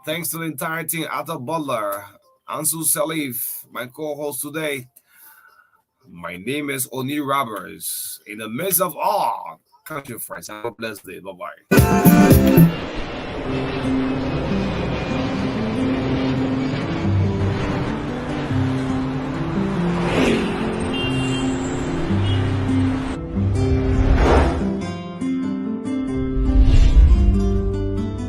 S4: Thanks to the entire team. Atta Butler, Ansu Sirleaf, my co-host today. My name is Oni Roberts. In the midst of all country friends, have a blessed day. Bye-bye.